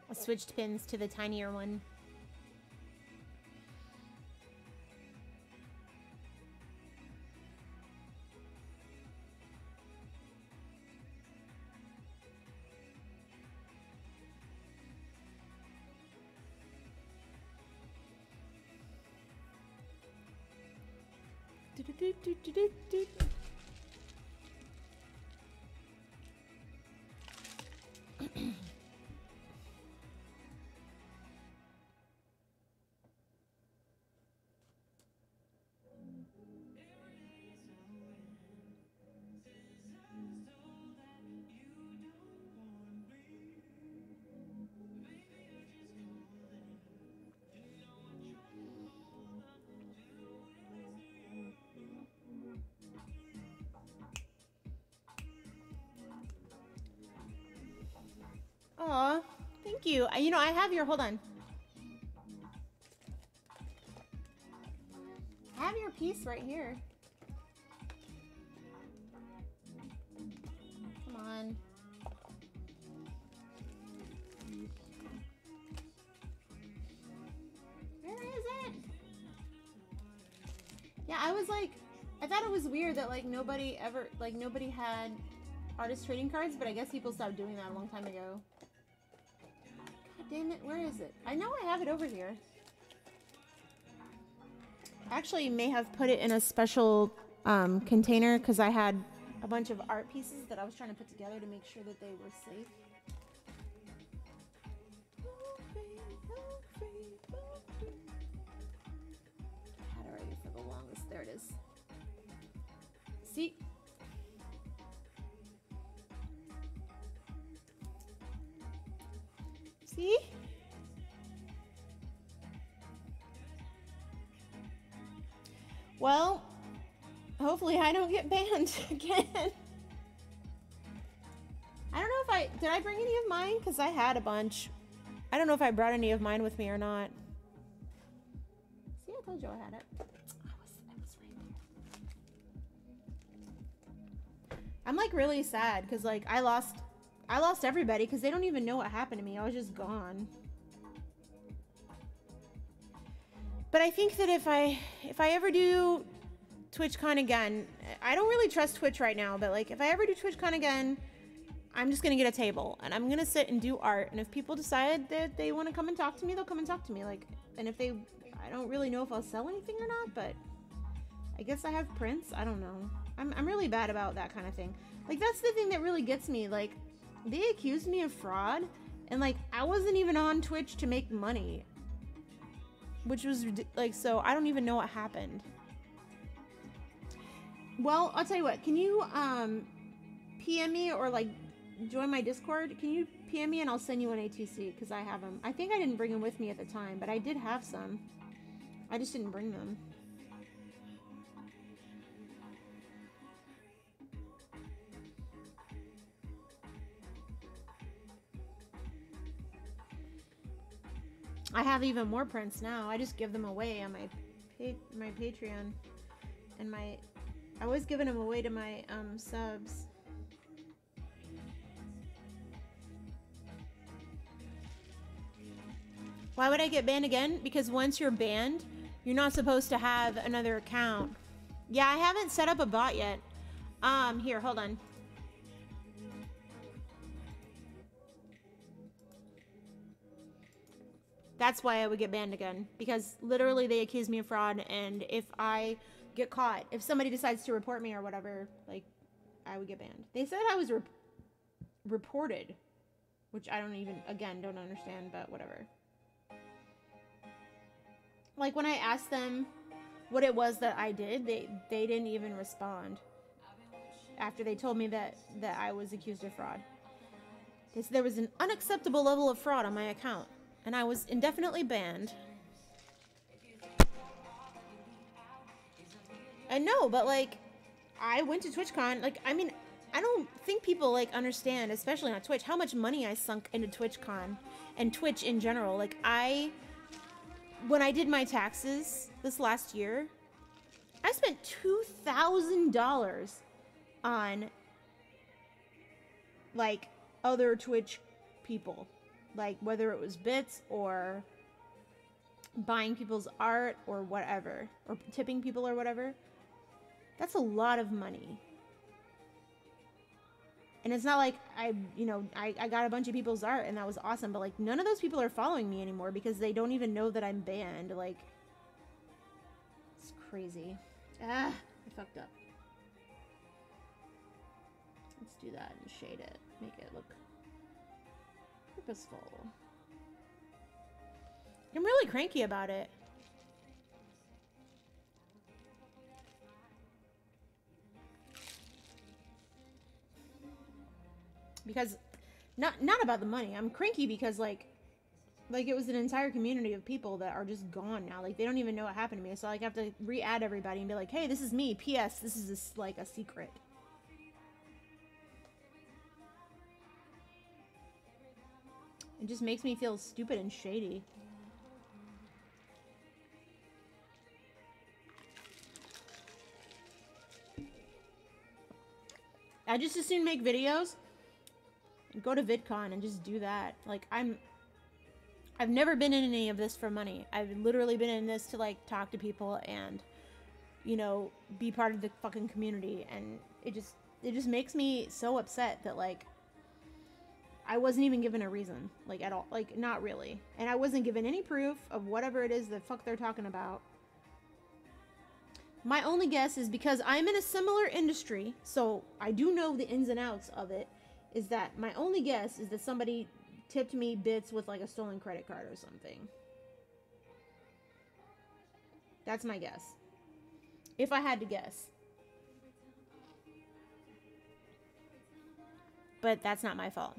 I switched pins to the tinier one. Aw, thank you. You know, I have your, hold on. I have your piece right here. Come on. Where is it? Yeah, I was like, I thought it was weird that like nobody had artist trading cards, but I guess people stopped doing that a long time ago. God damn it, where is it? I know I have it over here. I actually may have put it in a special container because I had a bunch of art pieces that I was trying to put together to make sure that they were safe. I had it already for the longest. There it is. See? See? Well, hopefully I don't get banned again. I don't know if did I bring any of mine? Because I had a bunch. I don't know if I brought any of mine with me or not. See, I told you I had it. I was right there. I'm like really sad because like I lost everybody because they don't even know what happened to me. I was just gone. But I think that if I ever do TwitchCon again, I don't really trust Twitch right now, but like if I ever do TwitchCon again, I'm just gonna get a table and I'm gonna sit and do art. And if people decide that they want to come and talk to me, they'll come and talk to me. Like, and if I don't really know if I'll sell anything or not, but I guess I have prints. I don't know. I'm really bad about that kind of thing. Like that's the thing that really gets me. Like they accused me of fraud, and like I wasn't even on Twitch to make money. Which was like, so I don't even know what happened. Well, I'll tell you what, can you PM me or like join my Discord? Can you PM me and I'll send you an ATC because I have them. I think I didn't bring them with me at the time, but I did have some. I just didn't bring them. I have even more prints now. I just give them away on my Patreon, and I was giving them away to my subs. Why would I get banned again? Because once you're banned, you're not supposed to have another account. Yeah, I haven't set up a bot yet. Here, hold on. That's why I would get banned again, because literally they accuse me of fraud, and if I get caught, if somebody decides to report me or whatever, like, I would get banned. They said I was reported, which I don't even, again, don't understand, but whatever. Like, when I asked them what it was that I did, they didn't even respond after they told me that I was accused of fraud. There was an unacceptable level of fraud on my account, and I was indefinitely banned. I know, but like, I went to TwitchCon. Like, I mean, I don't think people like understand, especially on Twitch, how much money I sunk into TwitchCon and Twitch in general. Like, when I did my taxes this last year, I spent $2,000 on like other Twitch people, like whether it was bits or buying people's art or whatever, or tipping people or whatever. That's a lot of money. And it's not like I got a bunch of people's art and that was awesome, but like none of those people are following me anymore because they don't even know that I'm banned. Like, it's crazy. Ah, I fucked up. Let's do that and shade it. Make it look purposeful. I'm really cranky about it. Because not about the money. I'm cranky because like it was an entire community of people that are just gone now. Like they don't even know what happened to me. So like I have to re-add everybody and be like, "Hey, this is me. P.S. This is like a secret." It just makes me feel stupid and shady. I just as soon make videos and go to VidCon and just do that. Like I've never been in any of this for money. I've literally been in this to like talk to people and, you know, be part of the fucking community. And it just makes me so upset that like I wasn't even given a reason, like at all, like not really. And I wasn't given any proof of whatever it is the fuck they're talking about. My only guess is because I'm in a similar industry, so I do know the ins and outs of it, is that my only guess is that somebody tipped me bits with like a stolen credit card or something. That's my guess. If I had to guess. But that's not my fault.